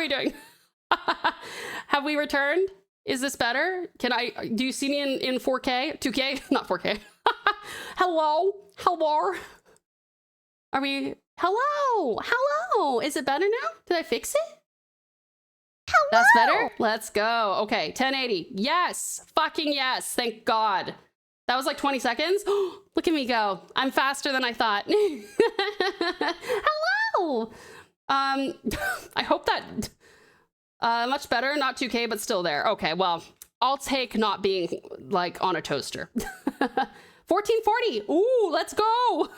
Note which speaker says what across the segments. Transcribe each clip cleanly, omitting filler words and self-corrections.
Speaker 1: we doing? Have we returned? Is this better? Do you see me in 4K? 2K? Not 4K. Hello? Hello? Are we? Hello? Hello? Is it better now? Did I fix it? Hello? That's better? Let's go. Okay, 1080. Yes. Fucking yes. Thank God. That was like 20 seconds. Look at me go. I'm faster than I thought. Hello. I hope that much better. Not 2K, but still there. Okay, well, I'll take not being like on a toaster. 1440. Ooh, let's go.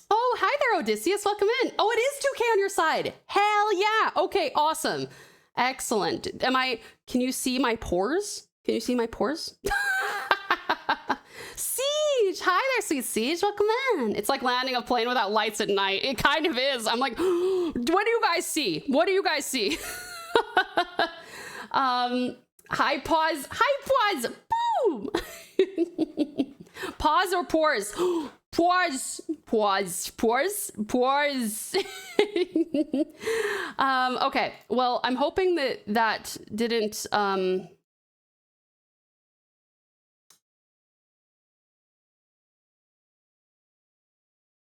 Speaker 1: Oh, hi there, Odysseus. Welcome in. Oh, it is 2K on your side. Hell yeah. Okay, awesome. Excellent. Can you see my pores? Can you see my pores? Siege. Hi there, sweet Siege. Welcome in. It's like landing a plane without lights at night. It kind of is. I'm like, what do you guys see? What do you guys see? Hi, pause. Hi, pause. Boom. Pause or pores? Pause, pause, pause, pause. Okay, well, I'm hoping that didn't, oh,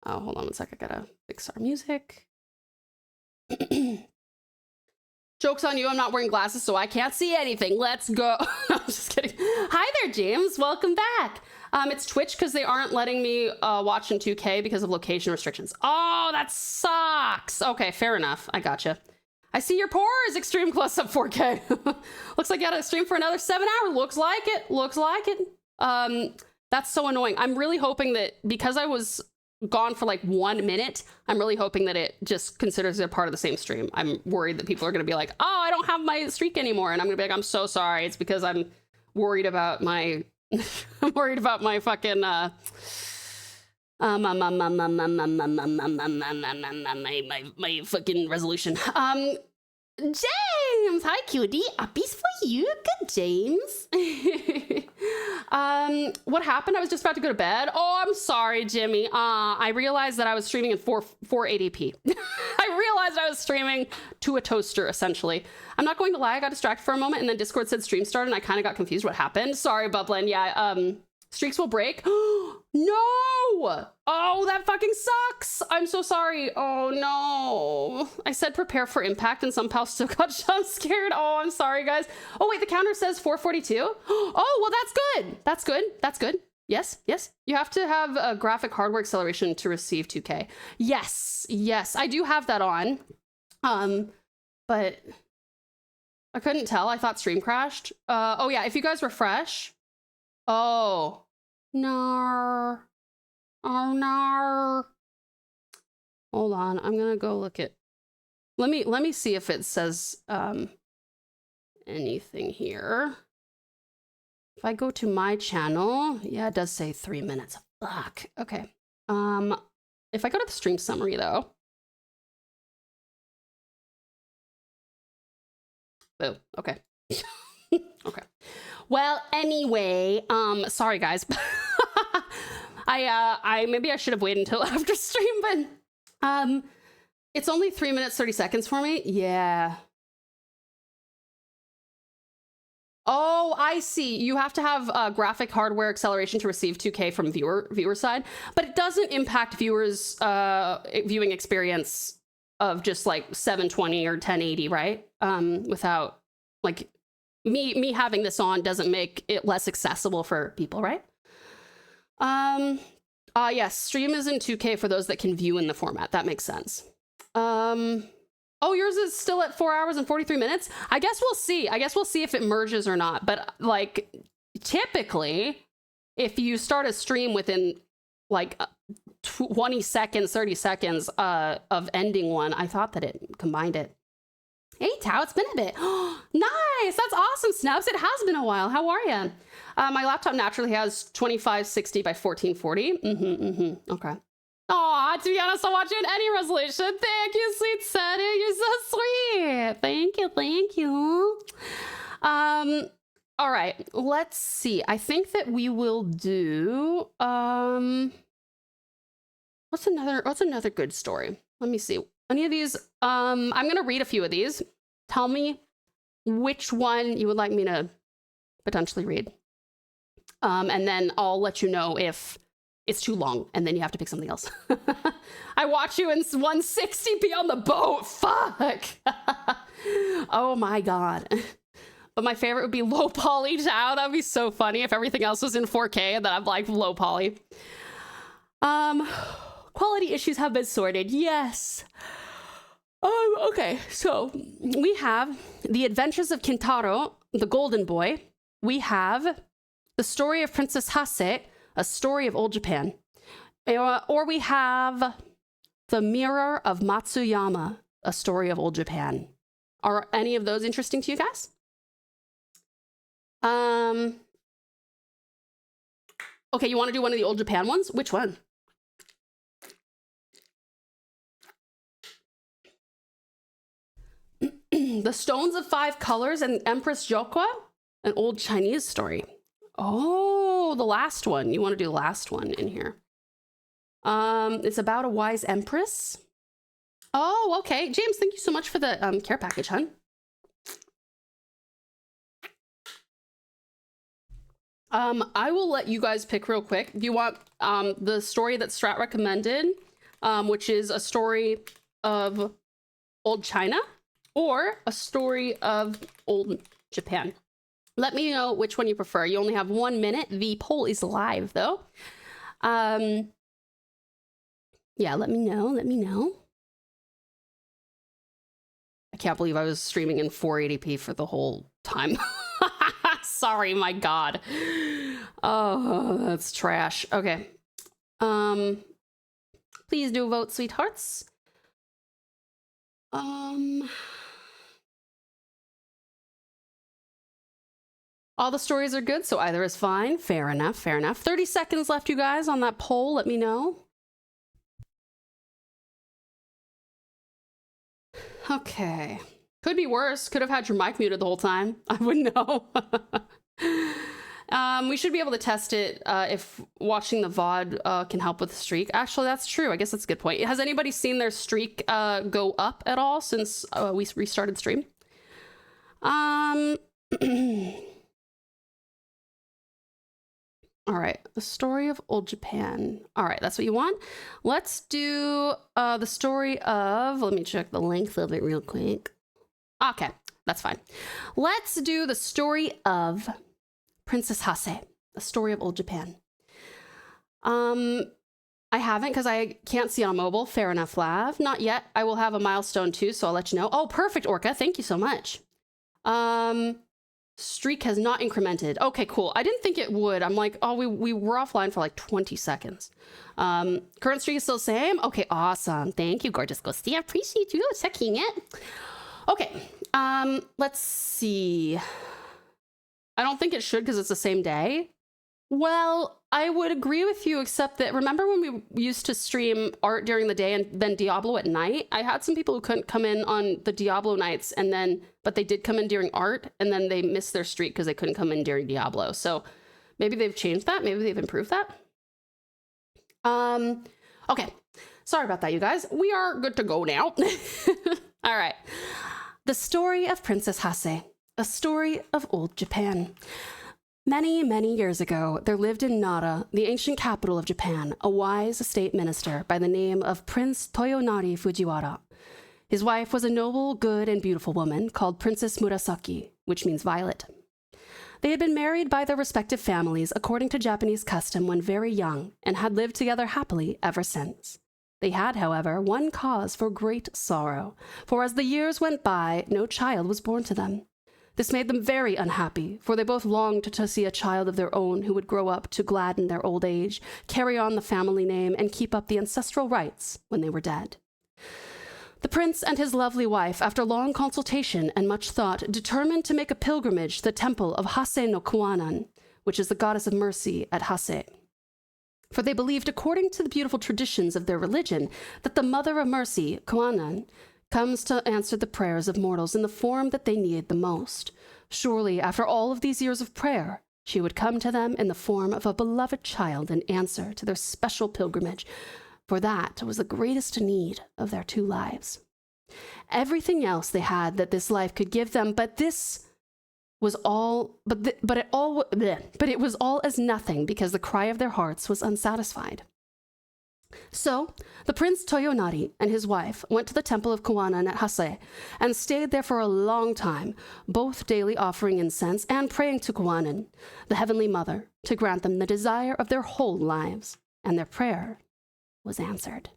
Speaker 1: hold on one sec, I gotta fix our music. Joke's on you, I'm not wearing glasses, so I can't see anything. Let's go. I'm just kidding. Hi there, James, welcome back. It's Twitch because they aren't letting me watch in 2K because of location restrictions. Oh, that sucks. Okay, fair enough. I gotcha. I see your pores. Extreme close-up 4K. Looks like you had to stream for another 7 hours. Looks like it. Looks like it. That's so annoying. I'm really hoping that because I was gone for like 1 minute, I'm really hoping that it just considers it a part of the same stream. I'm worried that people are going to be like, oh, I don't have my streak anymore. And I'm going to be like, I'm so sorry. It's because I'm worried about my... I'm worried about my fucking my fucking resolution. James, hi cutie, uppies for you. Good, James. What happened? I was just about to go to bed. Oh, I'm sorry, Jimmy. I realized that I was streaming in 480p. I realized I was streaming to a toaster, essentially. I'm not going to lie, I got distracted for a moment, and then Discord said stream started, and I kind of got confused what happened. Sorry, Bublin. Yeah, streaks will break. No! Oh, that fucking sucks! I'm so sorry. Oh, no. I said prepare for impact, and somehow still got jump scared. Oh, I'm sorry, guys. Oh, wait, the counter says 442? Oh, well, that's good. That's good. That's good. Yes, yes. You have to have a graphic hardware acceleration to receive 2K. Yes, yes. I do have that on. But I couldn't tell. I thought stream crashed. Oh, yeah, if you guys refresh. Oh. No. Oh no. Hold on, I'm gonna go look at. Let me see if it says anything here. If I go to my channel, yeah, it does say 3 minutes. Fuck. Okay. If I go to the stream summary though. Oh, okay. Okay. Well, anyway, sorry guys. Maybe I should have waited until after stream, but it's only 3 minutes 30 seconds for me. Yeah. Oh, I see. You have to have graphic hardware acceleration to receive 2K from viewer side, but it doesn't impact viewers' viewing experience of just like 720 or 1080, right? Without like me having this on doesn't make it less accessible for people, right? Yes, stream is in 2K for those that can view in the format. That makes sense. Oh, yours is still at 4 hours and 43 minutes. I guess we'll see. I guess we'll see if it merges or not. But like typically, if you start a stream within like 20 seconds, 30 seconds of ending one, I thought that it combined it. Hey, Tao, it's been a bit. Nice, that's awesome, Snubs. It has been a while. How are you? My laptop naturally has 2560 by 1440. Okay. Aw, to be honest, I'll watch you in any resolution. Thank you, sweet Sadie. You're so sweet. Thank you, thank you. All right, let's see. I think that we will do what's another good story? Let me see. Any of these? I'm going to read a few of these. Tell me which one you would like me to potentially read. And then I'll let you know if it's too long and then you have to pick something else. I watch you in 160p on the boat. Fuck. Oh my God. But my favorite would be low poly Tao. That would be so funny if everything else was in 4K and then I'm like low poly. Quality issues have been sorted. Yes. Okay, so we have The Adventures of Kintaro, the Golden Boy. We have The Story of Princess Hase, A Story of Old Japan. Or we have The Mirror of Matsuyama, A Story of Old Japan. Are any of those interesting to you guys? Okay, you want to do one of the Old Japan ones? Which one? The Stones of Five Colors and Empress Jokwa, an old Chinese story. Oh, the last one. You want to do the last one in here. It's about a wise empress. Oh, okay. James, thank you so much for the care package, hun. I will let you guys pick real quick. Do you want the story that Strat recommended, which is a story of old China, or a story of old Japan? Let me know which one you prefer. You only have 1 minute. The poll is live, though. Yeah, let me know. Let me know. I can't believe I was streaming in 480p for the whole time. Sorry, my God. Oh, that's trash. Okay. Please do vote, sweethearts. All the stories are good, so either is fine. Fair enough, fair enough. 30 seconds left, you guys, on that poll. Let me know. Okay. Could be worse. Could have had your mic muted the whole time. I wouldn't know. We should be able to test it if watching the VOD can help with the streak. Actually, that's true. I guess that's a good point. Has anybody seen their streak go up at all since we restarted stream? All right, the story of old Japan. All right, that's what you want. Let's do the story of, let me check the length of it real quick. Okay, that's fine. Let's do the story of Princess Hase, the story of old Japan. I haven't because I can't see on mobile. Fair enough, Lav. Not yet. I will have a milestone too, so I'll let you know. Oh, perfect, Orca. Thank you so much. Streak has not incremented. Okay, cool. I didn't think it would. I'm like, oh, we were offline for like 20 seconds. Current streak is still the same? Okay, awesome. Thank you, gorgeous Ghosty. I appreciate you checking it. Okay, let's see. I don't think it should because it's the same day. Well, I would agree with you, except that remember when we used to stream art during the day and then Diablo at night? I had some people who couldn't come in on the Diablo nights but they did come in during art and then they missed their streak because they couldn't come in during Diablo. So maybe they've changed that. Maybe they've improved that. Okay. Sorry about that, you guys. We are good to go now. All right. The story of Princess Hase, a story of old Japan. Many, many years ago, there lived in Nara, the ancient capital of Japan, a wise state minister by the name of Prince Toyonari Fujiwara. His wife was a noble, good, and beautiful woman called Princess Murasaki, which means violet. They had been married by their respective families according to Japanese custom when very young, and had lived together happily ever since. They had, however, one cause for great sorrow, for as the years went by, no child was born to them. This made them very unhappy, for they both longed to see a child of their own who would grow up to gladden their old age, carry on the family name, and keep up the ancestral rights when they were dead. The prince and his lovely wife, after long consultation and much thought, determined to make a pilgrimage to the temple of Hase no Kuwanan, which is the goddess of mercy at Hase. For they believed, according to the beautiful traditions of their religion, that the mother of mercy, Kuwanan, comes to answer the prayers of mortals in the form that they need the most. Surely, after all of these years of prayer, she would come to them in the form of a beloved child in answer to their special pilgrimage. for that was the greatest need of their 2 lives. Everything else they had that this life could give them, but this was all, but it was all as nothing because the cry of their hearts was unsatisfied. So the Prince Toyonari and his wife went to the temple of Kwannon at Hase and stayed there for a long time, both daily offering incense and praying to Kwannon, the Heavenly Mother, to grant them the desire of their whole lives, and their prayer was answered.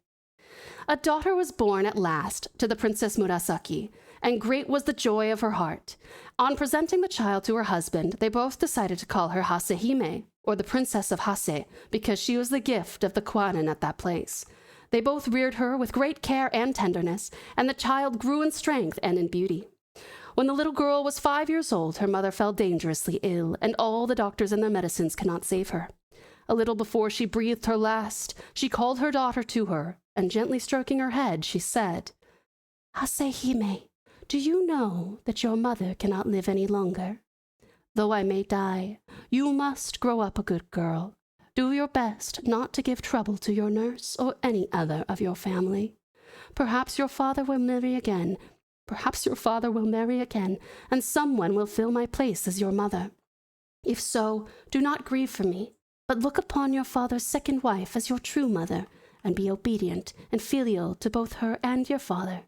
Speaker 1: A daughter was born at last to the Princess Murasaki, and great was the joy of her heart. On presenting the child to her husband, they both decided to call her Hasehime, or the Princess of Hase, because she was the gift of the Kwannon at that place. They both reared her with great care and tenderness, and the child grew in strength and in beauty. When the little girl was 5 years old, her mother fell dangerously ill, and all the doctors and their medicines could not save her. A little before she breathed her last, she called her daughter to her, and gently stroking her head, she said, "Hasehime, do you know that your mother cannot live any longer? Though I may die, you must grow up a good girl. Do your best not to give trouble to your nurse or any other of your family. Perhaps your father will marry again. And someone will fill my place as your mother. If so, do not grieve for me, but look upon your father's second wife as your true mother, and be obedient and filial to both her and your father.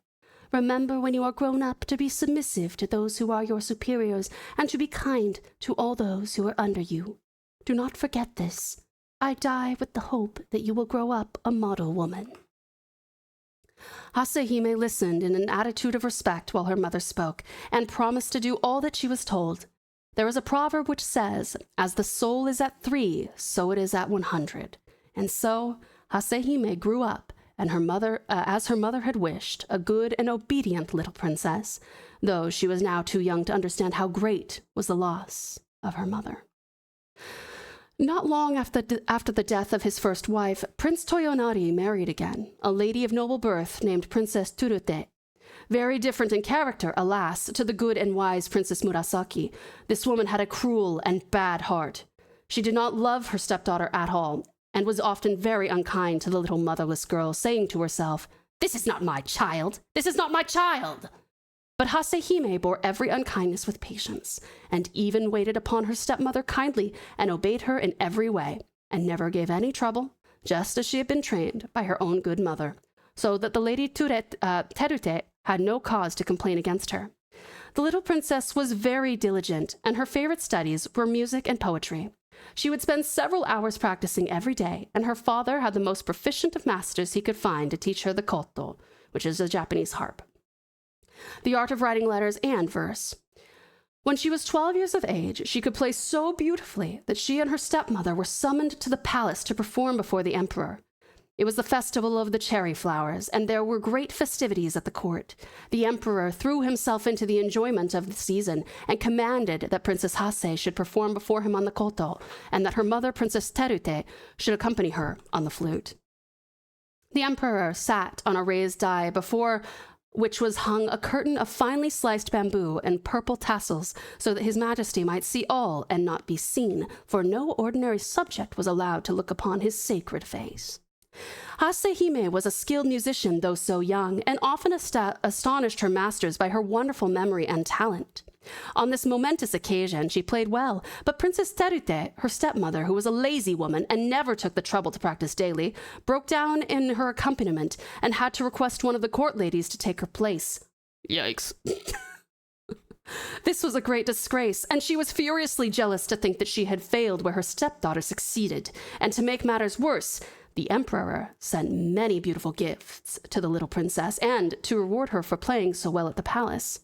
Speaker 1: Remember when you are grown up to be submissive to those who are your superiors, and to be kind to all those who are under you. Do not forget this. I die with the hope that you will grow up a model woman." Hasehime listened in an attitude of respect while her mother spoke, and promised to do all that she was told. There is a proverb which says, "As the soul is at 3, so it is at 100. And so Hasehime grew up, and her mother, as her mother had wished, a good and obedient little princess, though she was now too young to understand how great was the loss of her mother. Not long after the death of his first wife, Prince Toyonari married again, a lady of noble birth named Princess Tsurute. Very different in character, alas, to the good and wise Princess Murasaki, this woman had a cruel and bad heart. She did not love her stepdaughter at all, and was often very unkind to the little motherless girl, saying to herself, "This is not my child! This is not my child!" But Hasehime bore every unkindness with patience, and even waited upon her stepmother kindly, and obeyed her in every way, and never gave any trouble, just as she had been trained by her own good mother, so that the Lady Terute had no cause to complain against her. The little princess was very diligent, and her favorite studies were music and poetry. She would spend several hours practicing every day, and her father had the most proficient of masters he could find to teach her the koto, which is a Japanese harp, the art of writing letters and verse. When she was 12 years of age, she could play so beautifully that she and her stepmother were summoned to the palace to perform before the emperor. It was the festival of the cherry flowers, and there were great festivities at the court. The emperor threw himself into the enjoyment of the season and commanded that Princess Hase should perform before him on the koto, and that her mother, Princess Terute, should accompany her on the flute. The emperor sat on a raised dais before which was hung a curtain of finely sliced bamboo and purple tassels, so that his majesty might see all and not be seen, for no ordinary subject was allowed to look upon his sacred face. Hasehime was a skilled musician, though so young, and often astonished her masters by her wonderful memory and talent. On this momentous occasion, she played well, but Princess Terute, her stepmother, who was a lazy woman and never took the trouble to practice daily, broke down in her accompaniment and had to request one of the court ladies to take her place. Yikes. This was a great disgrace, and she was furiously jealous to think that she had failed where her stepdaughter succeeded, and to make matters worse, the emperor sent many beautiful gifts to the little princess, and to reward her for playing so well at the palace.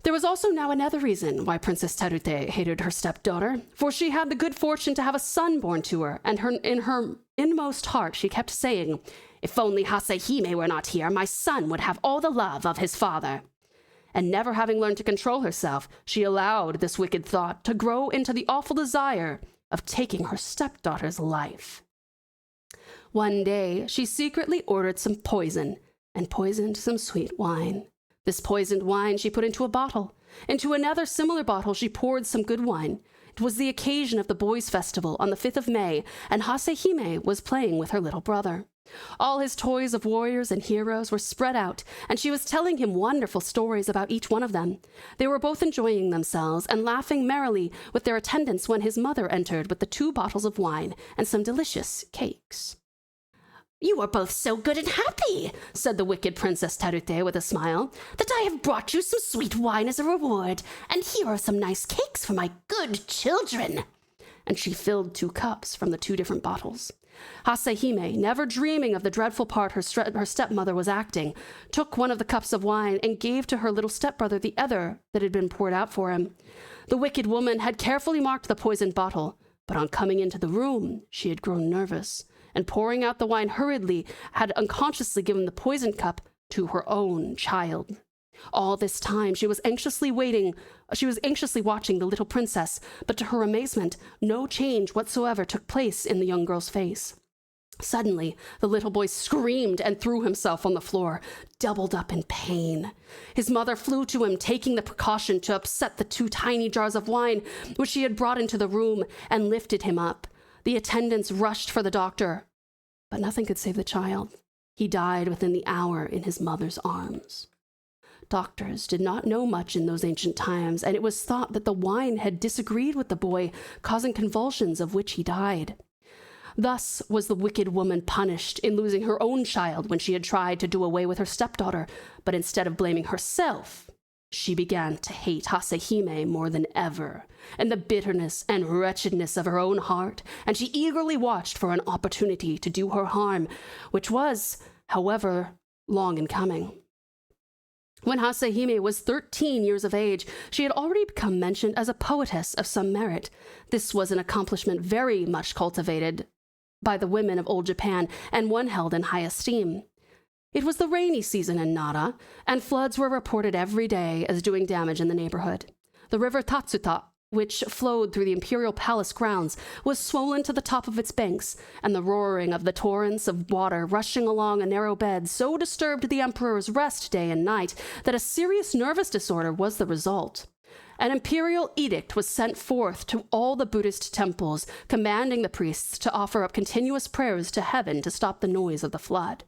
Speaker 1: There was also now another reason why Princess Terute hated her stepdaughter, for she had the good fortune to have a son born to her, and in her inmost heart she kept saying, "If only Hasehime were not here, my son would have all the love of his father." And never having learned to control herself, she allowed this wicked thought to grow into the awful desire of taking her stepdaughter's life. One day, she secretly ordered some poison, and poisoned some sweet wine. This poisoned wine she put into a bottle. Into another similar bottle she poured some good wine. It was the occasion of the boys' festival on the 5th of May, and Hasehime was playing with her little brother. All his toys of warriors and heroes were spread out, and she was telling him wonderful stories about each one of them. They were both enjoying themselves and laughing merrily with their attendants when his mother entered with the 2 bottles of wine and some delicious cakes. "You are both so good and happy," said the wicked Princess Tarute with a smile, "that I have brought you some sweet wine as a reward, and here are some nice cakes for my good children." And she filled 2 cups from the 2 different bottles. Hasehime, never dreaming of the dreadful part her stepmother was acting, took one of the cups of wine and gave to her little stepbrother the other that had been poured out for him. The wicked woman had carefully marked the poisoned bottle, but on coming into the room, she had grown nervous, and pouring out the wine hurriedly, had unconsciously given the poisoned cup to her own child. All this time she was anxiously watching the little princess, but to her amazement, no change whatsoever took place in the young girl's face. Suddenly, the little boy screamed and threw himself on the floor, doubled up in pain. His mother flew to him, taking the precaution to upset the 2 tiny jars of wine which she had brought into the room, and lifted him up. The attendants rushed for the doctor, but nothing could save the child. He died within the hour in his mother's arms. Doctors did not know much in those ancient times, and it was thought that the wine had disagreed with the boy, causing convulsions of which he died. Thus was the wicked woman punished in losing her own child when she had tried to do away with her stepdaughter, but instead of blaming herself, she began to hate Hasehime more than ever, in the bitterness and wretchedness of her own heart, and she eagerly watched for an opportunity to do her harm, which was, however, long in coming. When Hasehime was 13 years of age, she had already become mentioned as a poetess of some merit. This was an accomplishment very much cultivated by the women of old Japan, and one held in high esteem. It was the rainy season in Nara, and floods were reported every day as doing damage in the neighborhood. The river Tatsuta, which flowed through the imperial palace grounds, was swollen to the top of its banks, and the roaring of the torrents of water rushing along a narrow bed so disturbed the emperor's rest day and night that a serious nervous disorder was the result. An imperial edict was sent forth to all the Buddhist temples, commanding the priests to offer up continuous prayers to heaven to stop the noise of the flood.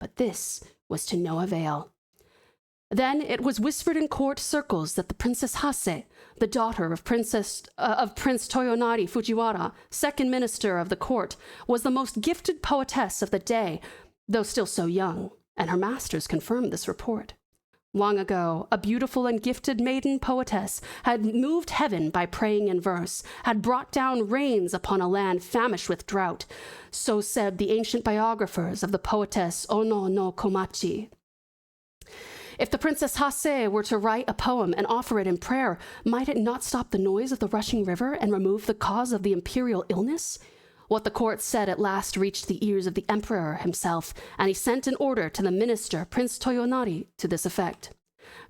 Speaker 1: But this was to no avail. Then it was whispered in court circles that the Princess Hase, the daughter of Prince Toyonari Fujiwara, second minister of the court, was the most gifted poetess of the day, though still so young, and her masters confirmed this report. Long ago, a beautiful and gifted maiden poetess had moved heaven by praying in verse, had brought down rains upon a land famished with drought. So said the ancient biographers of the poetess Ono no Komachi. If the Princess Hase were to write a poem and offer it in prayer, might it not stop the noise of the rushing river and remove the cause of the imperial illness? What the court said at last reached the ears of the emperor himself, and he sent an order to the minister, Prince Toyonari, to this effect.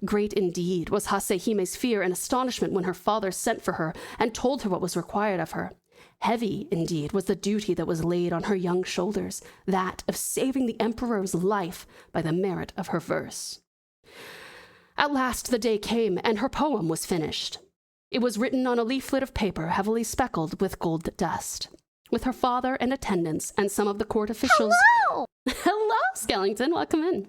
Speaker 1: Great indeed was Hasehime's fear and astonishment when her father sent for her and told her what was required of her. Heavy, indeed, was the duty that was laid on her young shoulders, that of saving the emperor's life by the merit of her verse. At last the day came, and her poem was finished. It was written on a leaflet of paper heavily speckled with gold dust. With her father and attendants and some of the court officials...
Speaker 2: Hello!
Speaker 1: Hello, Skellington, welcome in.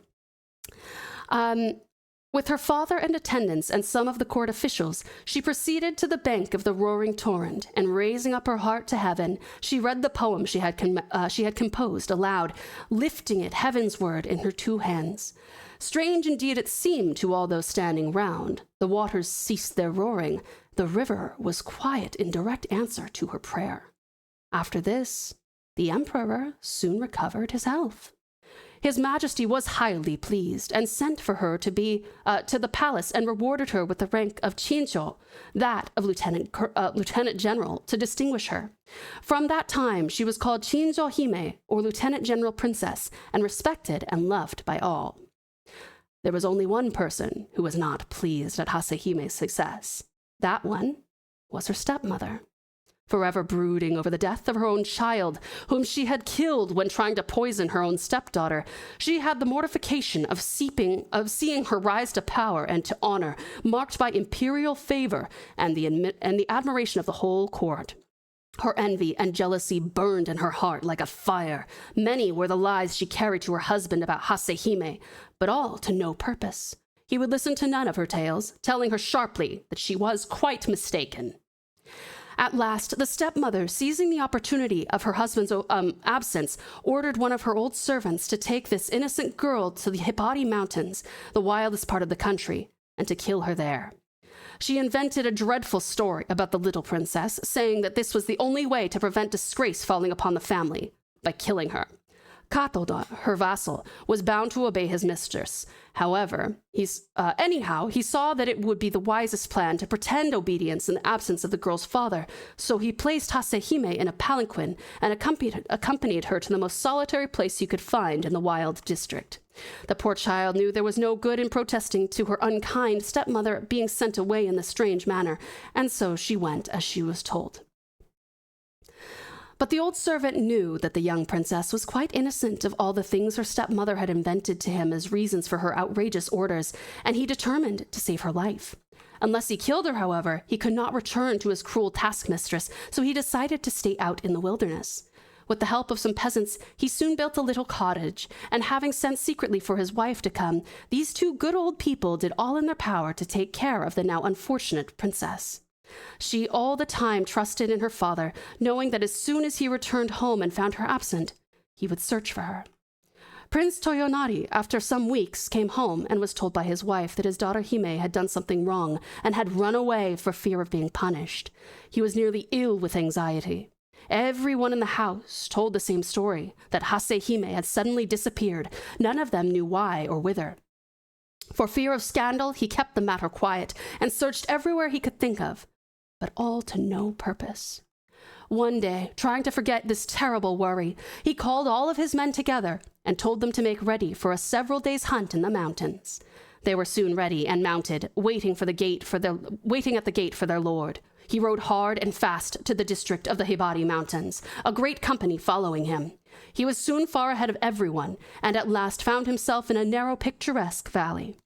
Speaker 1: With her father and attendants and some of the court officials, she proceeded to the bank of the roaring torrent, and raising up her heart to heaven, she read the poem she had composed aloud, lifting it heavensward in her 2 hands. Strange indeed it seemed to all those standing round. The waters ceased their roaring. The river was quiet in direct answer to her prayer. After this, the emperor soon recovered his health. His Majesty was highly pleased, and sent for her to the palace, and rewarded her with the rank of Chincho, that of Lieutenant General, to distinguish her. From that time she was called Chinjo Hime, or Lieutenant General Princess, and respected and loved by all. There was only one person who was not pleased at Hasehime's success. That one was her stepmother. Forever brooding over the death of her own child, whom she had killed when trying to poison her own stepdaughter, she had the mortification of seeing her rise to power and to honor, marked by imperial favor and the admiration of the whole court. Her envy and jealousy burned in her heart like a fire. Many were the lies she carried to her husband about Hasehime, but all to no purpose. He would listen to none of her tales, telling her sharply that she was quite mistaken. At last, the stepmother, seizing the opportunity of her husband's absence, ordered one of her old servants to take this innocent girl to the Hibari Mountains, the wildest part of the country, and to kill her there. She invented a dreadful story about the little princess, saying that this was the only way to prevent disgrace falling upon the family, by killing her. Katoda, her vassal, was bound to obey his mistress. However, he saw that it would be the wisest plan to pretend obedience in the absence of the girl's father, so he placed Hasehime in a palanquin and accompanied her to the most solitary place he could find in the wild district. The poor child knew there was no good in protesting to her unkind stepmother being sent away in this strange manner, and so she went as she was told. But the old servant knew that the young princess was quite innocent of all the things her stepmother had invented to him as reasons for her outrageous orders, and he determined to save her life. Unless he killed her, however, he could not return to his cruel taskmistress, so he decided to stay out in the wilderness. With the help of some peasants, he soon built a little cottage, and having sent secretly for his wife to come, these two good old people did all in their power to take care of the now unfortunate princess. She all the time trusted in her father, knowing that as soon as he returned home and found her absent, he would search for her. Prince Toyonari, after some weeks, came home and was told by his wife that his daughter Hime had done something wrong and had run away for fear of being punished. He was nearly ill with anxiety. Everyone in the house told the same story, that Hasehime had suddenly disappeared. None of them knew why or whither. For fear of scandal, he kept the matter quiet and searched everywhere he could think of, but all to no purpose. One day, trying to forget this terrible worry, he called all of his men together and told them to make ready for a several days' hunt in the mountains. They were soon ready and mounted, waiting at the gate for their lord. He rode hard and fast to the district of the Hibari Mountains, a great company following him. He was soon far ahead of everyone, and at last found himself in a narrow, picturesque valley.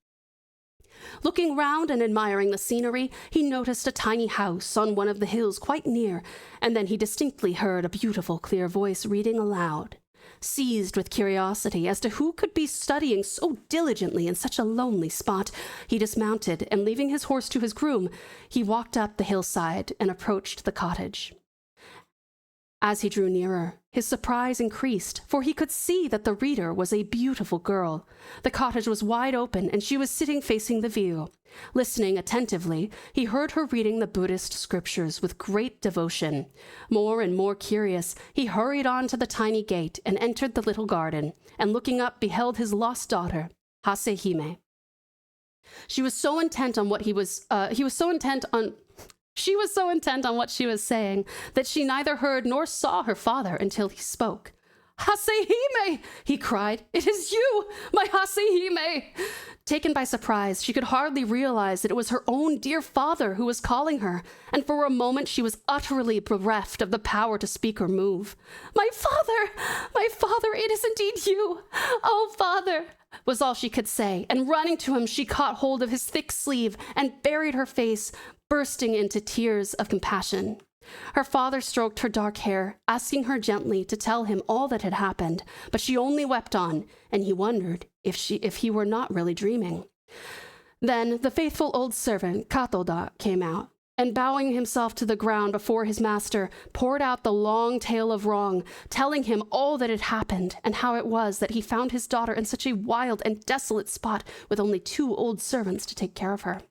Speaker 1: Looking round and admiring the scenery, he noticed a tiny house on one of the hills quite near, and then he distinctly heard a beautiful, clear voice reading aloud. Seized with curiosity as to who could be studying so diligently in such a lonely spot, he dismounted, and leaving his horse to his groom, he walked up the hillside and approached the cottage. As he drew nearer, his surprise increased, for he could see that the reader was a beautiful girl. The cottage was wide open, and she was sitting facing the view. Listening attentively, he heard her reading the Buddhist scriptures with great devotion. More and more curious, he hurried on to the tiny gate and entered the little garden, and looking up beheld his lost daughter, Hasehime. She was so intent on what she was saying that she neither heard nor saw her father until he spoke. "Hasehime!" he cried. "It is you, my Hasehime!" Taken by surprise, she could hardly realize that it was her own dear father who was calling her, and for a moment she was utterly bereft of the power to speak or move. My father, it is indeed you! Oh, father!" was all she could say, and running to him, she caught hold of his thick sleeve and buried her face, bursting into tears of compassion. Her father stroked her dark hair, asking her gently to tell him all that had happened, but she only wept on, and he wondered if he were not really dreaming. Then the faithful old servant, Katoda, came out, and bowing himself to the ground before his master, poured out the long tale of wrong, telling him all that had happened, and how it was that he found his daughter in such a wild and desolate spot with only 2 old servants to take care of her.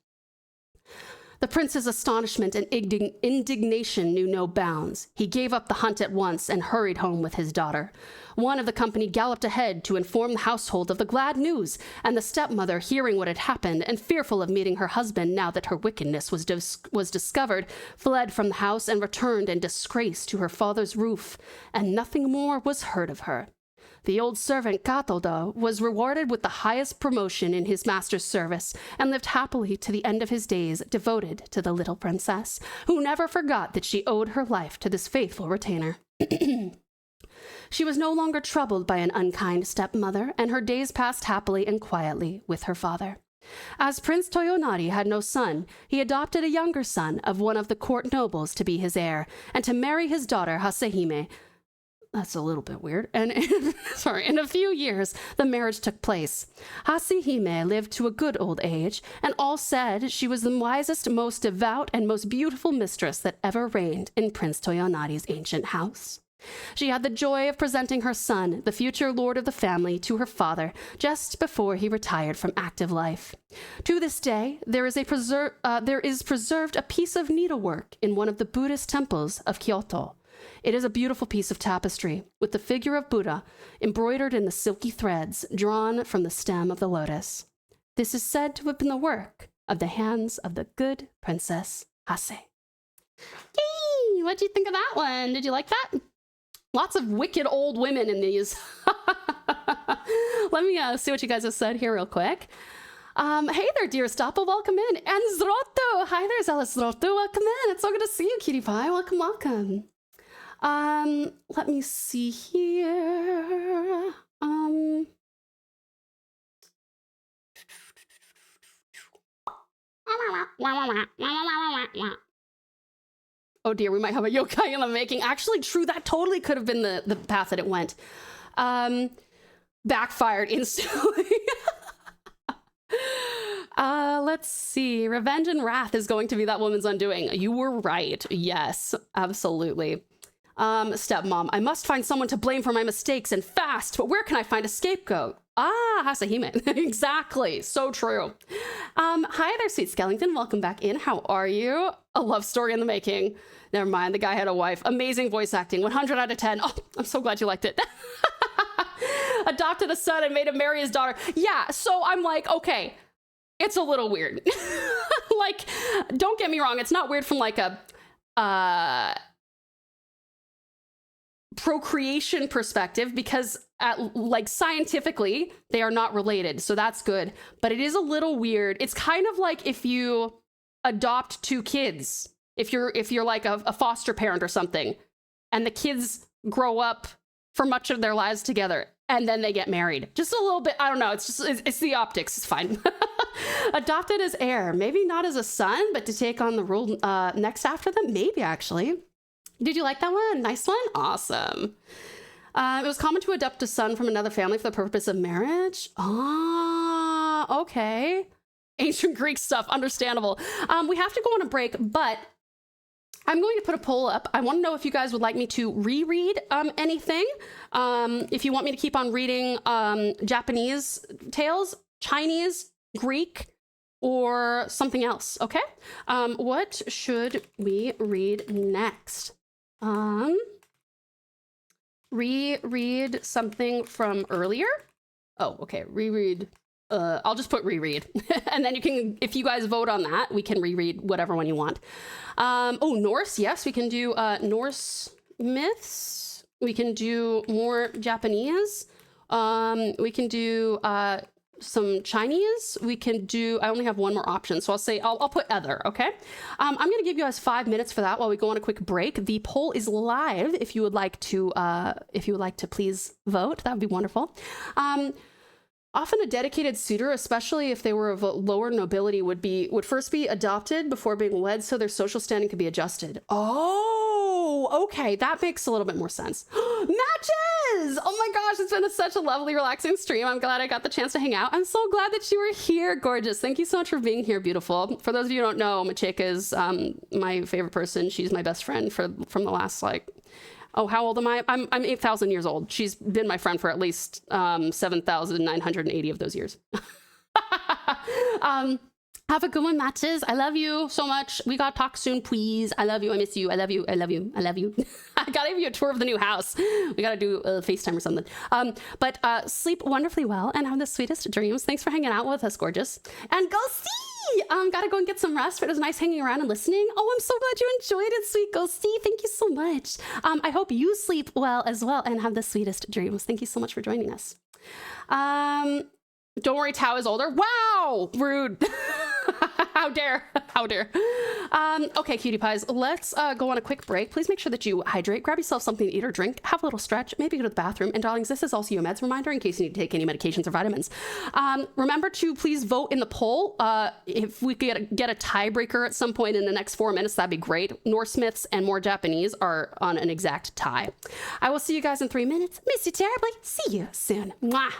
Speaker 1: The prince's astonishment and indignation knew no bounds. He gave up the hunt at once and hurried home with his daughter. One of the company galloped ahead to inform the household of the glad news, and the stepmother, hearing what had happened and fearful of meeting her husband now that her wickedness was discovered, fled from the house and returned in disgrace to her father's roof, and nothing more was heard of her. The old servant Katoda was rewarded with the highest promotion in his master's service, and lived happily to the end of his days, devoted to the little princess, who never forgot that she owed her life to this faithful retainer. She was no longer troubled by an unkind stepmother, and her days passed happily and quietly with her father. As Prince Toyonari had no son, he adopted a younger son of one of the court nobles to be his heir, and to marry his daughter Hasehime. That's a little bit weird. And in a few years, the marriage took place. Hasehime lived to a good old age, and all said she was the wisest, most devout, and most beautiful mistress that ever reigned in Prince Toyonari's ancient house. She had the joy of presenting her son, the future lord of the family, to her father just before he retired from active life. To this day, there is preserved a piece of needlework in one of the Buddhist temples of Kyoto. It is a beautiful piece of tapestry, with the figure of Buddha embroidered in the silky threads drawn from the stem of the lotus. This is said to have been the work of the hands of the good Princess Hase. Yay! What do you think of that one? Did you like that? Lots of wicked old women in these. Let me see what you guys have said here real quick. Hey there, dear Stopple, welcome in. And Zroto, hi there, Zealous Zroto, welcome in. It's so good to see you, cutie pie. Welcome, welcome. Let me see here. Oh dear, we might have a yokai in the making. Actually, true, that totally could have been the path that it went. Backfired instantly. Let's see. Revenge and wrath is going to be that woman's undoing. You were right. Yes, absolutely. Stepmom, I must find someone to blame for my mistakes and fast, but where can I find a scapegoat? Ah, Hasehime. Exactly. So true. Hi there, sweet skeleton. Welcome back in. How are you? A love story in the making. Never mind. The guy had a wife. Amazing voice acting. 100 out of 10. Oh, I'm so glad you liked it. Adopted a son and made him marry his daughter. Yeah. So I'm like, okay, it's a little weird. Like, don't get me wrong. It's not weird from like a, procreation perspective, because like scientifically they are not related, so that's good, but it is a little weird. It's kind of like if you adopt two kids, if you're like a foster parent or something, and the kids grow up for much of their lives together and then they get married. Just a little bit, I don't know, it's the optics. It's fine. Adopted as heir, maybe not as a son, but to take on the role next after them, maybe. Actually, did you like that one? Nice one. Awesome. It was common to adopt a son from another family for the purpose of marriage. Ah, okay. Ancient Greek stuff, understandable. We have to go on a break, but I'm going to put a poll up. I want to know if you guys would like me to reread anything. If you want me to keep on reading Japanese tales, Chinese, Greek, or something else, okay? What should we read next? Reread something from earlier. Oh, okay, reread. I'll just put reread. And then you can, if you guys vote on that, we can reread whatever one you want. Oh, Norse, yes, we can do Norse myths. We can do more Japanese. We can do some Chinese. We can do, I only have one more option, so I'll put other, okay? I'm gonna give you guys 5 minutes for that while we go on a quick break. The poll is live if you would like to please vote. That would be wonderful. Often a dedicated suitor, especially if they were of a lower nobility, would first be adopted before being wed, so their social standing could be adjusted. Oh, okay, that makes a little bit more sense. Matches! Oh my gosh, it's been such a lovely, relaxing stream. I'm glad I got the chance to hang out. I'm so glad that you were here, gorgeous. Thank you so much for being here, beautiful. For those of you who don't know, Macheka is my favorite person. She's my best friend from the last, like, oh, how old am I? I'm 8,000 years old. She's been my friend for at least 7,980 of those years. Have a good one, Matches. I love you so much. We gotta talk soon, please. I love you. I miss you. I love you. I love you. I love you. I gotta give you a tour of the new house. We gotta do a FaceTime or something. But sleep wonderfully well and have the sweetest dreams. Thanks for hanging out with us, gorgeous. And go see! Gotta go and get some rest, but it was nice hanging around and listening. Oh, I'm so glad you enjoyed it, sweet Ghosty. Thank you so much. I hope you sleep well as well and have the sweetest dreams. Thank you so much for joining us. Don't worry, Tao is older. Wow! Rude. How dare. powder. Okay, cutie pies, let's go on a quick break. Please make sure that you hydrate, grab yourself something to eat or drink, have a little stretch, maybe go to the bathroom. And darlings, this is also your meds reminder in case you need to take any medications or vitamins. Remember to please vote in the poll. If we could get a tiebreaker at some point in the next 4 minutes, that'd be great. Norse myths and more Japanese are on an exact tie. I will see you guys in 3 minutes. Miss you terribly. See you soon. Mwah.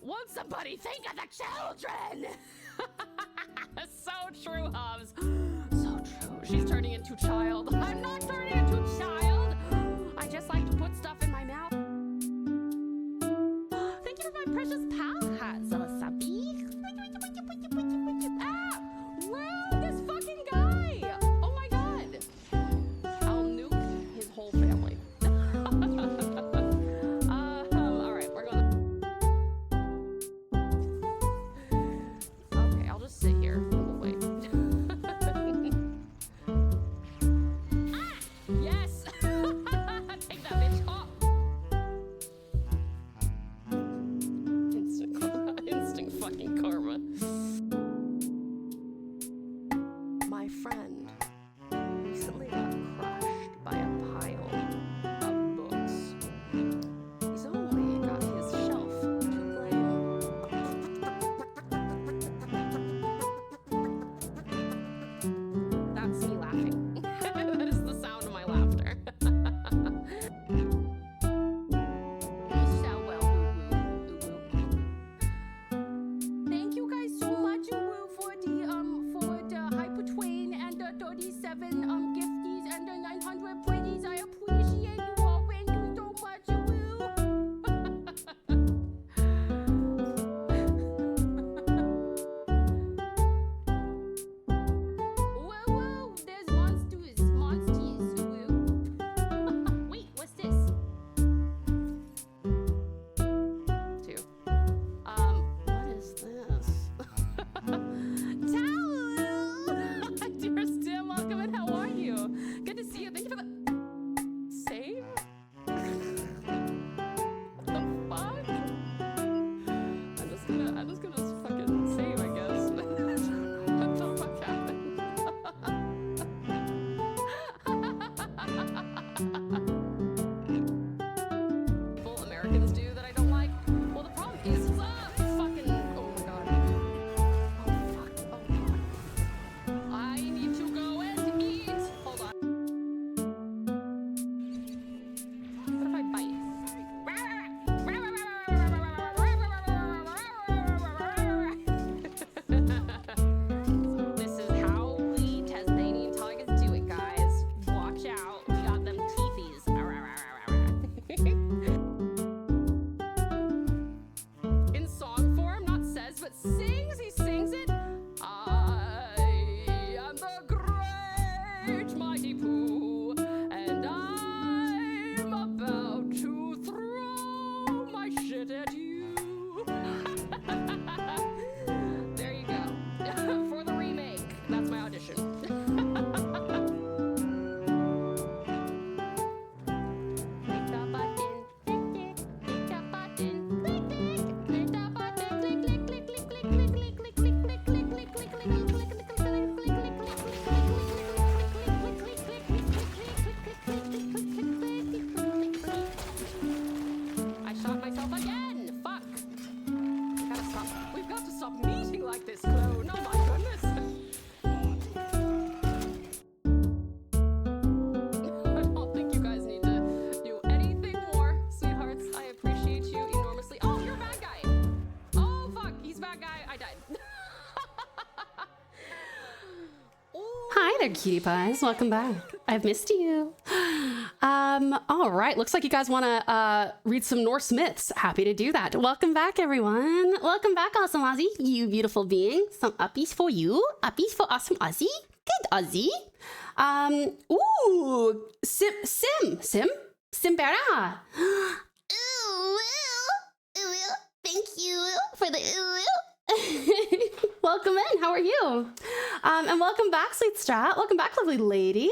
Speaker 1: Won't somebody think of the children? So true, Hubs. So true. She's turning into a child. I'm not turning into a child. I just like to put stuff in my mouth. Thank you for my precious pal hat, Zalasabi. Ah! Rude, this fucking guy! Oh my god! I'll nuke his whole family. Alright, we're going to... Okay, I'll just sit here and we'll wait. Ah! Yes! Take that bitch off! Instant fucking karma. My friend recently got crushed by a pile of books. He's only got his shelf to blame. That's me laughing. That is the sound of my laughter. So well, thank you guys so much, for the Hyper Twain and the 37 gifties and the 900 pretties. I appreciate you all. Thank you so much, woo. There's monsters, woo. Wait, what's this? 2. What is this? Dear Stim, welcome and how are you? Good to see you. Thank you for the save. What the fuck? I'm just gonna fucking save, I guess. What the fuck happened? People Americans do that I don't like. Well, the problem is fucking. Oh my god. Oh fuck. Oh god. I need to go and eat. Hold on. What if I bite? This is how we Tasmanian Tigers do it, guys. Watch out. We got them teethies. In song form, not says, but sings. He sings it. I am the great mighty Pooh, and I'm about to throw my shit at you. There you go. For the remake. That's my audition. Click the button. Click, click the button. Click, click the button. Click, click, click, click, click, click, click, click, click, click, click, click, click, I shot myself again. Fuck. We've got to stop meeting like this, clone. Oh my goodness. I don't think you guys need to do anything more, sweethearts. I appreciate you enormously. Oh, you're a bad guy. Oh, fuck. He's a bad guy. I died. Hi there, cutie pies. Welcome back. I've missed you. All right. Looks like you guys want to read some Norse myths. Happy to do that. Welcome back, everyone. Welcome back, Awesome Aussie. You beautiful being. Some uppies for you. Uppies for Awesome Aussie. Good Aussie. Ooh. Simbera. Ooh. Thank you for the ooh. Welcome in. How are you? And welcome back, Sweet Strat. Welcome back, lovely lady.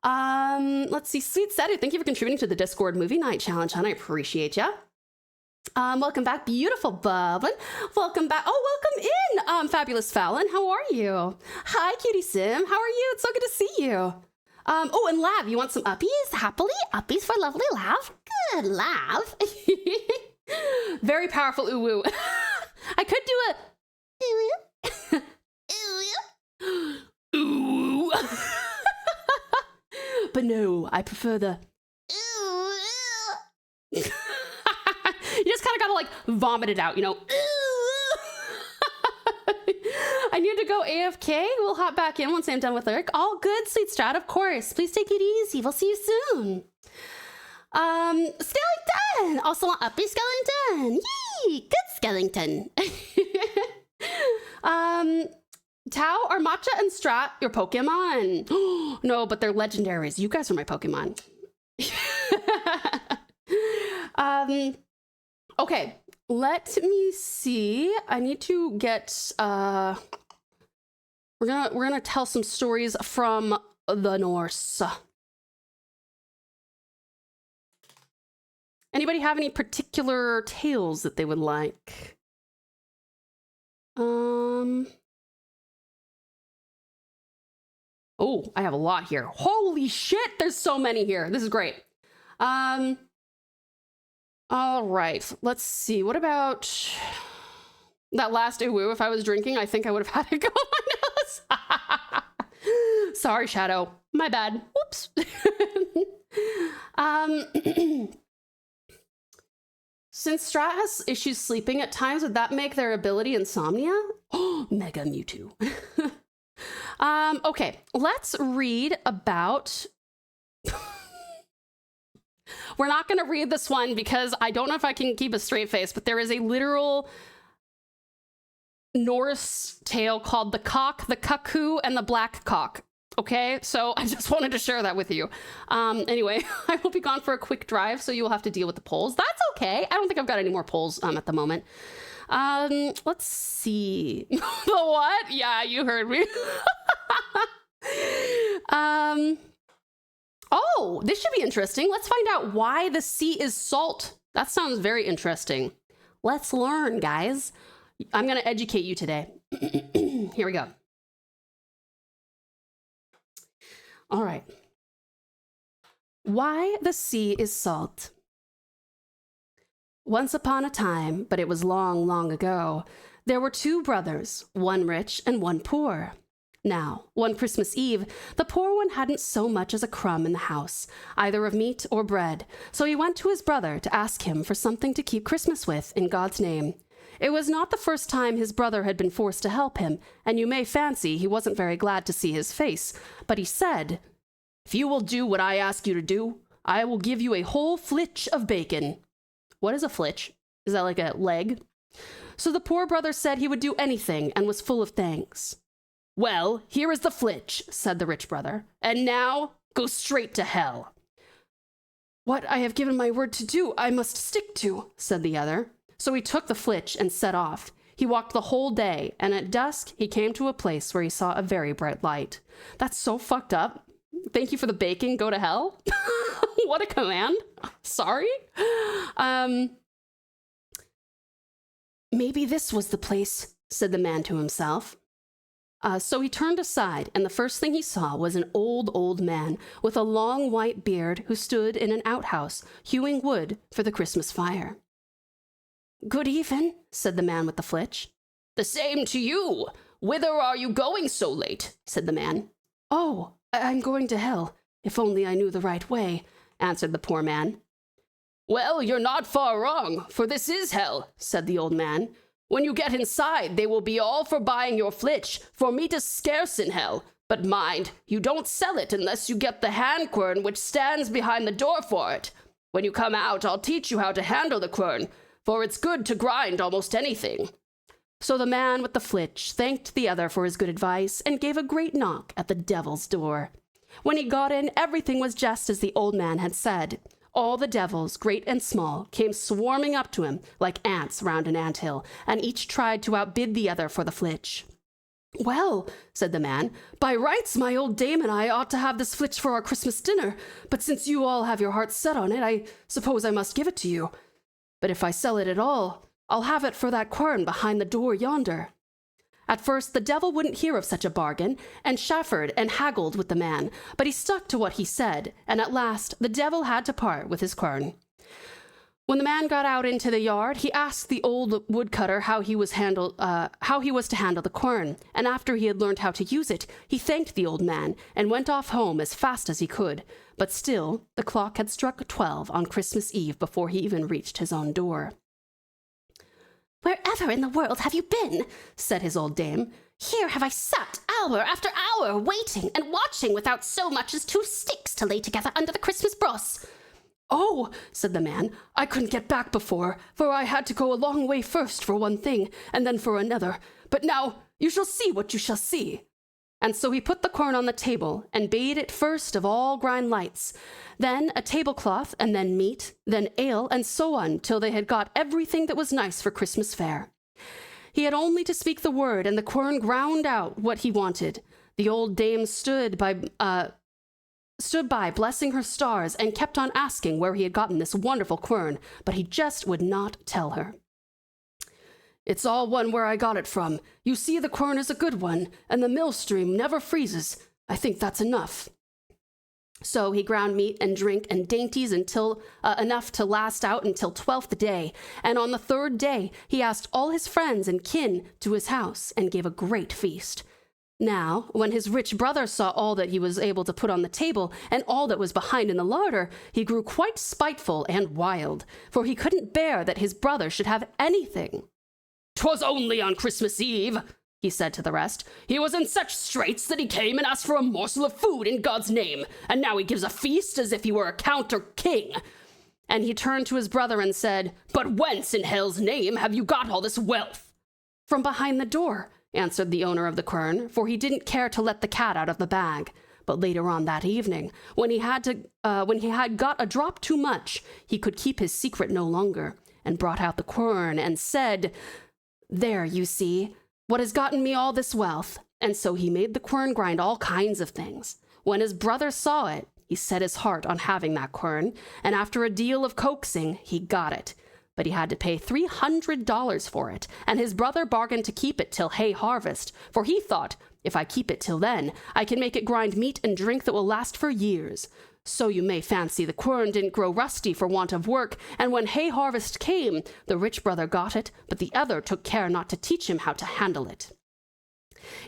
Speaker 1: Let's see, Sweet Sedu, thank you for contributing to the Discord Movie Night Challenge, hon. I appreciate ya. Welcome back, beautiful Bubbin. Welcome back. Oh, welcome in, fabulous Fallon. How are you? Hi, Cutie Sim. How are you? It's so good to see you. Oh, and Lav, you want some uppies? Happily? Uppies for lovely Lav? Good, Lav. Very powerful ooh-woo. I could do a ooh. But no, I prefer the you just kind of gotta like vomit it out, you know. I need to go AFK. We'll hop back in once I'm done with lyric. All good, Sweet Strat, of course. Please take it easy. We'll see you soon. Skellington! Also want uppy Skellington. Yee! Good Skellington. Tau, are Matcha and Strat your Pokemon? No, but they're legendaries. You guys are my Pokemon. Okay, let me see. I need to get we're gonna tell some stories from the Norse. Anybody have any particular tales that they would like? Oh, I have a lot here. Holy shit, there's so many here. This is great. All right, let's see. What about that last ooh-woo? If I was drinking, I think I would have had it go on my nose. Sorry, Shadow. My bad. Whoops. Since Strat has issues sleeping at times, would that make their ability insomnia? Oh, Mega Mewtwo. Okay, let's read about... We're not going to read this one because I don't know if I can keep a straight face, but there is a literal Norse tale called The Cock, the Cuckoo, and the Black Cock. Okay, so I just wanted to share that with you. Anyway, I will be gone for a quick drive, so you will have to deal with the polls. That's okay. I don't think I've got any more polls at the moment. Let's see. The what? Yeah, you heard me. Oh, this should be interesting. Let's find out why the sea is salt. That sounds very interesting. Let's learn, guys. I'm going to educate you today. Here we go. All right. Why the sea is salt. Once upon a time, but it was long, long ago, there were two brothers, one rich and one poor. Now, one Christmas Eve, the poor one hadn't so much as a crumb in the house, either of meat or bread, so he went to his brother to ask him for something to keep Christmas with in God's name. It was not the first time his brother had been forced to help him, and you may fancy he wasn't very glad to see his face, but he said, "If you will do what I ask you to do, I will give you a whole flitch of bacon." What is a flitch? Is that like a leg? So the poor brother said he would do anything and was full of thanks. "Well, here is the flitch," said the rich brother, "and now go straight to hell." "What I have given my word to do, I must stick to," said the other. So he took the flitch and set off. He walked the whole day, and at dusk he came to a place where he saw a very bright light. That's so fucked up. Thank you for the bacon, go to hell? What a command. Sorry. Maybe this was the place, said the man to himself. So he turned aside, and the first thing he saw was an old man with a long white beard who stood in an outhouse, hewing wood for the Christmas fire. "Good even," said the man with the flitch. "The same to you. Whither are you going so late?" said the man. "Oh, I'm going to hell. If only I knew the right way," answered the poor man. "Well, you're not far wrong, for this is hell," said the old man. "When you get inside, they will be all for buying your flitch, for meat is scarce in hell. But mind, you don't sell it unless you get the hand quern which stands behind the door for it. When you come out, I'll teach you how to handle the quern, for it's good to grind almost anything." So the man with the flitch thanked the other for his good advice and gave a great knock at the devil's door. When he got in, everything was just as the old man had said. All the devils, great and small, came swarming up to him like ants round an anthill, and each tried to outbid the other for the flitch. "Well," said the man, "by rights my old dame and I ought to have this flitch for our Christmas dinner, but since you all have your hearts set on it, I suppose I must give it to you." But if I sell it at all, I'll have it for that quern behind the door yonder." At first, the devil wouldn't hear of such a bargain, and chaffered and haggled with the man, but he stuck to what he said, and at last the devil had to part with his quern. When the man got out into the yard, he asked the old woodcutter how he was to handle the quern, and after he had learned how to use it, he thanked the old man and went off home as fast as he could. But still, the clock had struck 12 on Christmas Eve before he even reached his own door. "Wherever in the world have you been?" said his old dame. "Here have I sat hour after hour, waiting and watching without so much as 2 sticks to lay together under the Christmas bros." "Oh," said the man, "I couldn't get back before, for I had to go a long way first for one thing, and then for another. But now you shall see what you shall see." And so he put the quern on the table, and bade it first of all grind lights, then a tablecloth, and then meat, then ale, and so on, till they had got everything that was nice for Christmas fare. He had only to speak the word, and the quern ground out what he wanted. The old dame stood by blessing her stars, and kept on asking where he had gotten this wonderful quern, but he just would not tell her. "It's all one where I got it from. You see, the quern is a good one, and the mill stream never freezes. I think that's enough." So he ground meat and drink and dainties until enough to last out until 12th day, and on the 3rd day he asked all his friends and kin to his house, and gave a great feast. Now, when his rich brother saw all that he was able to put on the table, and all that was behind in the larder, he grew quite spiteful and wild, for he couldn't bear that his brother should have anything. "'Twas only on Christmas Eve," he said to the rest. "He was in such straits that he came and asked for a morsel of food in God's name, and now he gives a feast as if he were a count or king." And he turned to his brother and said, "But whence in hell's name have you got all this wealth?" "From behind the door," answered the owner of the quern, for he didn't care to let the cat out of the bag. But later on that evening, when he had got a drop too much, he could keep his secret no longer, and brought out the quern and said, "There, you see, what has gotten me all this wealth." And so he made the quern grind all kinds of things. When his brother saw it, he set his heart on having that quern, and after a deal of coaxing, he got it. But he had to pay $300 for it, and his brother bargained to keep it till hay harvest, for he thought, if I keep it till then, I can make it grind meat and drink that will last for years. So you may fancy the quern didn't grow rusty for want of work, and when hay harvest came, the rich brother got it, but the other took care not to teach him how to handle it.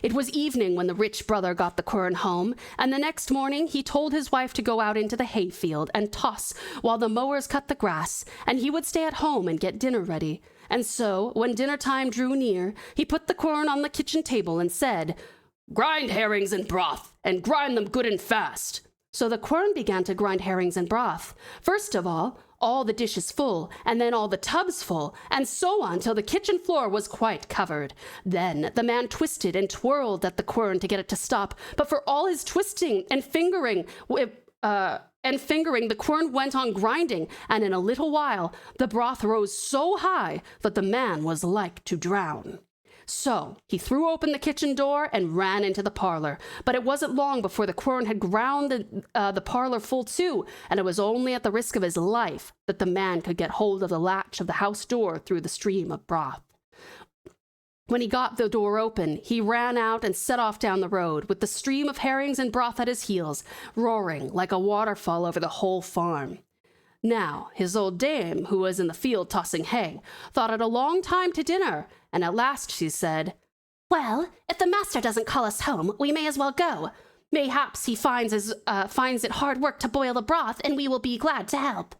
Speaker 1: It was evening when the rich brother got the quern home, and the next morning he told his wife to go out into the hayfield and toss while the mowers cut the grass, and he would stay at home and get dinner ready. And so, when dinner time drew near, he put the quern on the kitchen table and said, "Grind herrings and broth, and grind them good and fast." So the quern began to grind herrings and broth. First of all the dishes full, and then all the tubs full, and so on till the kitchen floor was quite covered. Then the man twisted and twirled at the quern to get it to stop, but for all his twisting and fingering, the quern went on grinding, and in a little while the broth rose so high that the man was like to drown. So he threw open the kitchen door and ran into the parlor, but it wasn't long before the quern had ground the parlor full too, and it was only at the risk of his life that the man could get hold of the latch of the house door through the stream of broth. When he got the door open, he ran out and set off down the road, with the stream of herrings and broth at his heels, roaring like a waterfall over the whole farm. Now, his old dame, who was in the field tossing hay, thought it a long time to dinner, and at last she said, "Well, if the master doesn't call us home, we may as well go. Mayhaps he finds it hard work to boil the broth, and we will be glad to help."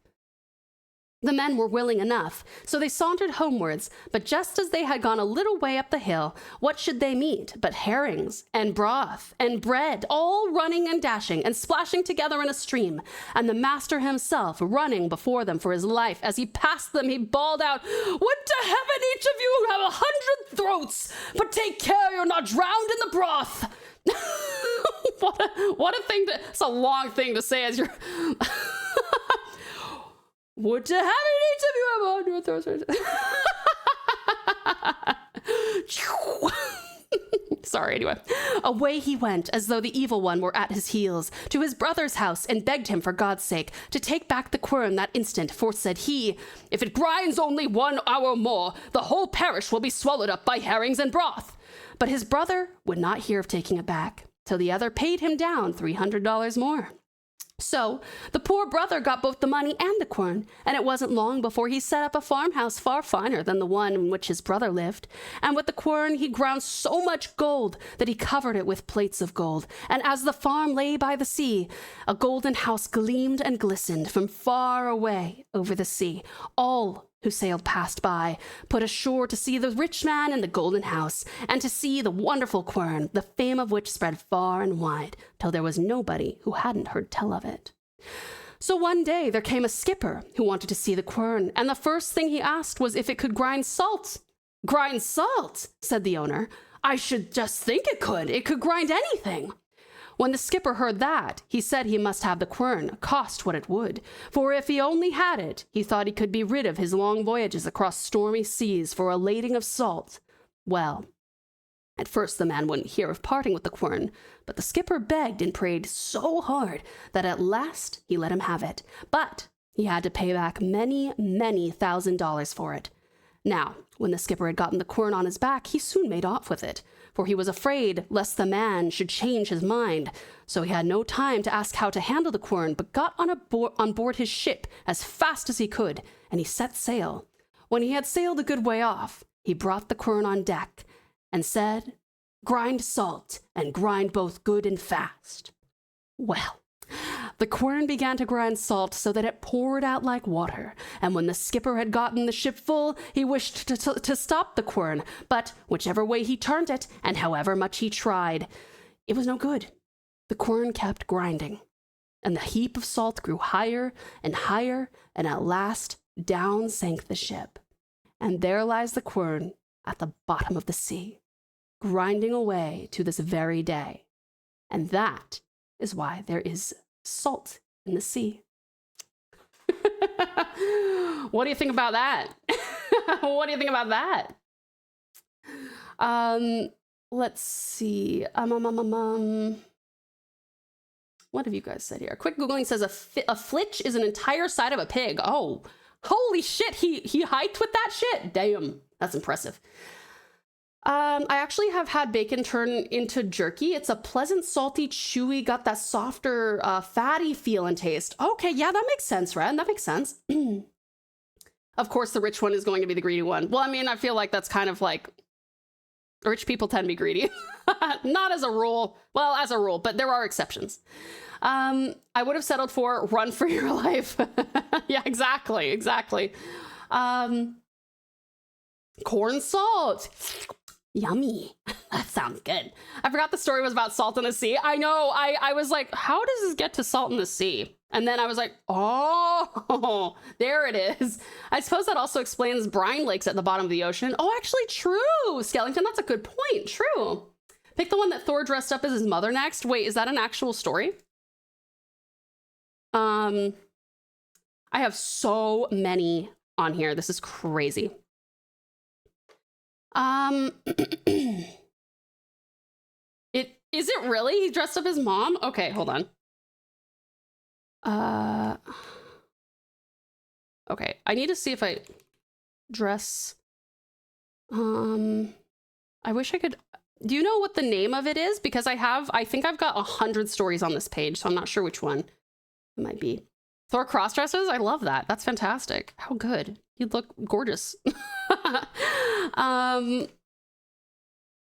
Speaker 1: The men were willing enough, so they sauntered homewards, but just as they had gone a little way up the hill, what should they meet but herrings and broth and bread, all running and dashing and splashing together in a stream, and the master himself running before them for his life. As he passed them, he bawled out, "Would to heaven each of you have 100 throats, but take care you're not drowned in the broth." What a thing to, it's a long thing to say as you're... Would to heaven each of you have 100 throats. Sorry, anyway. Away he went, as though the evil one were at his heels, to his brother's house, and begged him, for God's sake, to take back the quern that instant, for, said he, if it grinds only 1 hour more, the whole parish will be swallowed up by herrings and broth. But his brother would not hear of taking it back, till the other paid him down $300 more. So the poor brother got both the money and the quern, and it wasn't long before he set up a farmhouse far finer than the one in which his brother lived. And with the quern he ground so much gold that he covered it with plates of gold. And as the farm lay by the sea, a golden house gleamed and glistened from far away over the sea. All who sailed past by put ashore to see the rich man in the golden house, and to see the wonderful quern, the fame of which spread far and wide, till there was nobody who hadn't heard tell of it. So one day there came a skipper who wanted to see the quern, and the first thing he asked was if it could grind salt. Grind salt, said the owner. I should just think it could. It could grind anything. When the skipper heard that, he said he must have the quern, cost what it would, for if he only had it, he thought he could be rid of his long voyages across stormy seas for a lading of salt. Well, at first the man wouldn't hear of parting with the quern, but the skipper begged and prayed so hard that at last he let him have it. But he had to pay back many, many $1,000s for it. Now, when the skipper had gotten the quern on his back, he soon made off with it, for he was afraid lest the man should change his mind. So he had no time to ask how to handle the quern, but got on board his ship as fast as he could, and he set sail. When he had sailed a good way off, he brought the quern on deck, and said, grind salt, and grind both good and fast. Well, the quern began to grind salt so that it poured out like water, and when the skipper had gotten the ship full, he wished to stop the quern, but whichever way he turned it, and however much he tried, it was no good. The quern kept grinding, and the heap of salt grew higher, and at last down sank the ship. And there lies the quern at the bottom of the sea, grinding away to this very day. And that is why there is salt in the sea. What do you think about that? What do you think about that? Let's see. What have you guys said here? Quick Googling says a flitch is an entire side of a pig. Oh, holy shit. He hiked with that shit. Damn, that's impressive. I actually have had bacon turn into jerky. It's a pleasant, salty, chewy, got that softer, fatty feel and taste. Okay, yeah, that makes sense, Ren. That makes sense. Of course, the rich one is going to be the greedy one. Well, I mean, I feel like that's kind of like, rich people tend to be greedy. Not as a rule. Well, as a rule, but there are exceptions. I would have settled for run for your life. Yeah, exactly. Corn salt. Yummy. That sounds good. I forgot the story was about salt in the sea. I know. I was like, how does this get to salt in the sea? And then I was like, oh, there it is. I suppose that also explains brine lakes at the bottom of the ocean. Oh, actually true. Skellington, that's a good point. True. Pick the one that Thor dressed up as his mother next. Wait, is that an actual story? I have so many on here. This is crazy. Is it really? He dressed up his mom? Okay, hold on. Okay, I need to see if I dress. I wish I could. Do you know what the name of it is? Because I think I've got 100 stories on this page, so I'm not sure which one it might be. Thor cross-dresses? I love that. That's fantastic. How good. You'd look gorgeous.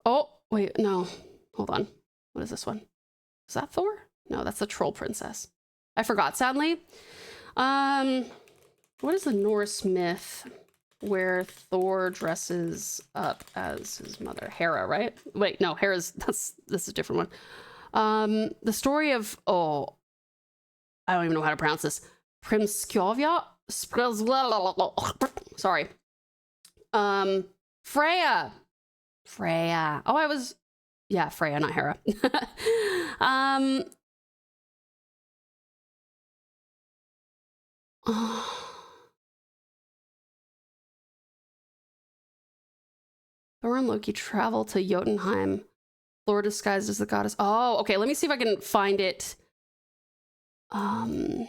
Speaker 1: Oh, wait, no. Hold on. What is this one? Is that Thor? No, that's the troll princess. I forgot, sadly. What is the Norse myth where Thor dresses up as his mother? Hera, right? Wait, no, this is a different one. The story of, I don't even know how to pronounce this. Primskjovia? Sorry. Freya. Oh, yeah, Freya, not Hera. Thor and Loki travel to Jotunheim. Thor disguised as the goddess. Oh, okay. Let me see if I can find it. I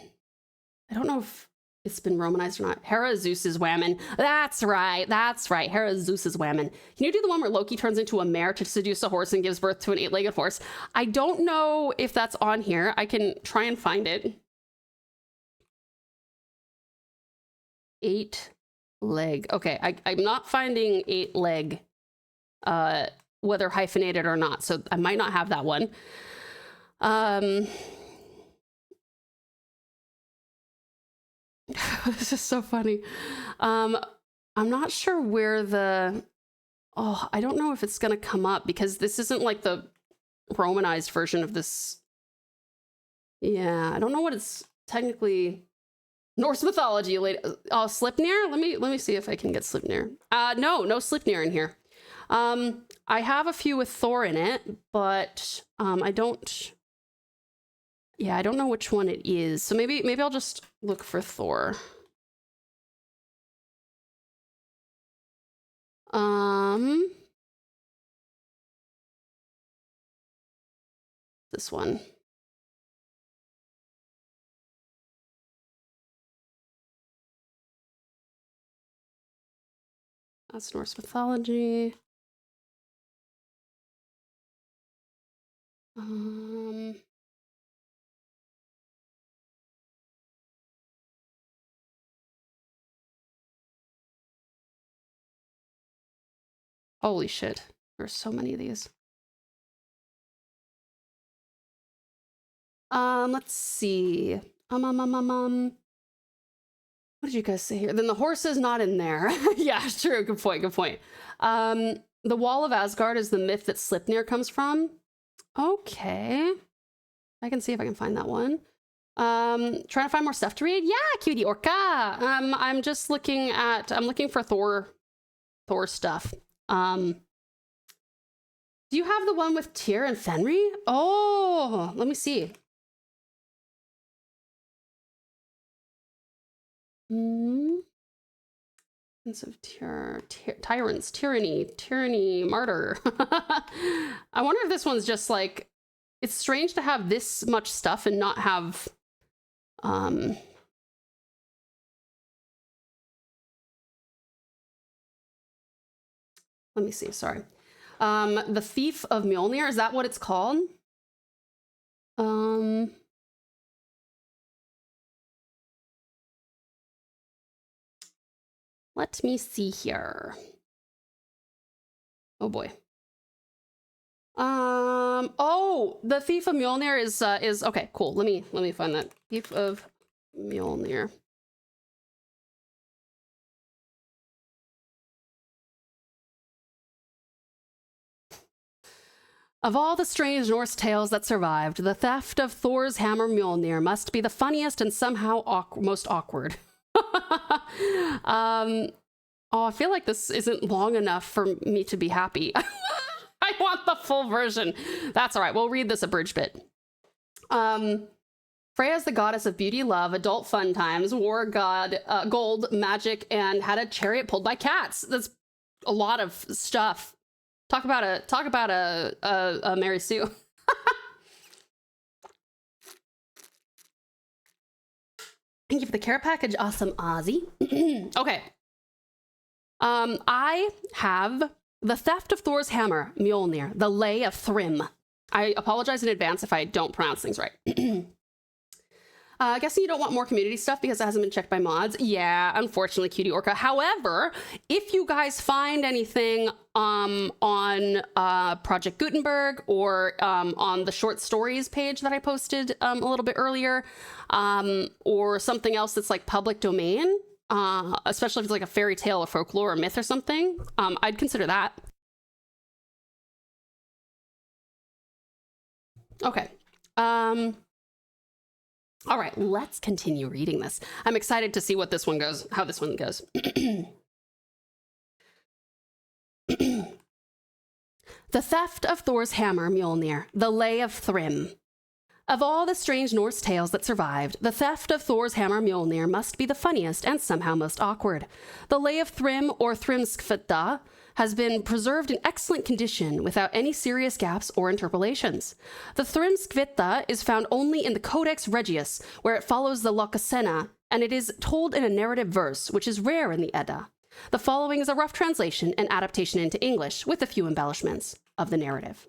Speaker 1: don't know if it's been Romanized or not. Hera Zeus's whammon. That's right. That's right. Hera Zeus's whammon. Can you do the one where Loki turns into a mare to seduce a horse and gives birth to an 8-legged horse? I don't know if that's on here. I can try and find it. 8-leg. Okay, I'm not finding 8-leg, whether hyphenated or not. So I might not have that one. This is so funny. I'm not sure where the, oh, I don't know if it's going to come up because this isn't like the Romanized version of this. Yeah, I don't know what it's technically. Norse mythology. Oh, Sleipnir? Let me see if I can get Sleipnir. No Sleipnir in here. I have a few with Thor in it, but I don't. Yeah, I don't know which one it is. So maybe I'll just look for Thor. This one. That's Norse mythology. Holy shit. There's so many of these. Let's see. What did you guys say here? Then the horse is not in there. Yeah, true. Good point. Good point. The Wall of Asgard is the myth that Sleipnir comes from. Okay. I can see if I can find that one. Trying to find more stuff to read. Yeah, cutie orca. I'm just looking for Thor stuff. Do you have the one with Tyr and Fenrir? Oh, let me see. Of tyrants, tyranny, martyr. I wonder if this one's just like, it's strange to have this much stuff and not have let me see, sorry. The Thief of Mjolnir, is that what it's called? Let me see here. Oh boy. Oh, the Thief of Mjolnir is okay, cool. Let me find that. Thief of Mjolnir. Of all the strange Norse tales that survived, the theft of Thor's hammer Mjolnir must be the funniest and somehow most awkward. Oh, I feel like this isn't long enough for me to be happy. I want the full version. That's all right. We'll read this abridged bit. Freya is the goddess of beauty, love, adult fun times, war god, gold, magic, and had a chariot pulled by cats. That's a lot of stuff. Talk about a Mary Sue. Thank you for the care package, awesome Ozzy. Okay. I have the Theft of Thor's Hammer, Mjolnir, the Lay of Thrym. I apologize in advance if I don't pronounce things right. Guessing you don't want more community stuff because it hasn't been checked by mods. Yeah, unfortunately, Cutie Orca. However, if you guys find anything on Project Gutenberg or on the short stories page that I posted a little bit earlier, or something else that's like public domain, especially if it's like a fairy tale or folklore or myth or something, I'd consider that. Okay. All right, let's continue reading this. I'm excited to see what this one goes, how this one goes. The Theft of Thor's Hammer, Mjolnir, the Lay of Thrym. Of all the strange Norse tales that survived, the theft of Thor's hammer Mjolnir must be the funniest and somehow most awkward. The Lay of Thrym, or Thrymskvita, has been preserved in excellent condition without any serious gaps or interpolations. The Thrymskvita is found only in the Codex Regius, where it follows the Lokasenna, and it is told in a narrative verse, which is rare in the Edda. The following is a rough translation and adaptation into English, with a few embellishments of the narrative.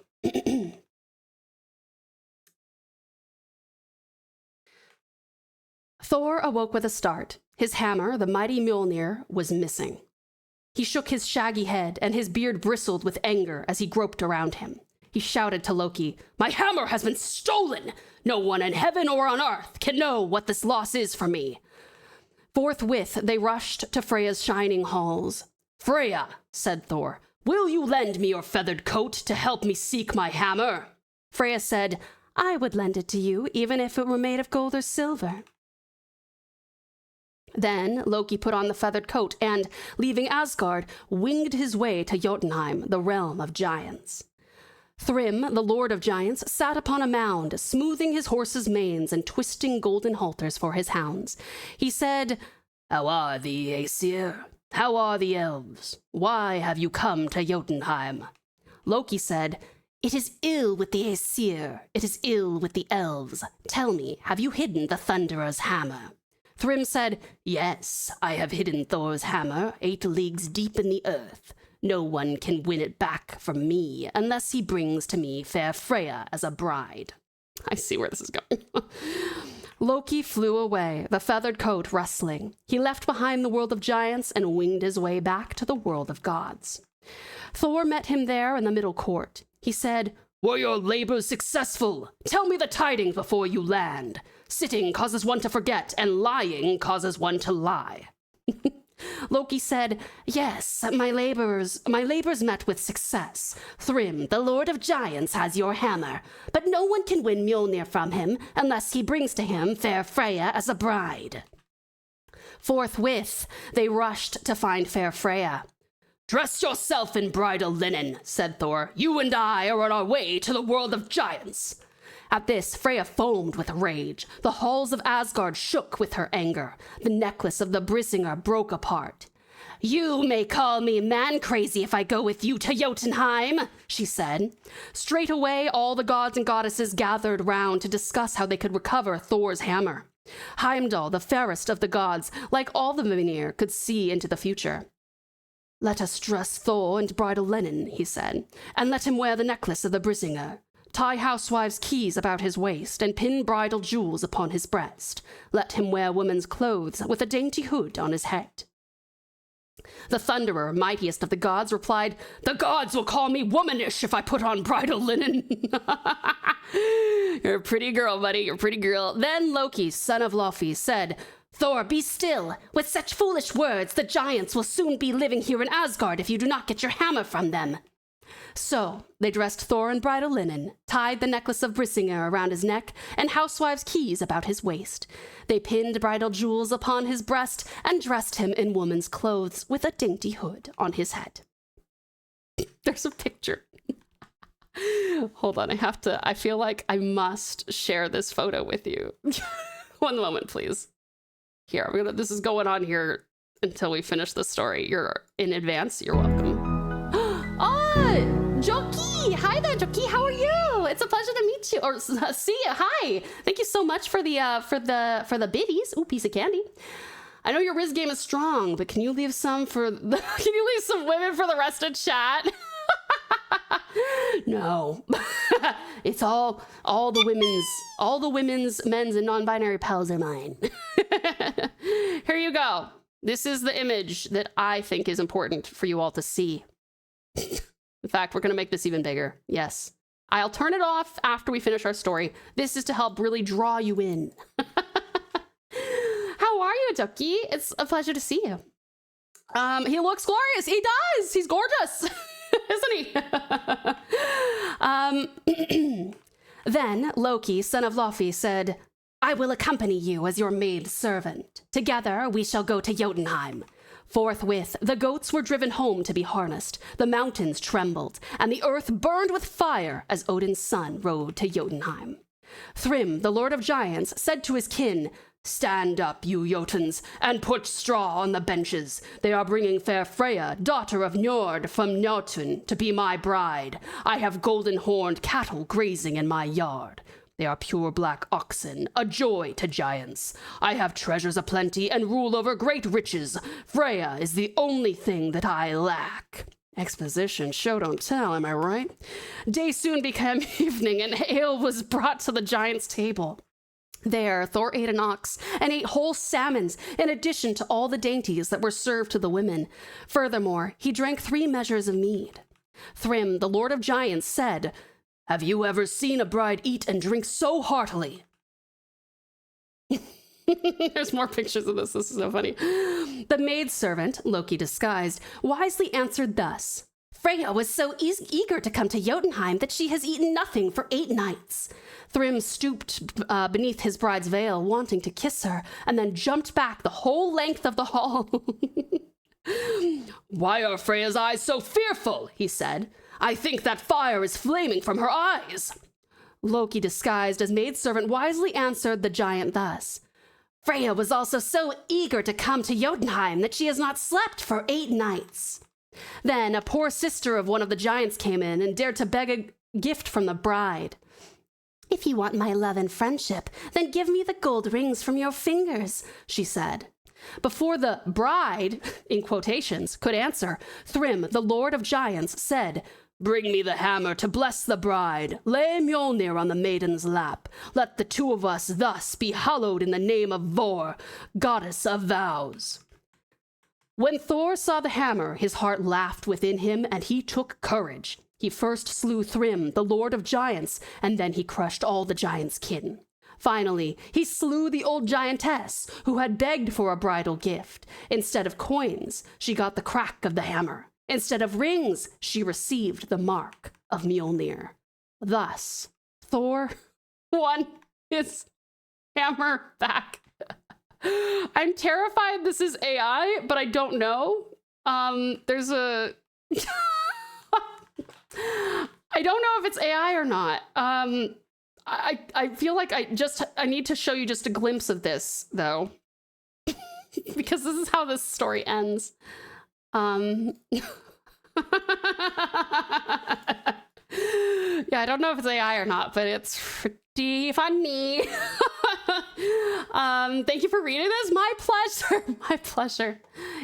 Speaker 1: Thor awoke with a start. His hammer, the mighty Mjolnir, was missing. He shook his shaggy head, and his beard bristled with anger as he groped around him. He shouted to Loki, "My hammer has been stolen! No one in heaven or on earth can know what this loss is for me." Forthwith, they rushed to Freya's shining halls. "Freya," said Thor, "will you lend me your feathered coat to help me seek my hammer?" Freya said, "I would lend it to you, even if it were made of gold or silver." Then Loki put on the feathered coat and, leaving Asgard, winged his way to Jotunheim, the realm of giants. Thrym, the lord of giants, sat upon a mound, smoothing his horse's manes and twisting golden halters for his hounds. He said, "How are the Aesir? How are the elves? Why have you come to Jotunheim?" Loki said, "It is ill with the Aesir. It is ill with the elves. Tell me, have you hidden the Thunderer's hammer?" Thrym said, "Yes, I have hidden Thor's hammer 8 leagues deep in the earth. No one can win it back from me unless he brings to me fair Freya as a bride." I see where this is going. Loki flew away, the feathered coat rustling. He left behind the world of giants and winged his way back to the world of gods. Thor met him there in the middle court. He said, "Were your labors successful? Tell me the tidings before you land. Sitting causes one to forget, and lying causes one to lie." Loki said, "Yes, my labors met with success. Thrym, the lord of giants, has your hammer, but no one can win Mjolnir from him unless he brings to him fair Freya as a bride." Forthwith, they rushed to find fair Freya. "Dress yourself in bridal linen," said Thor. "You and I are on our way to the world of giants." At this, Freya foamed with rage. The halls of Asgard shook with her anger. The necklace of the Brisingar broke apart. "You may call me man-crazy if I go with you to Jotunheim," she said. Straightway, all the gods and goddesses gathered round to discuss how they could recover Thor's hammer. Heimdall, the fairest of the gods, like all the Mimir, could see into the future. "Let us dress Thor in bridal linen," he said, "and let him wear the necklace of the Brisingar. Tie housewife's keys about his waist and pin bridal jewels upon his breast. Let him wear woman's clothes with a dainty hood on his head." The Thunderer, mightiest of the gods, replied, "The gods will call me womanish if I put on bridal linen." "You're a pretty girl, buddy, you're a pretty girl." Then Loki, son of Laufey, said, "Thor, be still. With such foolish words, the giants will soon be living here in Asgard if you do not get your hammer from them." So they dressed Thor in bridal linen, tied the necklace of Brisingar around his neck, and housewife's keys about his waist. They pinned bridal jewels upon his breast and dressed him in woman's clothes with a dainty hood on his head. There's a picture. Hold on, I feel like I must share this photo with you. One moment, please. Here, this is going on here until we finish the story. You're in advance, you're welcome. Joki! Hi there, Joki. How are you? It's a pleasure to meet you or see you. Hi. Thank you so much for the biddies. Ooh, piece of candy. I know your Riz game is strong, but can you leave some women for the rest of chat? No. It's all the women's, men's, and non-binary pals are mine. Here you go. This is the image that I think is important for you all to see. In fact, we're going to make this even bigger. Yes. I'll turn it off after we finish our story. This is to help really draw you in. How are you, Ducky? It's a pleasure to see you. He looks glorious. He does. He's gorgeous. Isn't he? Then Loki, son of Laufey, said, "I will accompany you as your maid servant. Together we shall go to Jotunheim." Forthwith, the goats were driven home to be harnessed, the mountains trembled, and the earth burned with fire as Odin's son rode to Jotunheim. Thrym, the Lord of Giants, said to his kin, "Stand up, you Jotuns, and put straw on the benches. They are bringing fair Freya, daughter of Njord, from Njotun, to be my bride. I have golden-horned cattle grazing in my yard. They are pure black oxen, a joy to giants. I have treasures aplenty and rule over great riches. Freya is the only thing that I lack." Exposition, show don't tell, am I right? Day soon became evening, and ale was brought to the giant's table. There, Thor ate an ox and ate whole salmons, in addition to all the dainties that were served to the women. Furthermore, he drank 3 measures of mead. Thrym, the Lord of Giants, said, "Have you ever seen a bride eat and drink so heartily?" There's more pictures of this. This is so funny. The maidservant, Loki disguised, wisely answered thus, "Freya was so eager to come to Jotunheim that she has eaten nothing for 8 nights. Thrym stooped beneath his bride's veil, wanting to kiss her, and then jumped back the whole length of the hall. "Why are Freya's eyes so fearful?" he said. "I think that fire is flaming from her eyes." Loki, disguised as maidservant, wisely answered the giant thus, "Freya was also so eager to come to Jotunheim that she has not slept for 8 nights. Then a poor sister of one of the giants came in and dared to beg a gift from the bride. "If you want my love and friendship, then give me the gold rings from your fingers," she said. Before the bride, in quotations, could answer, Thrym, the Lord of Giants, said, "Bring me the hammer to bless the bride. Lay Mjolnir on the maiden's lap. Let the 2 of us thus be hallowed in the name of Vor, goddess of vows." When Thor saw the hammer, his heart laughed within him, and he took courage. He first slew Thrym, the Lord of Giants, and then he crushed all the giants' kin. Finally, he slew the old giantess, who had begged for a bridal gift. Instead of coins, she got the crack of the hammer. Instead of rings, she received the mark of Mjolnir. Thus, Thor won his hammer back. I'm terrified this is AI, but I don't know. There's a... I don't know if it's AI or not. I feel like I need to show you just a glimpse of this, though. Because this is how this story ends. Yeah, I don't know if it's AI or not, but it's pretty funny. Thank you for reading this. My pleasure. My pleasure.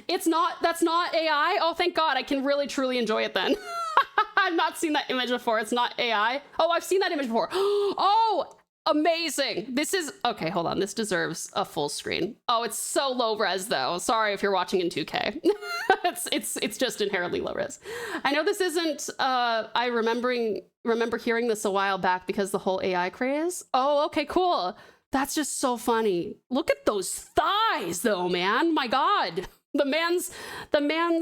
Speaker 1: That's not AI. Oh, thank God. I can really truly enjoy it then. I've not seen that image before. It's not AI. Oh, I've seen that image before. Oh, amazing. This is, okay, hold on. This deserves a full screen. Oh, it's so low res though. Sorry if you're watching in 2K. It's just inherently low res. I know this isn't, I remember hearing this a while back because the whole AI craze. Oh, okay, cool. That's just so funny. Look at those thighs though, man. My God. The man's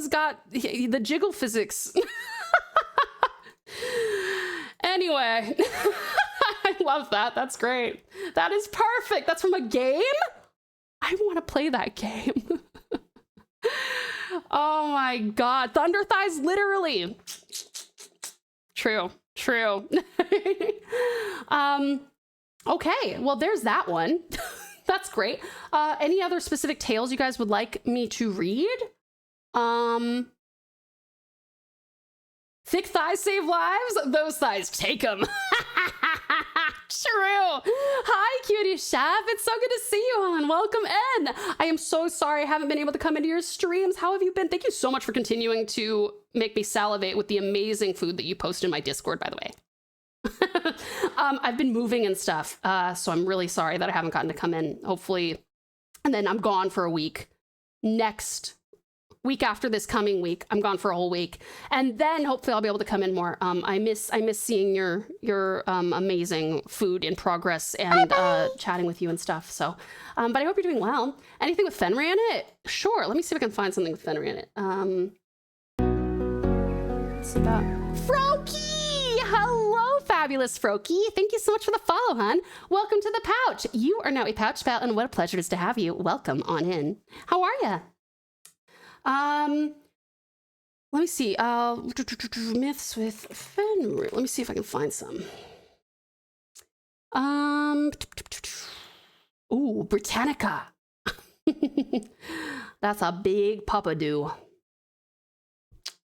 Speaker 1: got the jiggle physics. Anyway, I love that. That's great. That is perfect. That's from a game? I want to play that game. Oh my God. Thunder thighs, literally. True. Okay, well, there's that one. That's great. Any other specific tales you guys would like me to read? Thick thighs save lives? Those thighs take them. True. Hi, Cutie Chef. It's so good to see you, Helen. Welcome in. I am so sorry I haven't been able to come into your streams. How have you been? Thank you so much for continuing to make me salivate with the amazing food that you post in my Discord, by the way. I've been moving and stuff, so I'm really sorry that I haven't gotten to come in. Hopefully, and then I'm gone for a week. Next week after this coming week, I'm gone for a whole week, and then hopefully I'll be able to come in more. I miss seeing your amazing food in progress and chatting with you and stuff. So, but I hope you're doing well. Anything with Fenrir in it? Sure. Let me see if I can find something with Fenrir in it. Let's see that. Froki! Hello, fabulous Froki. Thank you so much for the follow, hon. Welcome to the pouch. You are now a pouch pal, and what a pleasure it is to have you. Welcome on in. How are you? Let me see. Myths with Fenrir. Let me see if I can find some. Ooh, Britannica. That's a big papadoo.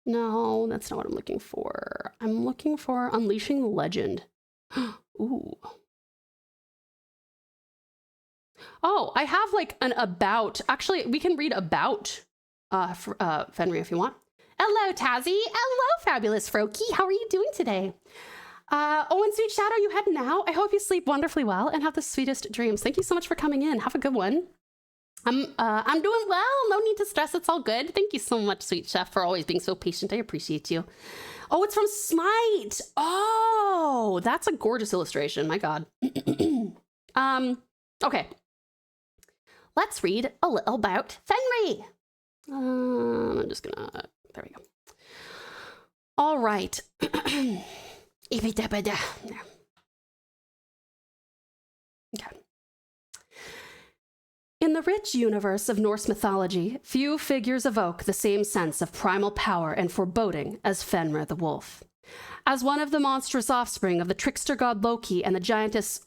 Speaker 1: No, that's not what I'm looking for. I'm looking for Unleashing the Legend. Ooh. Oh, I have like an about. Actually, we can read about Fenrir if you want. Hello, Tazzy. Hello, fabulous Froki. How are you doing today? Oh, and Sweet Shadow, you head now. I hope you sleep wonderfully well and have the sweetest dreams. Thank you so much for coming in. Have a good one. I'm doing well. No need to stress. It's all good. Thank you so much, Sweet Chef, for always being so patient. I appreciate you. Oh, it's from Smite. Oh, that's a gorgeous illustration. My God. Okay. Let's read a little about Fenrir. I'm just gonna, there we go. All right. Okay. In the rich universe of Norse mythology, few figures evoke the same sense of primal power and foreboding as Fenrir the wolf. As one of the monstrous offspring of the trickster god Loki and the giantess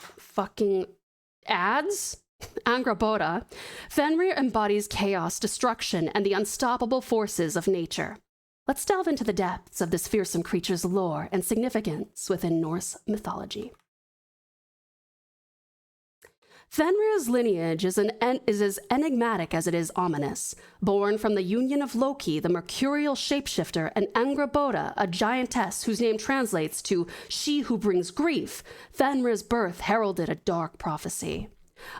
Speaker 1: Angrboda, Fenrir embodies chaos, destruction, and the unstoppable forces of nature. Let's delve into the depths of this fearsome creature's lore and significance within Norse mythology. Fenrir's lineage is as enigmatic as it is ominous. Born from the union of Loki, the mercurial shapeshifter, and Angrboda, a giantess whose name translates to she who brings grief, Fenrir's birth heralded a dark prophecy.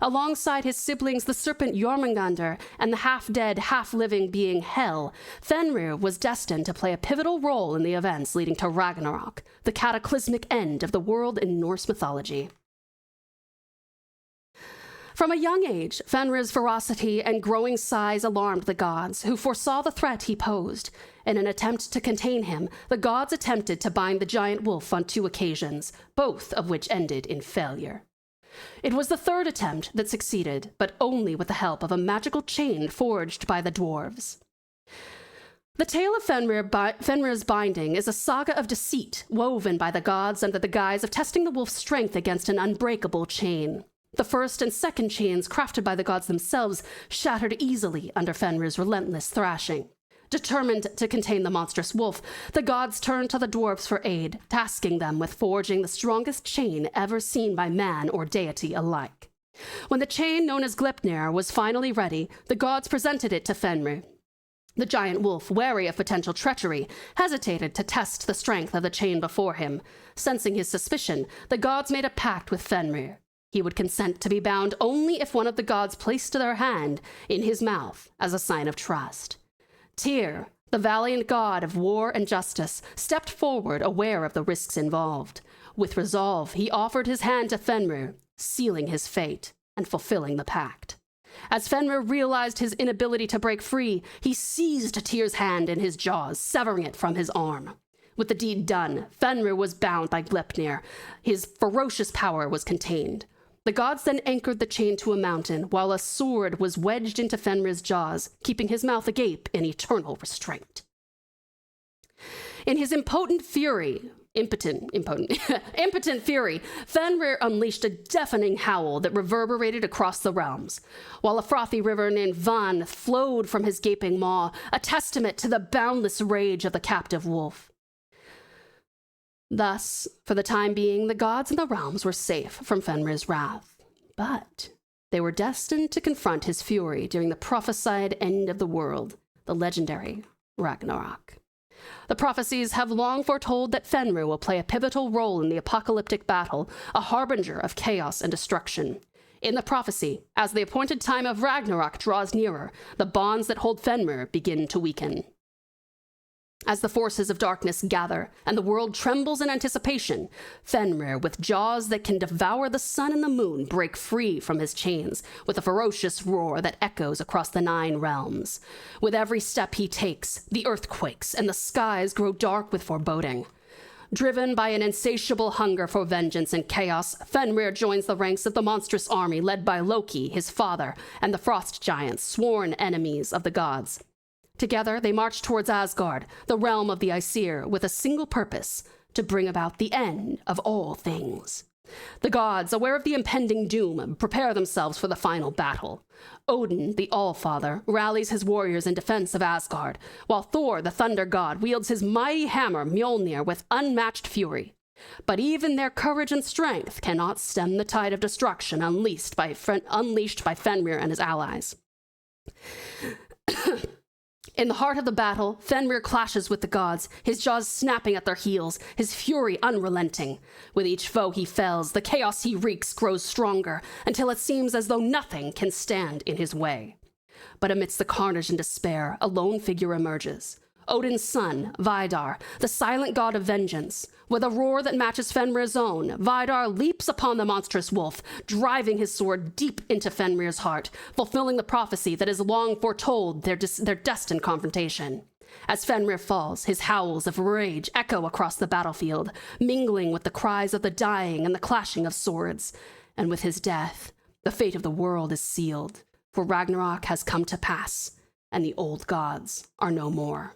Speaker 1: Alongside his siblings, the serpent Jormungandr and the half-dead, half-living being Hel, Fenrir was destined to play a pivotal role in the events leading to Ragnarok, the cataclysmic end of the world in Norse mythology. From a young age, Fenrir's ferocity and growing size alarmed the gods, who foresaw the threat he posed. In an attempt to contain him, the gods attempted to bind the giant wolf on 2 occasions, both of which ended in failure. It was the 3rd attempt that succeeded, but only with the help of a magical chain forged by the dwarves. The tale of Fenrir's binding is a saga of deceit woven by the gods under the guise of testing the wolf's strength against an unbreakable chain. The 1st and 2nd chains, crafted by the gods themselves, shattered easily under Fenrir's relentless thrashing. Determined to contain the monstrous wolf, the gods turned to the dwarves for aid, tasking them with forging the strongest chain ever seen by man or deity alike. When the chain known as Gleipnir was finally ready, the gods presented it to Fenrir. The giant wolf, wary of potential treachery, hesitated to test the strength of the chain before him. Sensing his suspicion, the gods made a pact with Fenrir. He would consent to be bound only if one of the gods placed their hand in his mouth as a sign of trust. Tyr, the valiant god of war and justice, stepped forward, aware of the risks involved. With resolve, he offered his hand to Fenrir, sealing his fate and fulfilling the pact. As Fenrir realized his inability to break free, he seized Tyr's hand in his jaws, severing it from his arm. With the deed done, Fenrir was bound by Gleipnir. His ferocious power was contained. The gods then anchored the chain to a mountain, while a sword was wedged into Fenrir's jaws, keeping his mouth agape in eternal restraint. In his impotent fury, Fenrir unleashed a deafening howl that reverberated across the realms, while a frothy river named Van flowed from his gaping maw, a testament to the boundless rage of the captive wolf. Thus, for the time being, the gods in the realms were safe from Fenrir's wrath. But they were destined to confront his fury during the prophesied end of the world, the legendary Ragnarok. The prophecies have long foretold that Fenrir will play a pivotal role in the apocalyptic battle, a harbinger of chaos and destruction. In the prophecy, as the appointed time of Ragnarok draws nearer, the bonds that hold Fenrir begin to weaken. As the forces of darkness gather and the world trembles in anticipation, Fenrir, with jaws that can devour the sun and the moon, break free from his chains with a ferocious roar that echoes across the 9 realms. With every step he takes, the earth quakes and the skies grow dark with foreboding. Driven by an insatiable hunger for vengeance and chaos, Fenrir joins the ranks of the monstrous army led by Loki, his father, and the frost giants, sworn enemies of the gods. Together, they march towards Asgard, the realm of the Aesir, with a single purpose: to bring about the end of all things. The gods, aware of the impending doom, prepare themselves for the final battle. Odin, the All-Father, rallies his warriors in defense of Asgard, while Thor, the Thunder God, wields his mighty hammer Mjolnir with unmatched fury. But even their courage and strength cannot stem the tide of destruction unleashed by Fenrir and his allies. In the heart of the battle, Fenrir clashes with the gods, his jaws snapping at their heels, his fury unrelenting. With each foe he fells, the chaos he wreaks grows stronger, until it seems as though nothing can stand in his way. But amidst the carnage and despair, a lone figure emerges. Odin's son, Vidar, the silent god of vengeance. With a roar that matches Fenrir's own, Vidar leaps upon the monstrous wolf, driving his sword deep into Fenrir's heart, fulfilling the prophecy that has long foretold their destined confrontation. As Fenrir falls, his howls of rage echo across the battlefield, mingling with the cries of the dying and the clashing of swords. And with his death, the fate of the world is sealed, for Ragnarok has come to pass, and the old gods are no more.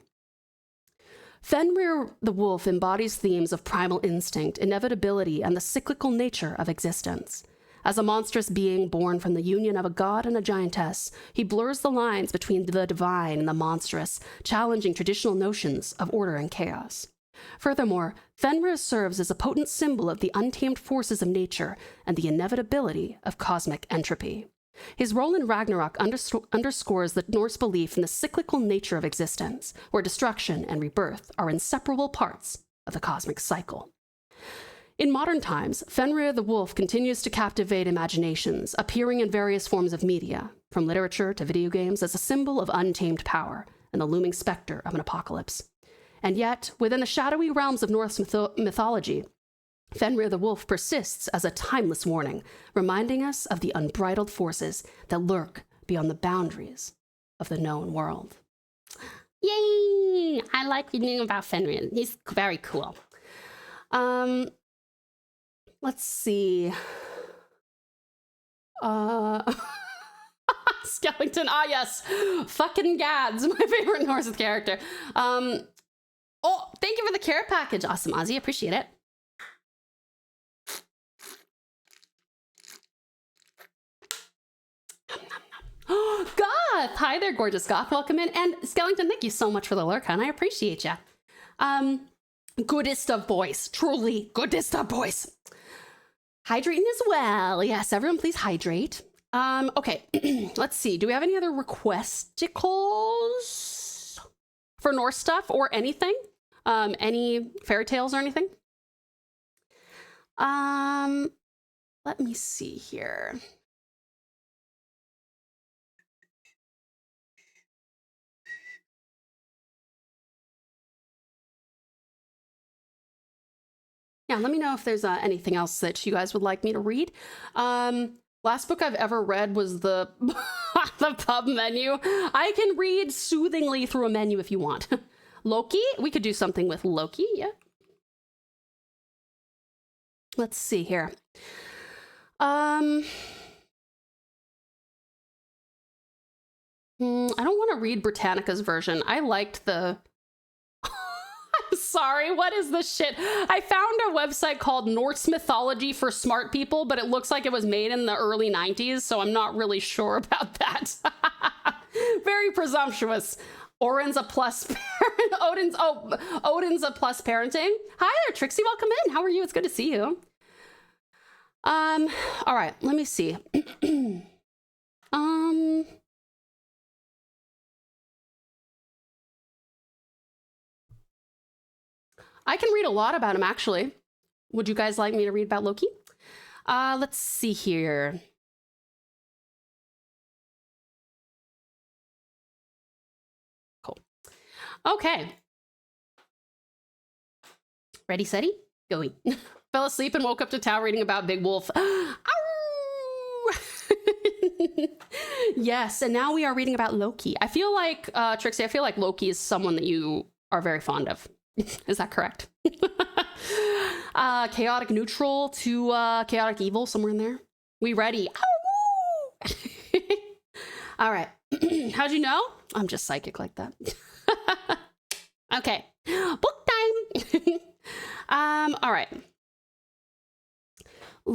Speaker 1: Fenrir the wolf embodies themes of primal instinct, inevitability, and the cyclical nature of existence. As a monstrous being born from the union of a god and a giantess, he blurs the lines between the divine and the monstrous, challenging traditional notions of order and chaos. Furthermore, Fenrir serves as a potent symbol of the untamed forces of nature and the inevitability of cosmic entropy. His role in Ragnarok underscores the Norse belief in the cyclical nature of existence, where destruction and rebirth are inseparable parts of the cosmic cycle. In modern times, Fenrir the wolf continues to captivate imaginations, appearing in various forms of media, from literature to video games, as a symbol of untamed power and the looming specter of an apocalypse. And yet, within the shadowy realms of Norse mythology, Fenrir the wolf persists as a timeless warning, reminding us of the unbridled forces that lurk beyond the boundaries of the known world. Yay! I like reading about Fenrir. He's very cool. Let's see. Skellington. Ah, yes. Fucking Gads, my favorite Norse character. Oh, thank you for the carrot package. Awesome, Ozzy. Appreciate it. Goth! Hi there, gorgeous Goth. Welcome in. And Skellington, thank you so much for the lurk, hon. I appreciate you. Goodest of boys. Truly goodest of boys. Hydrating as well. Yes, everyone please hydrate. Okay, let's see. Do we have any other requesticles for Norse stuff or anything? Any fairy tales or anything? Let me see here. Yeah, let me know if there's anything else that you guys would like me to read. Last book I've ever read was the pub menu. I can read soothingly through a menu if you want. Loki? We could do something with Loki, yeah. Let's see here. I don't want to read Britannica's version. I liked the... Sorry, what is this shit? I found a website called Norse Mythology for Smart People, but it looks like it was made in the early 90s, so I'm not really sure about that. Very presumptuous. Odin's a plus parent. Odin's a plus parenting. Hi there, Trixie. Welcome in. How are you? It's good to see you. All right, let me see. I can read a lot about him, actually. Would you guys like me to read about Loki? Let's see here. Cool. Okay. Ready, steady, going. Fell asleep and woke up to Tao reading about Big Wolf. Yes, and now we are reading about Loki. I feel like, Trixie, I feel like Loki is someone that you are very fond of. Is that correct? Chaotic neutral to chaotic evil, somewhere in there. We ready? All right. How'd you know? I'm just psychic like that. Okay. Book time. All right.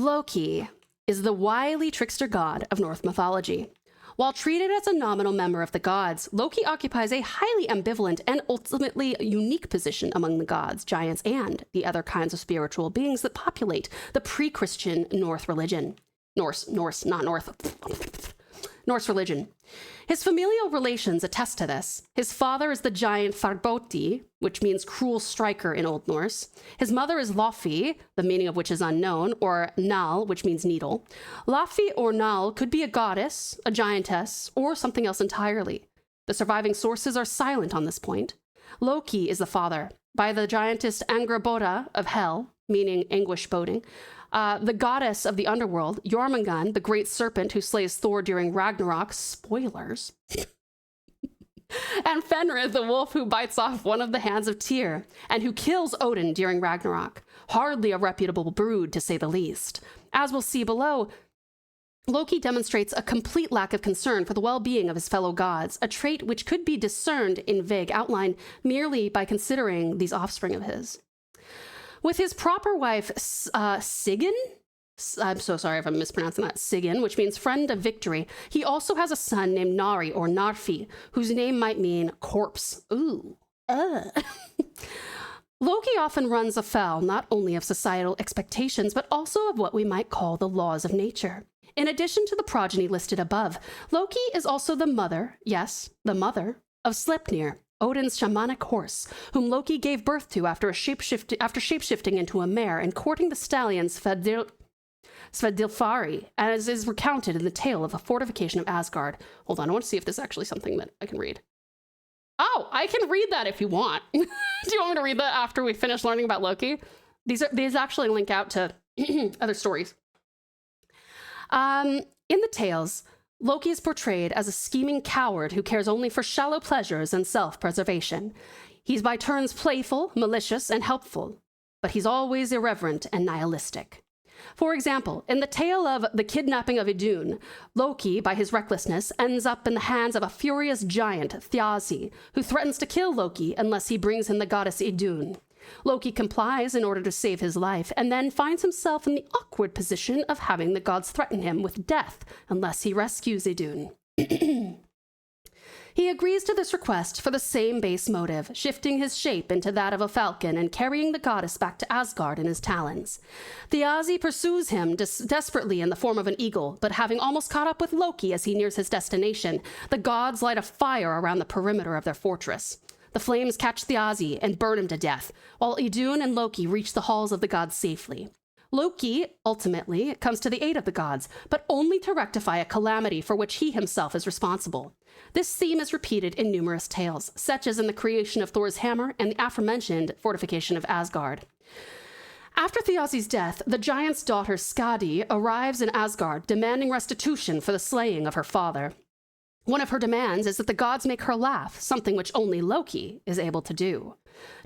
Speaker 1: Loki is the wily trickster god of Norse mythology. While treated as a nominal member of the gods, Loki occupies a highly ambivalent and ultimately unique position among the gods, giants, and the other kinds of spiritual beings that populate the pre-Christian Norse religion. Norse religion. His familial relations attest to this. His father is the giant Farboti, which means cruel striker in Old Norse. His mother is Laufey, the meaning of which is unknown, or Nal, which means needle. Laufey or Nal could be a goddess, a giantess, or something else entirely. The surviving sources are silent on this point. Loki is the father, by the giantess Angrboda of Hell, meaning anguish boding, the goddess of the underworld, Jormungand, the great serpent who slays Thor during Ragnarok, spoilers, and Fenrir, the wolf who bites off one of the hands of Tyr, and who kills Odin during Ragnarok. Hardly a reputable brood, to say the least. As we'll see below, Loki demonstrates a complete lack of concern for the well-being of his fellow gods, a trait which could be discerned in vague outline merely by considering these offspring of his. With his proper wife, Sigyn, I'm so sorry if I'm mispronouncing that, Sigyn, which means friend of victory, he also has a son named Nari, or Narfi, whose name might mean corpse. Ooh. Loki often runs afoul not only of societal expectations, but also of what we might call the laws of nature. In addition to the progeny listed above, Loki is also the mother, yes, the mother, of Sleipnir, Odin's shamanic horse, whom Loki gave birth to after shapeshifting into a mare and courting the stallion Svadilfari, as is recounted in the tale of the fortification of Asgard. Hold on, I want to see if this is actually something that I can read. Oh, I can read that if you want. Do you want me to read that after we finish learning about Loki? These actually link out to other stories. In the tales, Loki is portrayed as a scheming coward who cares only for shallow pleasures and self-preservation. He's by turns playful, malicious, and helpful, but he's always irreverent and nihilistic. For example, in the tale of the kidnapping of Idun, Loki, by his recklessness, ends up in the hands of a furious giant, Thjazi, who threatens to kill Loki unless he brings him the goddess Idun. Loki complies in order to save his life, and then finds himself in the awkward position of having the gods threaten him with death unless he rescues Idun. He agrees to this request for the same base motive, shifting his shape into that of a falcon and carrying the goddess back to Asgard in his talons. Thjazi pursues him desperately in the form of an eagle, but having almost caught up with Loki as he nears his destination, the gods light a fire around the perimeter of their fortress. The flames catch Thjazi and burn him to death, while Idun and Loki reach the halls of the gods safely. Loki, ultimately, comes to the aid of the gods, but only to rectify a calamity for which he himself is responsible. This theme is repeated in numerous tales, such as in the creation of Thor's hammer and the aforementioned fortification of Asgard. After Thjazi's death, the giant's daughter Skadi arrives in Asgard, demanding restitution for the slaying of her father. One of her demands is that the gods make her laugh, something which only Loki is able to do.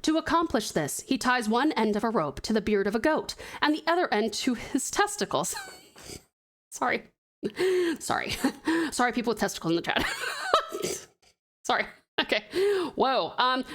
Speaker 1: To accomplish this, he ties one end of a rope to the beard of a goat and the other end to his testicles. Sorry, people with testicles in the chat. Sorry. Okay. Whoa.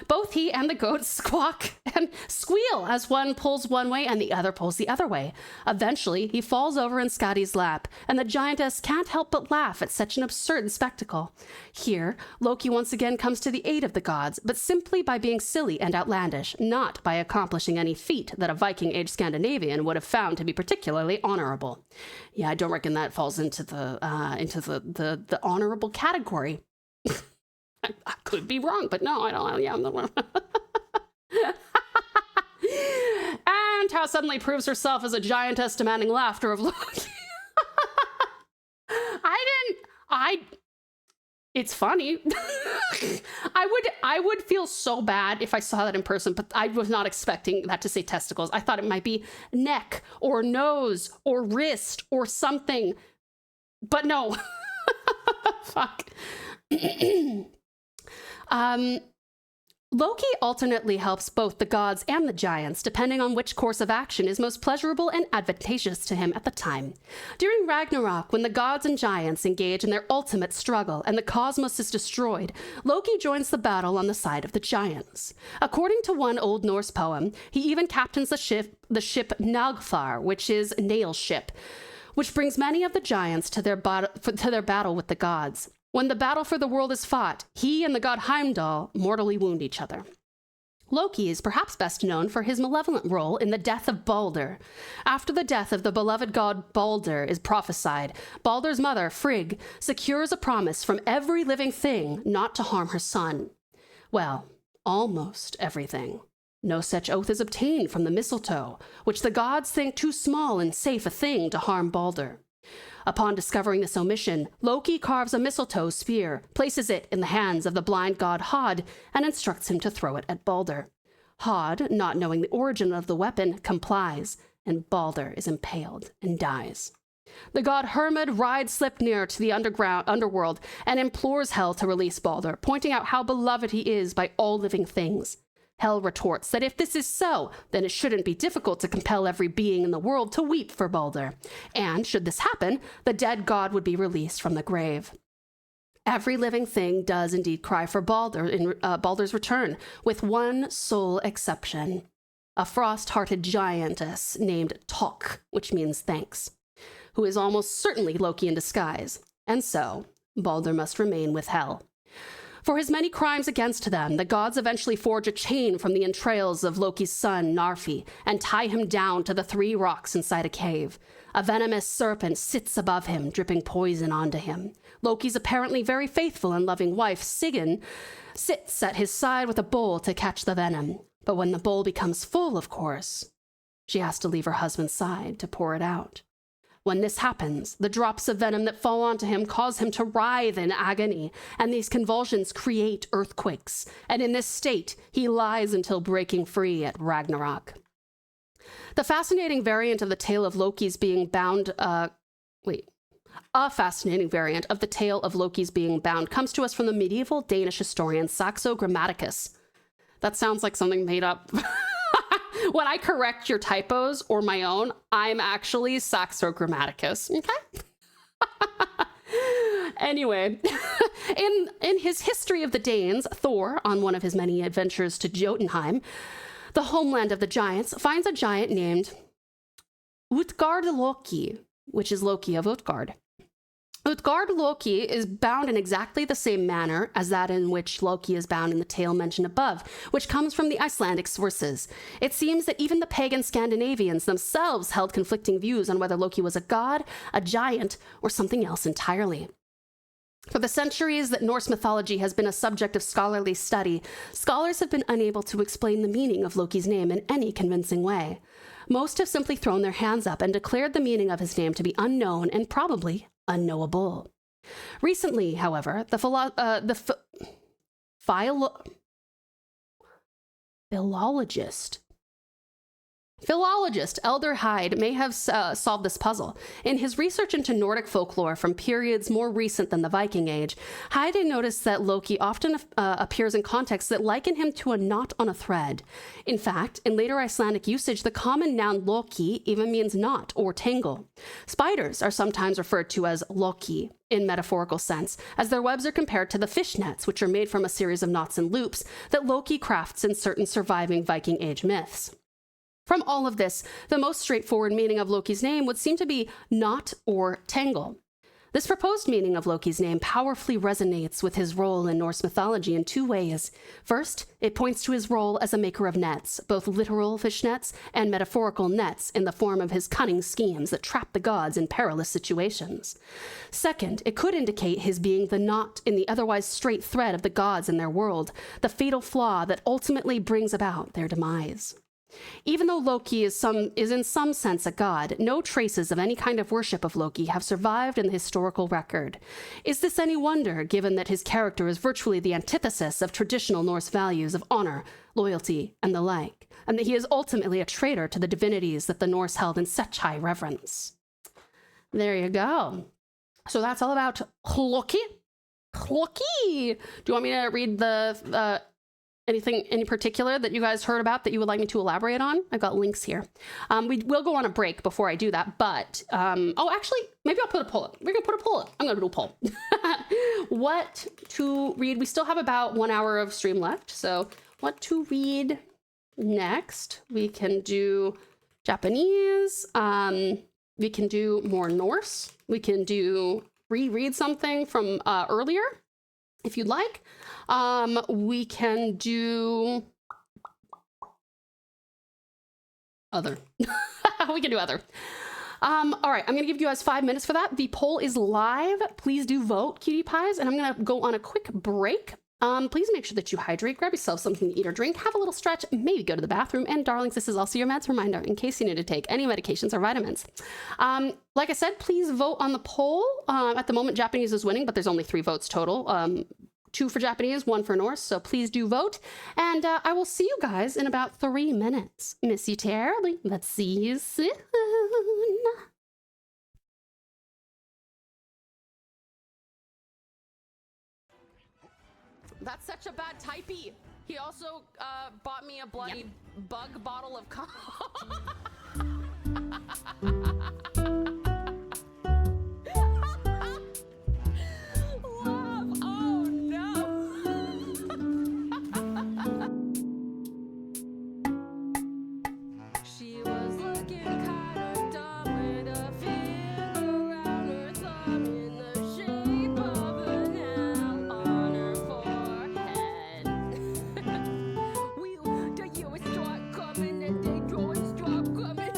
Speaker 1: Both he and the goat squawk and squeal as one pulls one way and the other pulls the other way. Eventually, he falls over in Skadi's lap, and the giantess can't help but laugh at such an absurd spectacle. Here, Loki once again comes to the aid of the gods, but simply by being silly and outlandish, not by accomplishing any feat that a Viking-age Scandinavian would have found to be particularly honorable. Yeah, I don't reckon that falls into the honorable category. I could be wrong, but no, I don't. Yeah, I'm the one. And Tau suddenly proves herself as a giantess demanding laughter of Loki. It's funny. I would feel so bad if I saw that in person, but I was not expecting that to say testicles. I thought it might be neck or nose or wrist or something, but no. Fuck. Loki alternately helps both the gods and the giants, depending on which course of action is most pleasurable and advantageous to him at the time. During Ragnarok, when the gods and giants engage in their ultimate struggle and the cosmos is destroyed, Loki joins the battle on the side of the giants. According to one Old Norse poem, he even captains the ship Nagfar, which is Nail's ship, which brings many of the giants to their battle with the gods. When the battle for the world is fought, he and the god Heimdall mortally wound each other. Loki is perhaps best known for his malevolent role in the death of Balder. After the death of the beloved god Balder is prophesied, Balder's mother, Frigg, secures a promise from every living thing not to harm her son. Well, almost everything. No such oath is obtained from the mistletoe, which the gods think too small and safe a thing to harm Balder. Upon discovering this omission, Loki carves a mistletoe spear, places it in the hands of the blind god Hod, and instructs him to throw it at Balder. Hod, not knowing the origin of the weapon, complies, and Balder is impaled and dies. The god Hermod rides Sleipnir to the underworld and implores Hel to release Balder, pointing out how beloved he is by all living things. Hel retorts that if this is so, then it shouldn't be difficult to compel every being in the world to weep for Balder. And should this happen, the dead god would be released from the grave. Every living thing does indeed cry for Balder in Balder's return, with one sole exception. A frost-hearted giantess named Tok, which means thanks, who is almost certainly Loki in disguise. And so, Balder must remain with Hel. For his many crimes against them, the gods eventually forge a chain from the entrails of Loki's son, Narfi, and tie him down to the 3 rocks inside a cave. A venomous serpent sits above him, dripping poison onto him. Loki's apparently very faithful and loving wife, Sigyn, sits at his side with a bowl to catch the venom. But when the bowl becomes full, of course, she has to leave her husband's side to pour it out. When this happens, the drops of venom that fall onto him cause him to writhe in agony, and these convulsions create earthquakes, and in this state, he lies until breaking free at Ragnarok. The fascinating variant of the tale of Loki's being bound, a fascinating variant of the tale of Loki's being bound comes to us from the medieval Danish historian Saxo Grammaticus. That sounds like something made up. When I correct your typos or my own, I'm actually Saxo Grammaticus, okay? Anyway, in his History of the Danes, Thor, on one of his many adventures to Jotunheim, the homeland of the giants, finds a giant named Utgard Loki, which is Loki of Utgard. Utgard Loki is bound in exactly the same manner as that in which Loki is bound in the tale mentioned above, which comes from the Icelandic sources. It seems that even the pagan Scandinavians themselves held conflicting views on whether Loki was a god, a giant, or something else entirely. For the centuries that Norse mythology has been a subject of scholarly study, scholars have been unable to explain the meaning of Loki's name in any convincing way. Most have simply thrown their hands up and declared the meaning of his name to be unknown and probably unknowable. Recently, however, the philologist Elder Hyde may have solved this puzzle. In his research into Nordic folklore from periods more recent than the Viking Age, Hyde noticed that Loki often appears in contexts that liken him to a knot on a thread. In fact, in later Icelandic usage, the common noun Loki even means knot or tangle. Spiders are sometimes referred to as Loki in metaphorical sense, as their webs are compared to the fish nets, which are made from a series of knots and loops that Loki crafts in certain surviving Viking Age myths. From all of this, the most straightforward meaning of Loki's name would seem to be knot or tangle. This proposed meaning of Loki's name powerfully resonates with his role in Norse mythology in 2 ways. First, it points to his role as a maker of nets, both literal fish nets and metaphorical nets in the form of his cunning schemes that trap the gods in perilous situations. Second, it could indicate his being the knot in the otherwise straight thread of the gods in their world, the fatal flaw that ultimately brings about their demise. Even though Loki is in some sense a god, no traces of any kind of worship of Loki have survived in the historical record. Is this any wonder, given that his character is virtually the antithesis of traditional Norse values of honor, loyalty, and the like, and that he is ultimately a traitor to the divinities that the Norse held in such high reverence? There you go. So that's all about Loki. Loki! Do you want me to read the Anything in particular that you guys heard about that you would like me to elaborate on? I've got links here. We will go on a break before I do that, but, oh, actually, maybe I'll put a poll up. We're gonna put a poll up. I'm gonna do a poll. What to read? We still have about 1 hour of stream left, so what to read next? We can do Japanese. We can do more Norse. We can do reread something from earlier, if you'd like. We can do other. We can do other. All right, I'm gonna give you guys 5 minutes for that. The poll is live. Please do vote, cutie pies, and I'm gonna go on a quick break. Please make sure that you hydrate, grab yourself something to eat or drink, have a little stretch, maybe go to the bathroom, and darlings, this is also your meds reminder in case you need to take any medications or vitamins. Like I said, please vote on the poll. At the moment, Japanese is winning, but there's only 3 votes total. 2 for Japanese, 1 for Norse, so please do vote. And I will see you guys in about 3 minutes. Miss you terribly. Let's see you soon. That's such a bad typey. He also bought me a bloody bug bottle of love. Oh no. She was looking kind of dumb with a finger around her thumb in the shape of an L on her forehead. Do you start coming and they don't stop coming?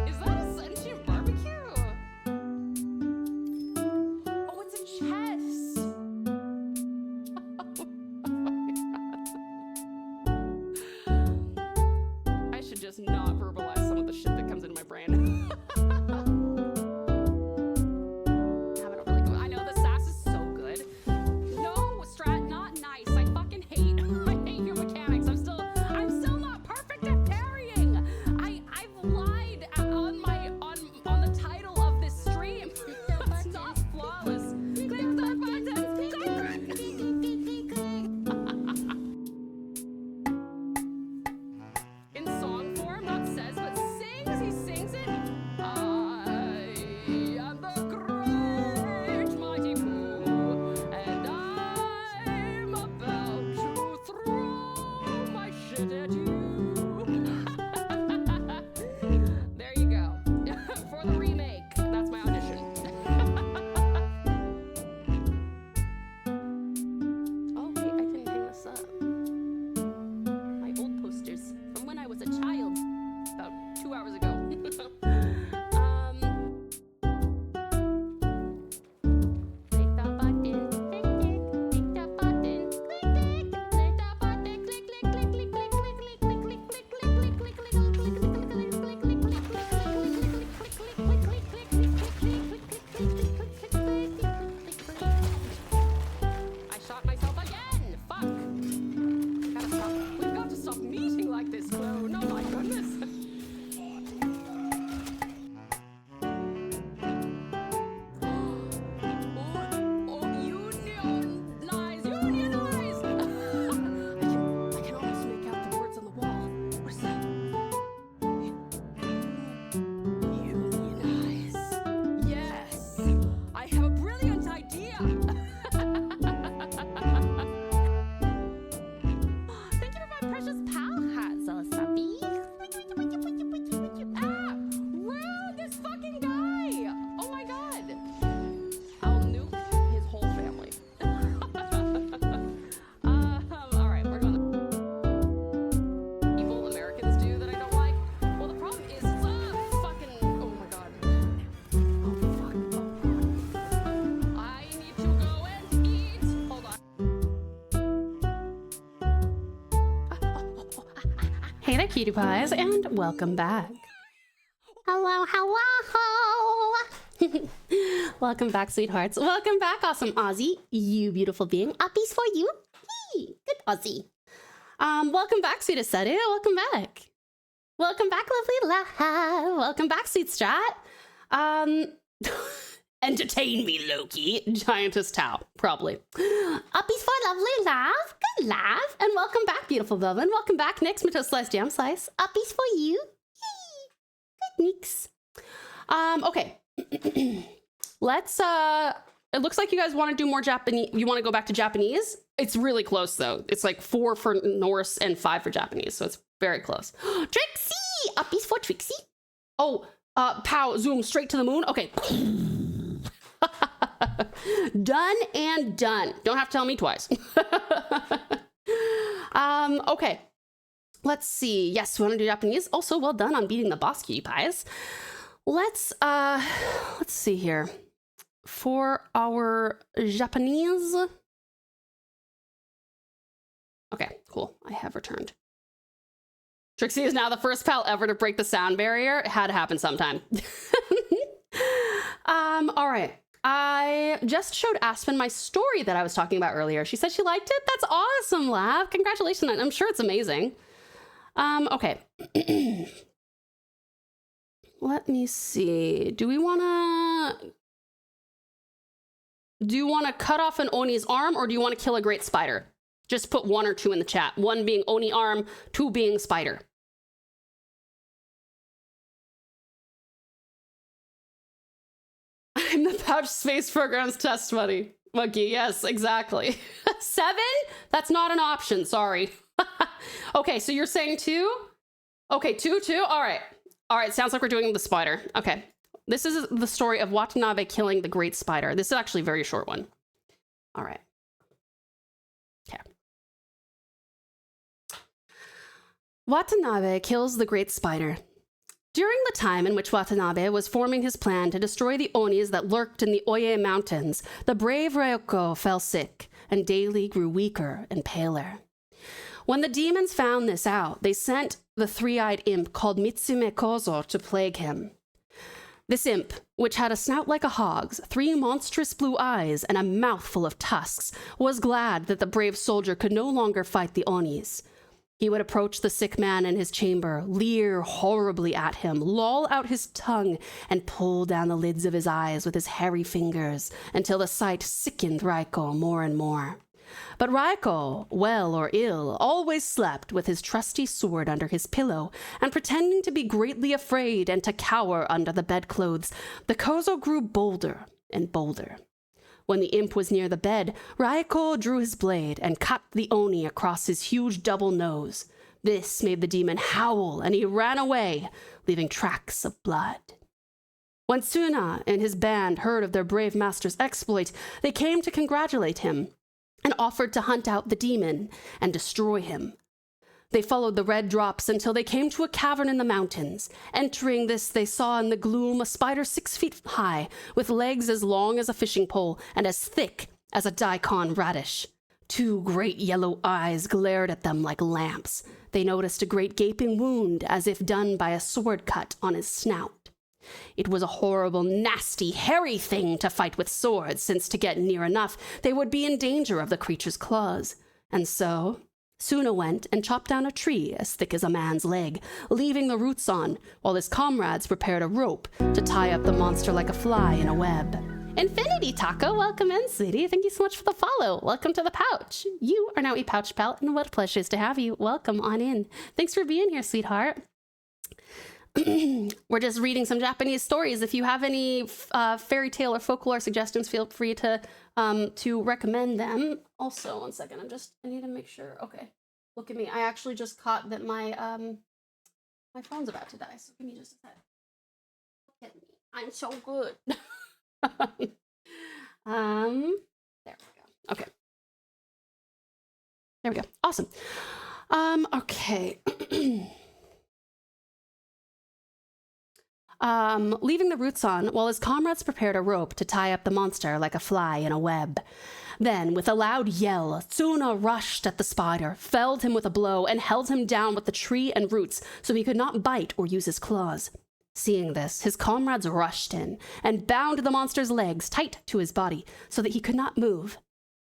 Speaker 1: Is that a sentient barbecue? Oh, it's a chest. I should just not verbalize some of the shit that comes into my brain. Having a really good. I know the sass is so good. No, Strat, not nice. I fucking hate. I hate your mechanics. I'm still not perfect at parrying. I've lied on the title of this stream. It's not flawless. Click the buttons. In song form, not says, but sings. He sings it. I am the great mighty Pooh, and I'm about to throw my shit at you. There you go. For the remake, that's my audition. Oh wait, I can hang this up. My old posters from when I was a child, about 2 hours ago. Click the button, click the button, click the button, click the button, click, I shot myself again. Fuck. Gotta stop. We've got to stop meeting like this, Clone. Oh my goodness. Unionize. I can almost make out the words on the wall. What is that? Unionize. Yes. I have a brilliant idea. Thank you for my precious pal hat, Zalasabi. Ah! Rude, this fucking guy! Oh my god! I'll nuke his whole family. Alright, we're gonna... Evil Americans do that I don't like. Well, the problem is, fucking... Oh my god. Oh fuck. Oh god. I need to go and eat. Hold on. Hey there, cutie pies, and welcome back. Hello, hello. Welcome back, sweethearts. Welcome back, awesome Aussie. You beautiful being. Uppies for you. Yee, good Aussie. Welcome back, sweet Asedu. Welcome back. Welcome back, lovely La. Welcome back, sweet Strat. Entertain me, Loki. Giantess Tau, probably. Uppies for lovely laugh. Good laugh. And welcome back, beautiful Velvet. Welcome back, Nix, Mato Slice, Jam Slice. Uppies for you. Good Nix. Okay. Let's, it looks like you guys want to do more Japanese. You want to go back to Japanese? It's really close, though. It's like 4 for Norse and 5 for Japanese, so it's very close. Trixie! Uppies for Trixie. Oh, pow, zoom straight to the moon. Okay. Done and done. Don't have to tell me twice. Okay. Let's see. Yes, we want to do Japanese. Also, well done on beating the boss cutie pies. Let's see here. For our Japanese. Okay, cool. I have returned. Trixie is now the first pal ever to break the sound barrier. It had to happen sometime. All right. I just showed Aspen my story that I was talking about earlier. She said she liked it. That's awesome, Lav. Congratulations. I'm sure it's amazing. Okay. Let me see. Do you want to cut off an Oni's arm, or do you want to kill a great spider? Just put 1 or 2 in the chat. 1 being Oni arm, 2 being spider. I'm the pouch space program's test buddy. Monkey, yes, exactly. 7? That's not an option, sorry. Okay, so you're saying 2? Okay, 2, 2, all right. All right, sounds like we're doing the spider. Okay, this is the story of Watanabe killing the great spider. This is actually a very short one. All right. Okay. Watanabe kills the great spider. During the time in which Watanabe was forming his plan to destroy the Onis that lurked in the Oye Mountains, the brave Ryoko fell sick and daily grew weaker and paler. When the demons found this out, they sent the 3-eyed imp called Mitsume Kozo to plague him. This imp, which had a snout like a hog's, 3 monstrous blue eyes, and a mouthful of tusks, was glad that the brave soldier could no longer fight the Onis. He would approach the sick man in his chamber, leer horribly at him, loll out his tongue, and pull down the lids of his eyes with his hairy fingers until the sight sickened Raiko more and more. But Raiko, well or ill, always slept with his trusty sword under his pillow, and pretending to be greatly afraid and to cower under the bedclothes, the Kozo grew bolder and bolder. When the imp was near the bed, Raiko drew his blade and cut the Oni across his huge double nose. This made the demon howl, and he ran away, leaving tracks of blood. When Suna and his band heard of their brave master's exploit, they came to congratulate him and offered to hunt out the demon and destroy him. They followed the red drops until they came to a cavern in the mountains. Entering this, they saw in the gloom a spider 6 feet high, with legs as long as a fishing pole and as thick as a daikon radish. 2 great yellow eyes glared at them like lamps. They noticed a great gaping wound, as if done by a sword cut on his snout. It was a horrible, nasty, hairy thing to fight with swords, since to get near enough, they would be in danger of the creature's claws. And so Suna went and chopped down a tree as thick as a man's leg, leaving the roots on, while his comrades prepared a rope to tie up the monster like a fly in a web. Infinity Taco, welcome in, sweetie. Thank you so much for the follow. Welcome to the pouch. You are now a pouch pal, and what a pleasure it is to have you. Welcome on in. Thanks for being here, sweetheart. We're just reading some Japanese stories. If you have any fairy tale or folklore suggestions, feel free to recommend them. Also, one second, I need to make sure. Okay, look at me. I actually just caught that my my phone's about to die. So give me just a sec. Look at me. I'm so good. There we go. Okay. There we go. Awesome. Okay. Leaving the roots on, while his comrades prepared a rope to tie up the monster like a fly in a web. Then, with a loud yell, Tsuna rushed at the spider, felled him with a blow, and held him down with the tree and roots so he could not bite or use his claws. Seeing this, his comrades rushed in and bound the monster's legs tight to his body so that he could not move.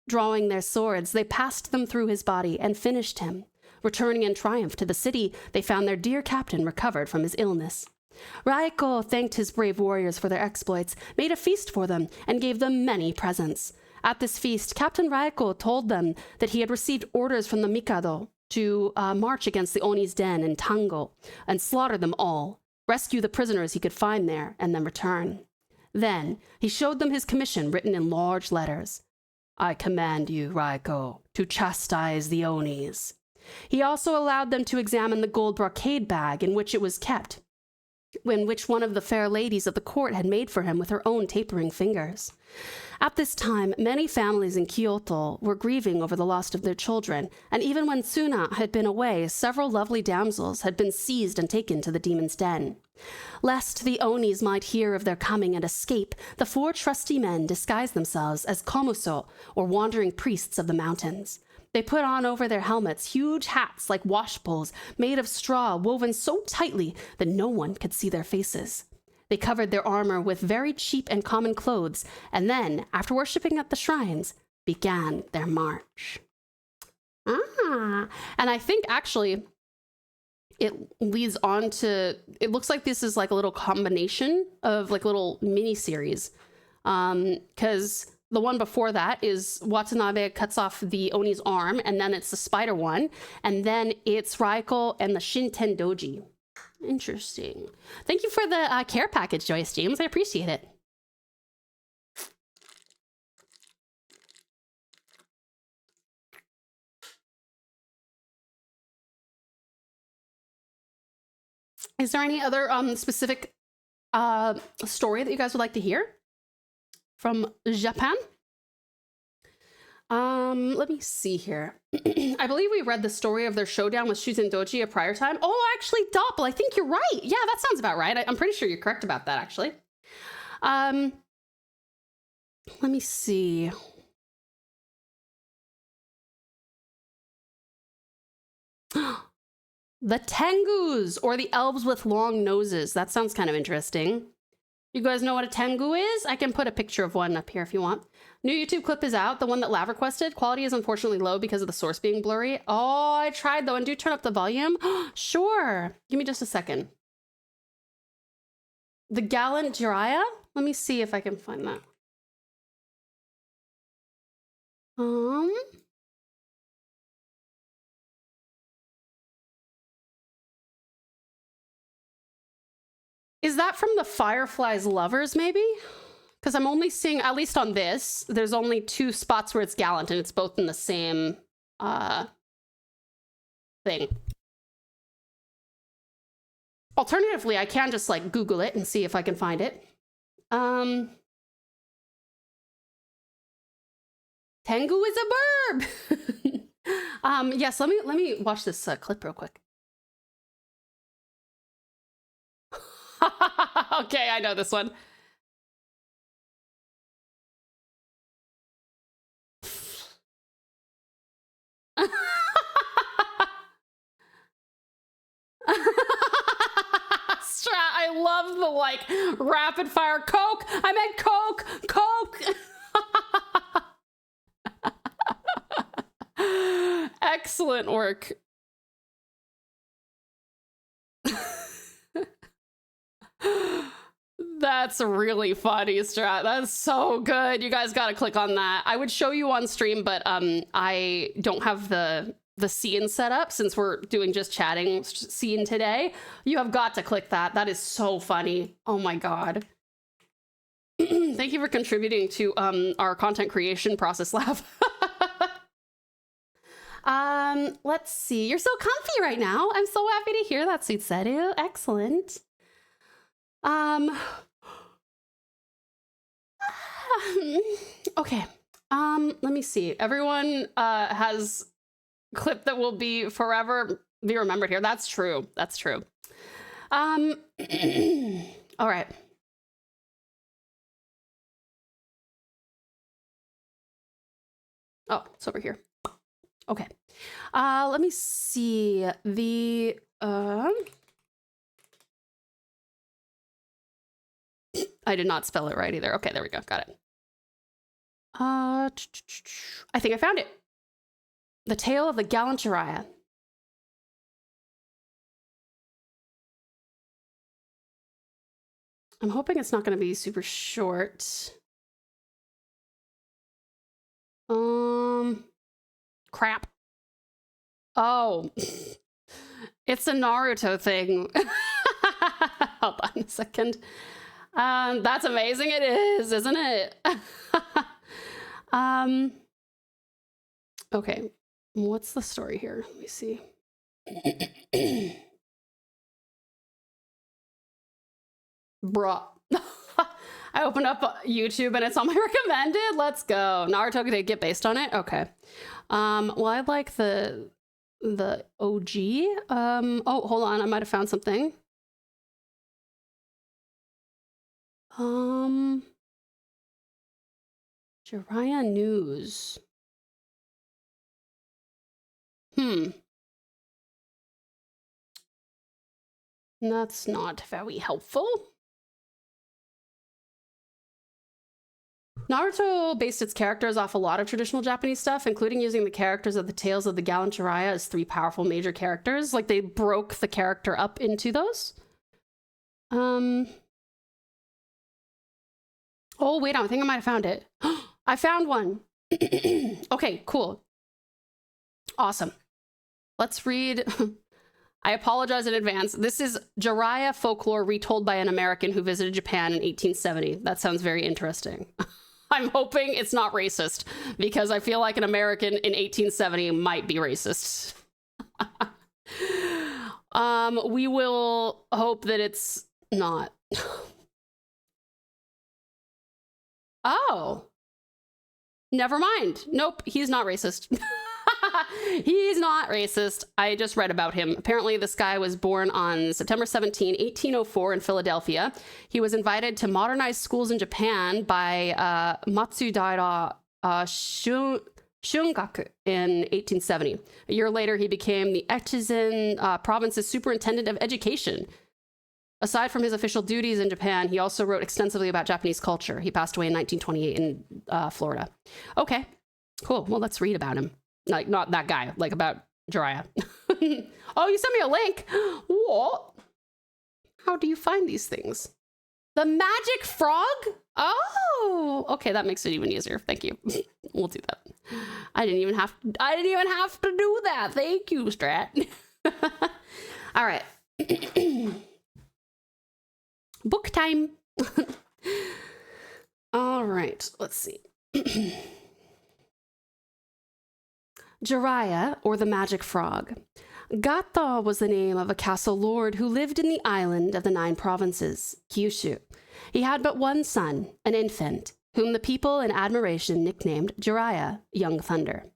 Speaker 1: Drawing their swords, they passed them through his body and finished him. Returning in triumph to the city, they found their dear captain recovered from his illness. Raiko thanked his brave warriors for their exploits, made a feast for them, and gave them many presents. At this feast, Captain Raiko told them that he had received orders from the Mikado to march against the Oni's den in Tango and slaughter them all, rescue the prisoners he could find there, and then return. Then he showed them his commission written in large letters. I command you, Raiko, to chastise the Onis. He also allowed them to examine the gold brocade bag in which it was kept, in which one of the fair ladies of the court had made for him with her own tapering fingers. At this time, many families in Kyoto were grieving over the loss of their children, and even when Tsuna had been away, several lovely damsels had been seized and taken to the demon's den. Lest the Onis might hear of their coming and escape, the 4 trusty men disguised themselves as komuso, or wandering priests of the mountains. They put on over their helmets huge hats like washbowls made of straw woven so tightly that no one could see their faces. They covered their armor with very cheap and common clothes, and then, after worshipping at the shrines, began their march. And I think actually it leads on to, it looks like this is like a little combination of like little mini-series. Because the one before that is Watanabe cuts off the Oni's arm, and then it's the spider one, and then it's Raiko and the Shinten Doji. Interesting. Thank you for the care package, Joyce James. I appreciate it. Is there any other specific story that you guys would like to hear from Japan? Let me see here. I believe we read the story of their showdown with Shuzen Doji a prior time. Oh, actually, Doppel, I think you're right. Yeah, that sounds about right. I'm pretty sure you're correct about that, actually. Let me see. The Tengus, or the elves with long noses. That sounds kind of interesting. You guys know what a Tengu is? I can put a picture of one up here if you want. New YouTube clip is out, the one that Lav requested. Quality is unfortunately low because of the source being blurry. Oh, I tried though, and do turn up the volume. Sure, give me just a second. The Gallant Jiraiya? Let me see if I can find that. Is that from the Firefly's Lovers, maybe? Because I'm only seeing, at least on this, there's only 2 spots where it's Gallant, and it's both in the same thing. Alternatively, I can just like Google it and see if I can find it. Tengu is a burb. Yes, let me watch this clip real quick. Okay, I know this one. I love the like rapid fire Coke. I meant Coke. Excellent work. That's really funny, Strat. That's so good. You guys got to click on that. I would show you on stream, but I don't have the scene set up since we're doing just chatting scene today. You have got to click that. That is so funny. Oh my God. Thank you for contributing to our content creation process, Lav. Let's see. You're so comfy right now. I'm so happy to hear that, Sweet Seru. Excellent. Okay. Let me see. Everyone has clip that will be forever be remembered here. That's true. That's true. All right. Oh, it's over here. Okay. Let me see. The I did not spell it right either. Okay, there we go. Got it. I think I found it. The Tale of the Gallant Jiraiya. I'm hoping it's not going to be super short. Crap. Oh, it's a Naruto thing. Hold on a second. That's amazing. It is, isn't it? Okay. What's the story here? Let me see. Bruh. I opened up YouTube and it's on my recommended. Let's go. Naruto could get based on it. Okay. Well, I like the OG. Oh, hold on. I might have found something. Jiraiya news. That's not very helpful. Naruto based its characters off a lot of traditional Japanese stuff, including using the characters of the Tales of the Gallant Jiraiya as 3 powerful major characters. Like, they broke the character up into those. Oh, wait, I think I might have found it. I found one. Okay, cool. Awesome. Let's read. I apologize in advance. This is Jiraiya folklore retold by an American who visited Japan in 1870. That sounds very interesting. I'm hoping it's not racist, because I feel like an American in 1870 might be racist. We will hope that it's not. Oh. Never mind. Nope, he's not racist. He's not racist. I just read about him. Apparently, this guy was born on September 17, 1804 in Philadelphia. He was invited to modernize schools in Japan by Matsudaira Shungaku in 1870. A year later, he became the Echizen province's superintendent of education. Aside from his official duties in Japan, he also wrote extensively about Japanese culture. He passed away in 1928 in Florida. Okay, cool. Well, let's read about him. Like, not that guy, like about Jiraiya. Oh, you sent me a link. What? How do you find these things? The magic frog? Oh, okay, that makes it even easier. Thank you. We'll do that. I didn't even have to do that. Thank you, Strat. All right. Book time. All right, let's see. Jiraiya, or the Magic Frog. Gata was the name of a castle lord who lived in the island of the 9 provinces, Kyushu. He had but one son, an infant, whom the people in admiration nicknamed Jiraiya, Young Thunder.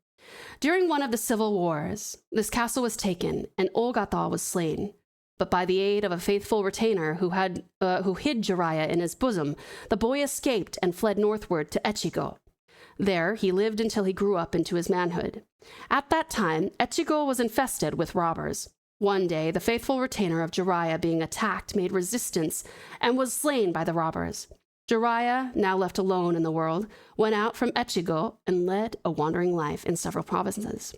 Speaker 1: During one of the civil wars, this castle was taken and Ogata was slain. But by the aid of a faithful retainer who hid Jiraiya in his bosom, the boy escaped and fled northward to Echigo. There, he lived until he grew up into his manhood. At that time, Echigo was infested with robbers. One day, the faithful retainer of Jiraiya being attacked made resistance and was slain by the robbers. Jiraiya, now left alone in the world, went out from Echigo and led a wandering life in several provinces.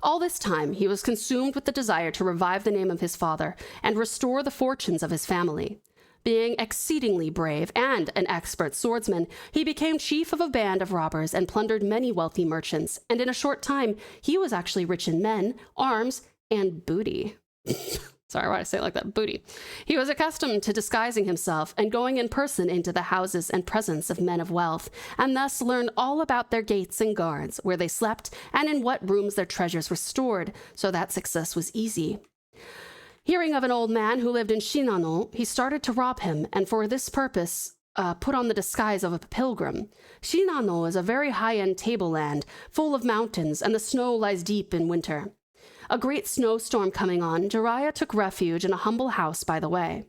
Speaker 1: All this time, he was consumed with the desire to revive the name of his father and restore the fortunes of his family. Being exceedingly brave and an expert swordsman, he became chief of a band of robbers and plundered many wealthy merchants, and in a short time, he was actually rich in men, arms, and booty. Sorry, why did I say it like that? Booty. He was accustomed to disguising himself and going in person into the houses and presence of men of wealth, and thus learned all about their gates and guards, where they slept, and in what rooms their treasures were stored, so that success was easy. Hearing of an old man who lived in Shinano, he started to rob him, and for this purpose put on the disguise of a pilgrim. Shinano is a very high-end tableland, full of mountains, and the snow lies deep in winter. A great snowstorm coming on, Jiraiya took refuge in a humble house by the way.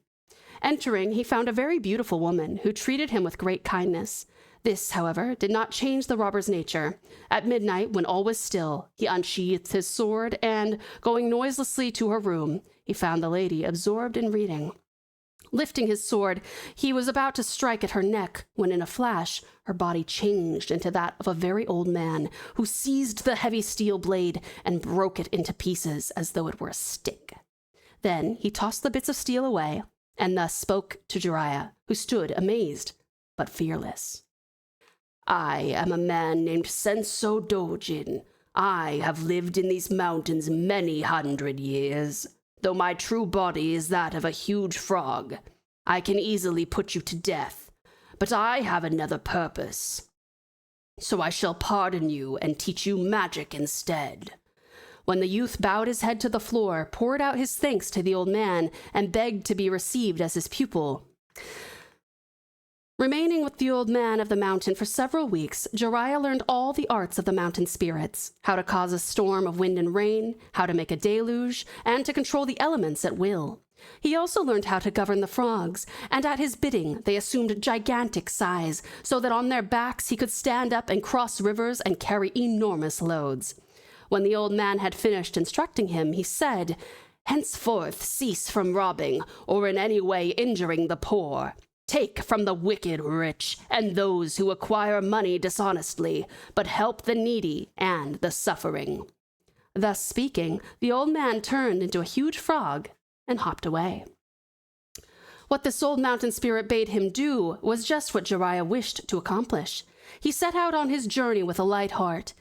Speaker 1: Entering, he found a very beautiful woman, who treated him with great kindness. This, however, did not change the robber's nature. At midnight, when all was still, he unsheathed his sword, and, going noiselessly to her room, he found the lady absorbed in reading. Lifting his sword, he was about to strike at her neck, when in a flash, her body changed into that of a very old man, who seized the heavy steel blade and broke it into pieces as though it were a stick. Then he tossed the bits of steel away, and thus spoke to Jiraiya, who stood amazed but fearless. I am a man named Senso Dojin. I have lived in these mountains many 100 years. Though my true body is that of a huge frog, I can easily put you to death, but I have another purpose. So I shall pardon you and teach you magic instead. When the youth bowed his head to the floor, poured out his thanks to the old man, and begged to be received as his pupil. Remaining with the old man of the mountain for several weeks, Jiraiya learned all the arts of the mountain spirits, how to cause a storm of wind and rain, how to make a deluge, and to control the elements at will. He also learned how to govern the frogs, and at his bidding they assumed gigantic size, so that on their backs he could stand up and cross rivers and carry enormous loads. When the old man had finished instructing him, he said, "Henceforth cease from robbing, or in any way injuring the poor. Take from the wicked rich, and those who acquire money dishonestly, but help the needy and the suffering." Thus speaking, the old man turned into a huge frog and hopped away. What this old mountain spirit bade him do was just what Jiraiya wished to accomplish. He set out on his journey with a light heart.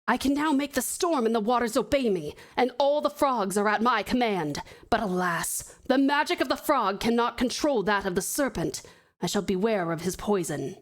Speaker 1: I can now make the storm and the waters obey me, and all the frogs are at my command. But alas, the magic of the frog cannot control that of the serpent. I shall beware of his poison.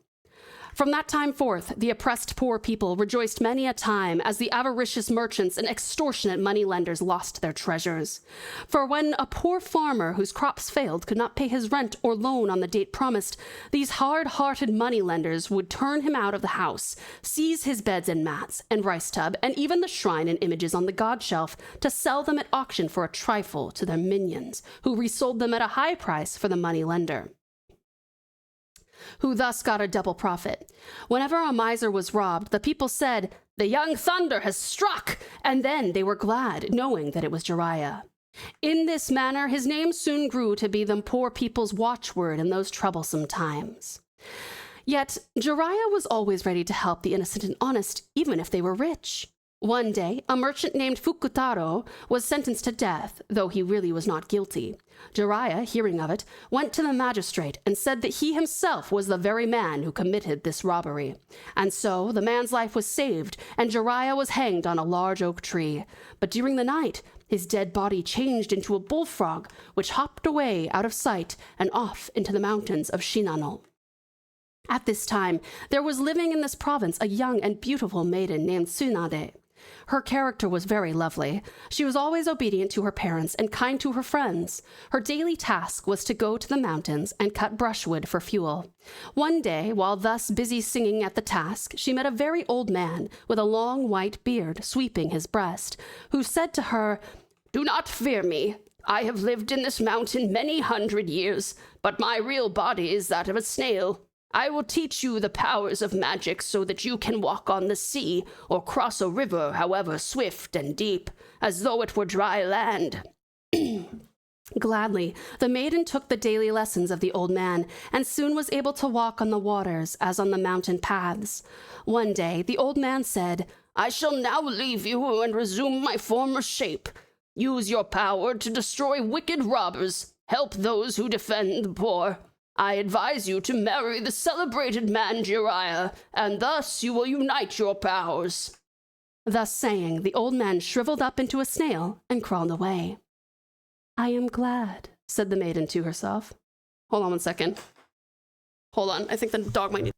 Speaker 1: From that time forth, the oppressed poor people rejoiced many a time as the avaricious merchants and extortionate moneylenders lost their treasures. For when a poor farmer whose crops failed could not pay his rent or loan on the date promised, these hard-hearted moneylenders would turn him out of the house, seize his beds and mats, and rice tub, and even the shrine and images on the god shelf, to sell them at auction for a trifle to their minions, who resold them at a high price for the moneylender, who thus got a double profit. Whenever a miser was robbed, the people said, "The young thunder has struck," and then they were glad, knowing that it was Jiraiya. In this manner, his name soon grew to be the poor people's watchword in those troublesome times. Yet, Jiraiya was always ready to help the innocent and honest, even if they were rich. One day, a merchant named Fukutaro was sentenced to death, though he really was not guilty. Jiraiya, hearing of it, went to the magistrate and said that he himself was the very man who committed this robbery. And so the man's life was saved, and Jiraiya was hanged on a large oak tree. But during the night, his dead body changed into a bullfrog, which hopped away out of sight and off into the mountains of Shinano. At this time, there was living in this province a young and beautiful maiden named Tsunade. Her character was very lovely. She was always obedient to her parents and kind to her friends. Her daily task was to go to the mountains and cut brushwood for fuel. One day, while thus busy singing at the task, she met a very old man with a long white beard sweeping his breast, who said to her, "Do not fear me. I have lived in this mountain many 100 years, but my real body is that of a snail. I will teach you the powers of magic so that you can walk on the sea or cross a river, however swift and deep, as though it were dry land." Gladly, the maiden took the daily lessons of the old man, and soon was able to walk on the waters as on the mountain paths. One day, the old man said, "I shall now leave you and resume my former shape. Use your power to destroy wicked robbers. Help those who defend the poor. I advise you to marry the celebrated man Jiraiya, and thus you will unite your powers." Thus saying, the old man shriveled up into a snail and crawled away. "I am glad," said the maiden to herself. Hold on 1 second. Hold on, I think the dog might need...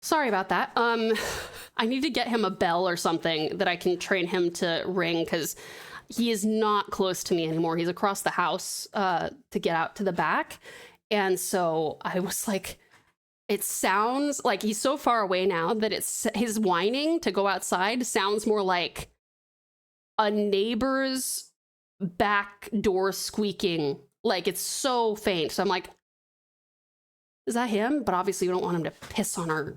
Speaker 1: Sorry about that. I need to get him a bell or something that I can train him to ring, because he is not close to me anymore. He's across the house to get out to the back. And so I was like, it sounds like he's so far away now that his whining to go outside sounds more like a neighbor's back door squeaking. Like, it's so faint. So I'm like, is that him? But obviously we don't want him to piss on our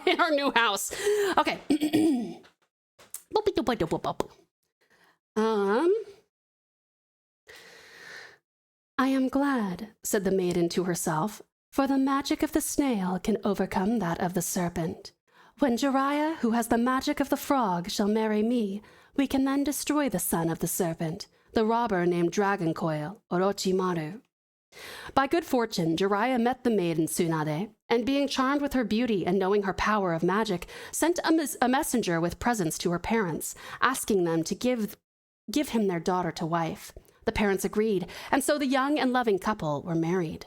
Speaker 1: in our new house. Okay. I am glad, said the maiden to herself, for the magic of the snail can overcome that of the serpent. When Jiraiya, who has the magic of the frog, shall marry me, we can then destroy the son of the serpent, the robber named Dragon Coil, Orochimaru. By good fortune, Jiraiya met the maiden Tsunade, and being charmed with her beauty and knowing her power of magic, sent a messenger with presents to her parents, asking them to give him their daughter to wife. The parents agreed, and so the young and loving couple were married.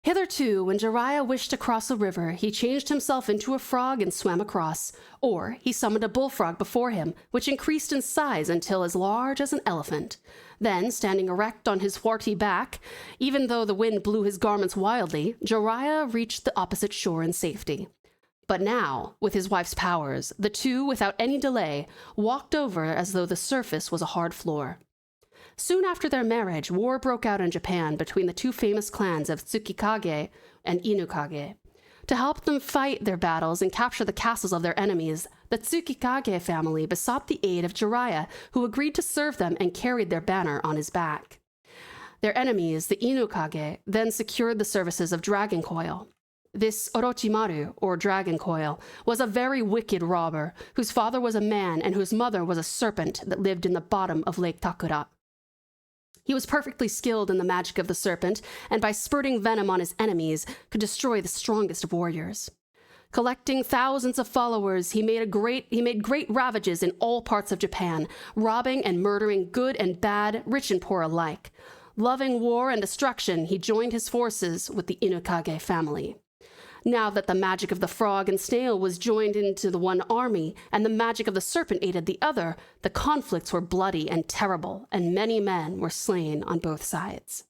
Speaker 1: Hitherto, when Jiraiya wished to cross a river, he changed himself into a frog and swam across, or he summoned a bullfrog before him, which increased in size until as large as an elephant. Then, standing erect on his warty back, even though the wind blew his garments wildly, Jiraiya reached the opposite shore in safety. But now, with his wife's powers, the two, without any delay, walked over as though the surface was a hard floor. Soon after their marriage, war broke out in Japan between the two famous clans of Tsukikage and Inukage. To help them fight their battles and capture the castles of their enemies, the Tsukikage family besought the aid of Jiraiya, who agreed to serve them and carried their banner on his back. Their enemies, the Inukage, then secured the services of Dragon Coil. This Orochimaru, or Dragon Coil, was a very wicked robber, whose father was a man and whose mother was a serpent that lived in the bottom of Lake Takura. He was perfectly skilled in the magic of the serpent, and by spurting venom on his enemies, could destroy the strongest of warriors. Collecting thousands of followers, he made great ravages in all parts of Japan, robbing and murdering good and bad, rich and poor alike. Loving war and destruction, he joined his forces with the Inukage family. Now that the magic of the frog and snail was joined into the one army, and the magic of the serpent aided the other, the conflicts were bloody and terrible, and many men were slain on both sides.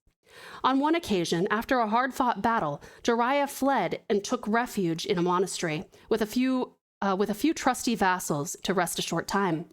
Speaker 1: On one occasion, after a hard-fought battle, Jiraiya fled and took refuge in a monastery with a few trusty vassals to rest a short time.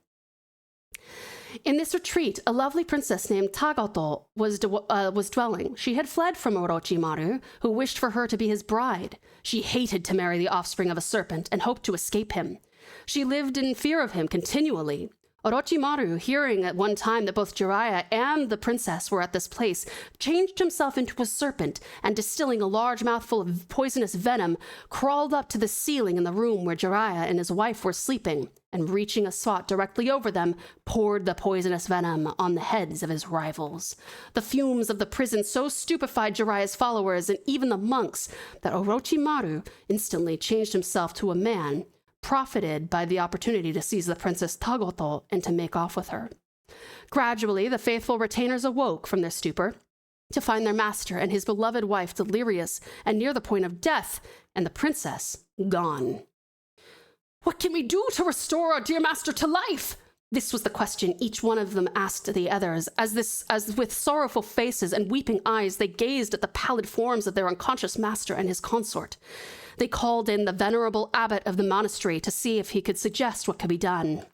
Speaker 1: In this retreat, a lovely princess named Tagato was dwelling. She had fled from Orochimaru, who wished for her to be his bride. She hated to marry the offspring of a serpent and hoped to escape him. She lived in fear of him continually. Orochimaru, hearing at one time that both Jiraiya and the princess were at this place, changed himself into a serpent and, distilling a large mouthful of poisonous venom, crawled up to the ceiling in the room where Jiraiya and his wife were sleeping, and reaching a spot directly over them, poured the poisonous venom on the heads of his rivals. The fumes of the prison so stupefied Jiraiya's followers and even the monks that Orochimaru instantly changed himself to a man, profited by the opportunity to seize the Princess Tagato and to make off with her. Gradually, the faithful retainers awoke from their stupor to find their master and his beloved wife delirious and near the point of death, and the princess gone. "What can we do to restore our dear master to life?" This was the question each one of them asked the others, as with sorrowful faces and weeping eyes they gazed at the pallid forms of their unconscious master and his consort. They called in the venerable abbot of the monastery to see if he could suggest what could be done.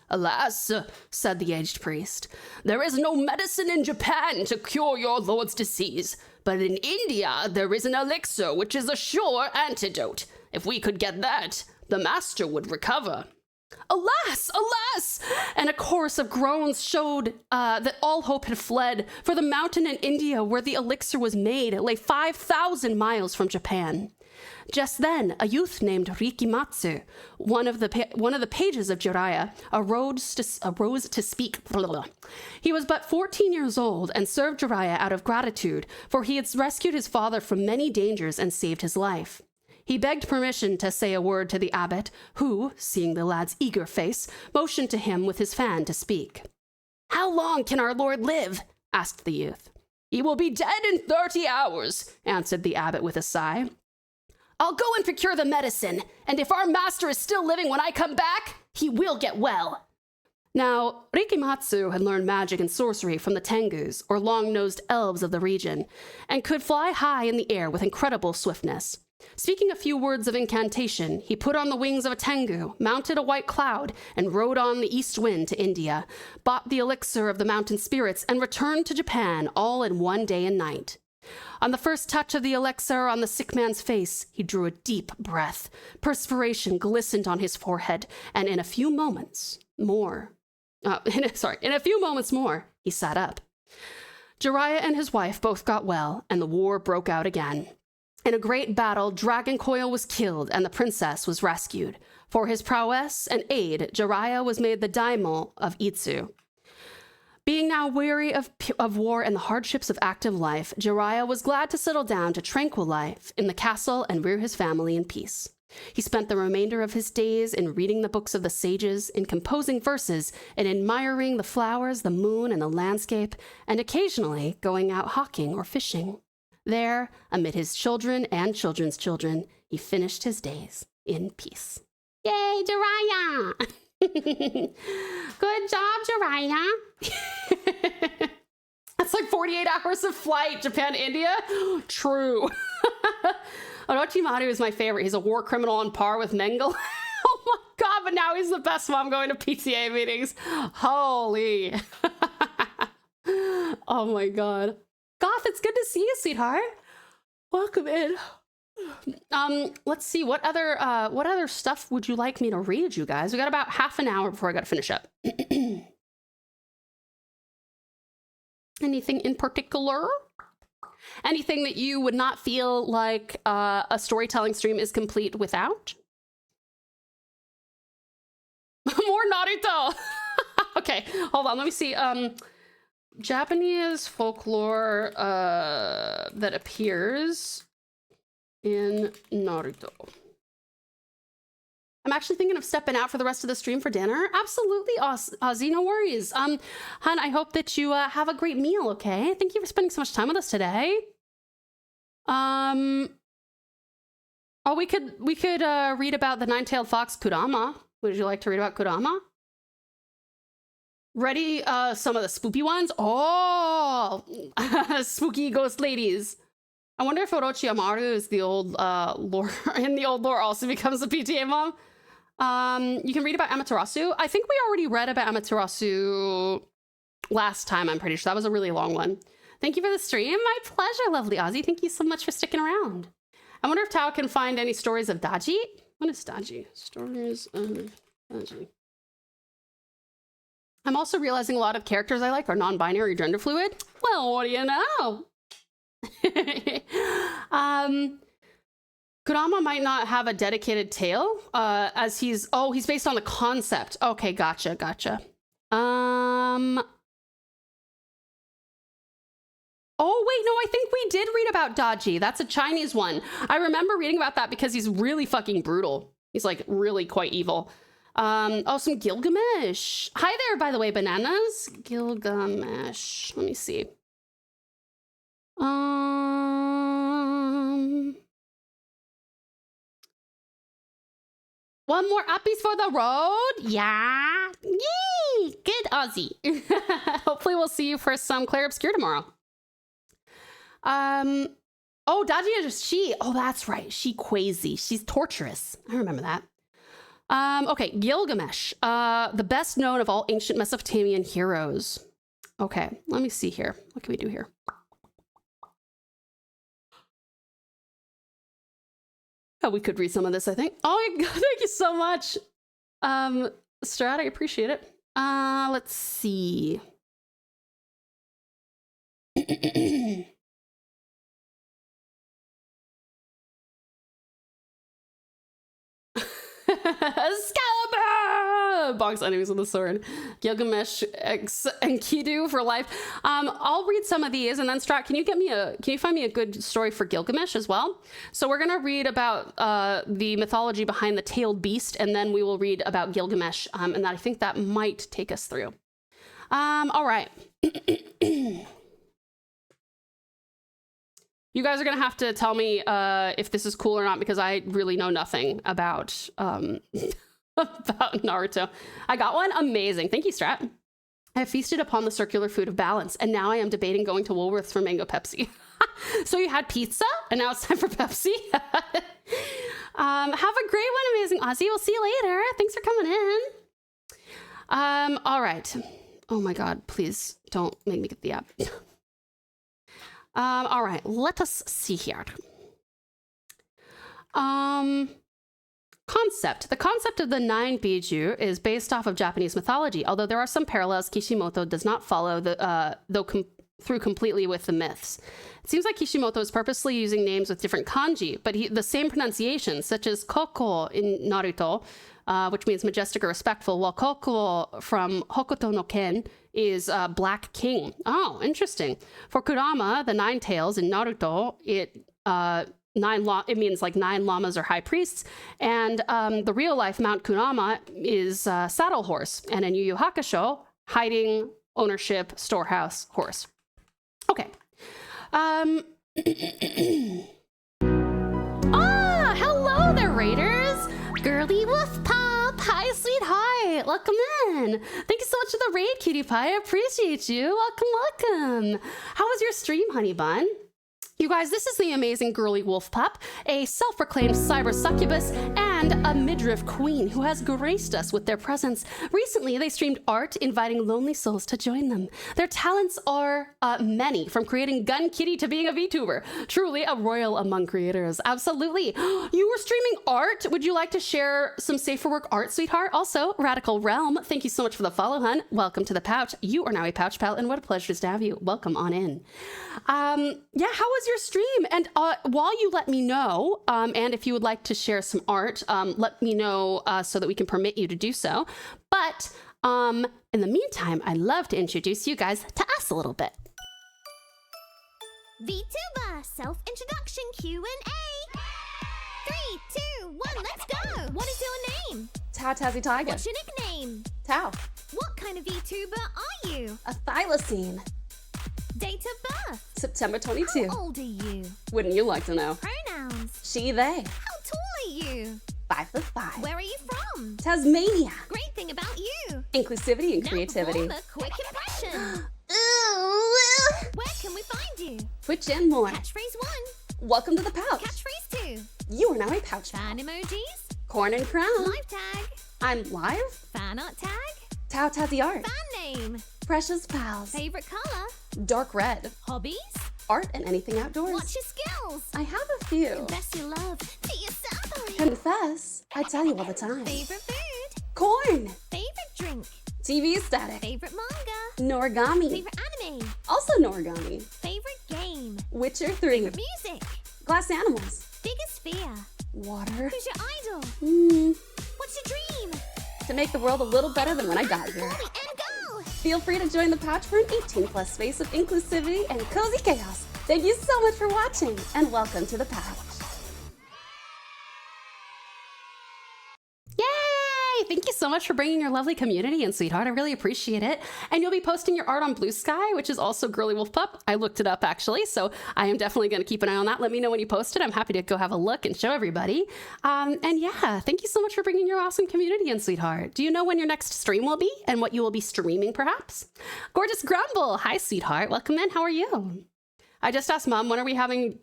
Speaker 1: "Alas," said the aged priest, "there is no medicine in Japan to cure your lord's disease, but in India there is an elixir which is a sure antidote. If we could get that, the master would recover." "Alas, alas!" And a chorus of groans showed that all hope had fled, for the mountain in India where the elixir was made lay 5,000 miles from Japan. Just then, a youth named Rikimatsu, one of the pages of Jiraiya, arose to speak. He was but 14 years old and served Jiraiya out of gratitude, for he had rescued his father from many dangers and saved his life. He begged permission to say a word to the abbot, who, seeing the lad's eager face, motioned to him with his fan to speak. "How long can our lord live?" asked the youth. "He will be dead in 30 hours, answered the abbot with a sigh. "I'll go and procure the medicine, and if our master is still living when I come back, he will get well." Now, Rikimatsu had learned magic and sorcery from the Tengus, or long-nosed elves of the region, and could fly high in the air with incredible swiftness. Speaking a few words of incantation, he put on the wings of a Tengu, mounted a white cloud, and rode on the east wind to India, bought the elixir of the mountain spirits, and returned to Japan all in one day and night. On the first touch of the elixir on the sick man's face, he drew a deep breath. Perspiration glistened on his forehead, and in a few moments more, he sat up. Jiraiya and his wife both got well, and the war broke out again. In a great battle, Dragon Coil was killed, and the princess was rescued. For his prowess and aid, Jiraiya was made the daimyo of Itsu. Being now weary of war and the hardships of active life, Jiraiya was glad to settle down to tranquil life in the castle and rear his family in peace. He spent the remainder of his days in reading the books of the sages, in composing verses, and admiring the flowers, the moon, and the landscape, and occasionally going out hawking or fishing. There, amid his children and children's children, he finished his days in peace. Yay, Jiraiya! Good job, Jiraiya. That's like 48 hours of flight, Japan to India. True. Orochimaru is my favorite. He's a war criminal on par with Mengele. Oh my god, but now he's the best mom going to PTA meetings. Holy. Oh my god. Goth, it's good to see you, sweetheart. Welcome in. Let's see, what other stuff would you like me to read, you guys? We got about half an hour before I gotta finish up. Anything in particular? Anything that you would not feel like a storytelling stream is complete without? More Naruto! Okay, hold on, let me see. Japanese folklore that appears in Naruto. I'm actually thinking of stepping out for the rest of the stream for dinner. Absolutely, Ozzy, no worries. Hun, I hope that you have a great meal, okay? Thank you for spending so much time with us today. Oh, we could read about the nine-tailed fox Kurama. Would you like to read about Kurama? Ready some of the spooky ones? Oh, spooky ghost ladies. I wonder if Orochimaru is the old lore, in the old lore also becomes a PTA mom. You can read about Amaterasu. I think we already read about Amaterasu last time, I'm pretty sure. That was a really long one. Thank you for the stream. My pleasure, lovely Ozzy. Thank you so much for sticking around. I wonder if Tao can find any stories of Daji. What is Daji? Stories of Daji. I'm also realizing a lot of characters I like are non-binary or gender fluid. Well, what do you know? Kurama might not have a dedicated tale, as he's based on the concept. Okay, gotcha. Oh, wait, no, I think we did read about Daji. That's a Chinese one. I remember reading about that because he's really fucking brutal. He's like really quite evil. Oh, some Gilgamesh. Hi there, by the way, bananas. Gilgamesh. Let me see. One more uppies for the road? Yeah. Yay! Good, Ozzy. Hopefully we'll see you for some Claire Obscure tomorrow. Oh, Daji is she. Oh, that's right. She crazy. She's torturous. I remember that. Okay, Gilgamesh. The best known of all ancient Mesopotamian heroes. Okay, let me see here. What can we do here? Oh, we could read some of this, I think. Oh my god, thank you so much. Strat, I appreciate it. Let's see. Excalibur! Bonks enemies with a sword. Gilgamesh X and Kidu for life. I'll read some of these, and then Strat, can you find me a good story for Gilgamesh as well? So we're gonna read about the mythology behind the tailed beast, and then we will read about Gilgamesh, and I think that might take us through. All right. You guys are gonna have to tell me if this is cool or not, because I really know nothing about about Naruto. I got one? Amazing. Thank you, Strat. I have feasted upon the circular food of balance, and now I am debating going to Woolworths for mango Pepsi. So you had pizza, and now it's time for Pepsi? Have a great one, amazing Aussie. We'll see you later. Thanks for coming in. All right. Oh my God, please don't make me get the app. All right, let us see here. Concept. The concept of the 9 biju is based off of Japanese mythology, although there are some parallels Kishimoto does not follow through completely with the myths. It seems like Kishimoto is purposely using names with different kanji, but the same pronunciations, such as Koko in Naruto, which means majestic or respectful, while Koko from Hokuto no Ken is Black King. Oh, interesting. For Kurama, the 9 tails in Naruto, it means like 9 llamas or high priests, and the real life Mount Kurama is saddle horse, and in Yu Yu Hakusho, hiding, ownership, storehouse, horse. Okay. Hello there, Raiders! Girly Wolf Pop! Hi, sweetheart! Welcome in! Thank you so much for the raid, cutie pie. I appreciate you. Welcome, welcome. How was your stream, honey bun? You guys, this is the amazing Girly Wolf Pup, a self-proclaimed cyber succubus and a midriff queen who has graced us with their presence. Recently, they streamed art, inviting lonely souls to join them. Their talents are many, from creating Gun Kitty to being a VTuber. Truly a royal among creators. Absolutely. You were streaming art? Would you like to share some safe for work art, sweetheart? Also, Radical Realm, thank you so much for the follow, hun. Welcome to the pouch. You are now a pouch pal, and what a pleasure to have you. Welcome on in. Yeah, how was your stream? And while you let me know, and if you would like to share some art, let me know so that we can permit you to do so. But in the meantime, I'd love to introduce you guys to us a little bit.
Speaker 2: Vtuber self-introduction Q&A. 3, 2, 1, let's go. What is your name?
Speaker 3: TauTassieTiger.
Speaker 2: What's your nickname?
Speaker 3: Tau.
Speaker 2: What kind of VTuber are you?
Speaker 3: A Thylacine.
Speaker 2: Date of birth?
Speaker 3: September 22.
Speaker 2: How old are you?
Speaker 3: Wouldn't you like to know?
Speaker 2: Pronouns?
Speaker 3: She, they.
Speaker 2: How tall are you?
Speaker 3: 5'5".
Speaker 2: Where are you from?
Speaker 3: Tasmania.
Speaker 2: Great thing about you.
Speaker 3: Inclusivity and
Speaker 2: Now
Speaker 3: creativity.
Speaker 2: perform a quick impression. Where can we find you?
Speaker 3: Twitch and more.
Speaker 2: Catchphrase 1.
Speaker 3: Welcome to the pouch.
Speaker 2: Catchphrase 2.
Speaker 3: You are now a pouch.
Speaker 2: Fan emojis.
Speaker 3: Corn and crown.
Speaker 2: Live tag.
Speaker 3: I'm live.
Speaker 2: Fan art tag.
Speaker 3: TauTassie art.
Speaker 2: Fan name.
Speaker 3: Precious pals.
Speaker 2: Favorite color.
Speaker 3: Dark red.
Speaker 2: Hobbies.
Speaker 3: Art and anything outdoors.
Speaker 2: What's your skills?
Speaker 3: I have a few.
Speaker 2: Best you love to yourself.
Speaker 3: Confess. I tell you all the time.
Speaker 2: Favorite food.
Speaker 3: Corn.
Speaker 2: Favorite drink.
Speaker 3: TV static.
Speaker 2: Favorite manga.
Speaker 3: Norigami.
Speaker 2: Favorite anime.
Speaker 3: Also Norigami.
Speaker 2: Favorite game.
Speaker 3: Witcher 3.
Speaker 2: Favorite music.
Speaker 3: Glass animals.
Speaker 2: Biggest fear.
Speaker 3: Water.
Speaker 2: Who's your idol? What's your dream?
Speaker 3: To make the world a little better than when I got here.
Speaker 2: Holy and go!
Speaker 3: Feel free to join the pouch for an 18+ space of inclusivity and cozy chaos. Thank you so much for watching, and welcome to the pouch.
Speaker 1: Yay! Thank you so much for bringing your lovely community in, sweetheart. I really appreciate it. And you'll be posting your art on Blue Sky, which is also Girly Wolf Pup. I looked it up, actually, so I am definitely going to keep an eye on that. Let me know when you post it. I'm happy to go have a look and show everybody. And yeah, thank you so much for bringing your awesome community in, sweetheart. Do you know when your next stream will be and what you will be streaming, perhaps? Gorgeous Grumble. Hi, sweetheart. Welcome in. How are you? I just asked Mom, what are we having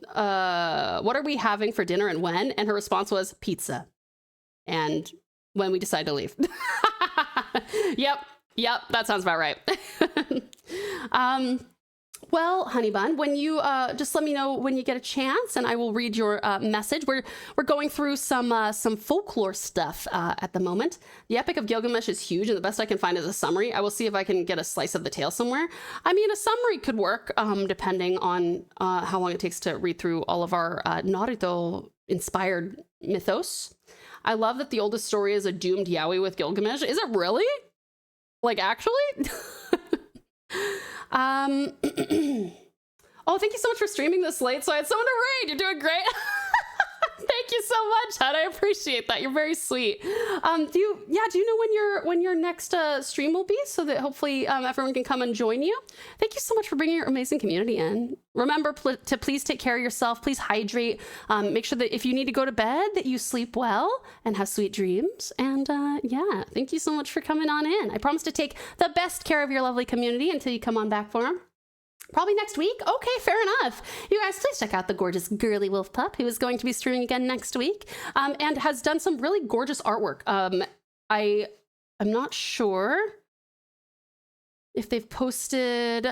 Speaker 1: for dinner and when? And her response was pizza. And when we decide to leave. Yep, that sounds about right. Well, honey bun, when you just let me know when you get a chance, and I will read your message. We're going through some folklore stuff at the moment. The Epic of Gilgamesh is huge, and the best I can find is a summary. I will see if I can get a slice of the tale somewhere. I mean, a summary could work, depending on how long it takes to read through all of our Naruto-inspired mythos. I love that the oldest story is a doomed yaoi with Gilgamesh. Is it really? Like, actually? Oh, thank you so much for streaming this late. So I had someone to raid. You're doing great. Thank you so much, Hud. I appreciate that. You're very sweet. Do you know when your next stream will be, so that hopefully everyone can come and join you? Thank you so much for bringing your amazing community in. Remember to please take care of yourself. Please hydrate. Make sure that if you need to go to bed, that you sleep well and have sweet dreams. And yeah, thank you so much for coming on in. I promise to take the best care of your lovely community until you come on back for them. Probably next week. Okay, fair enough. You guys, please check out the gorgeous girly wolf pup who is going to be streaming again next week and has done some really gorgeous artwork. I'm not sure if they've posted.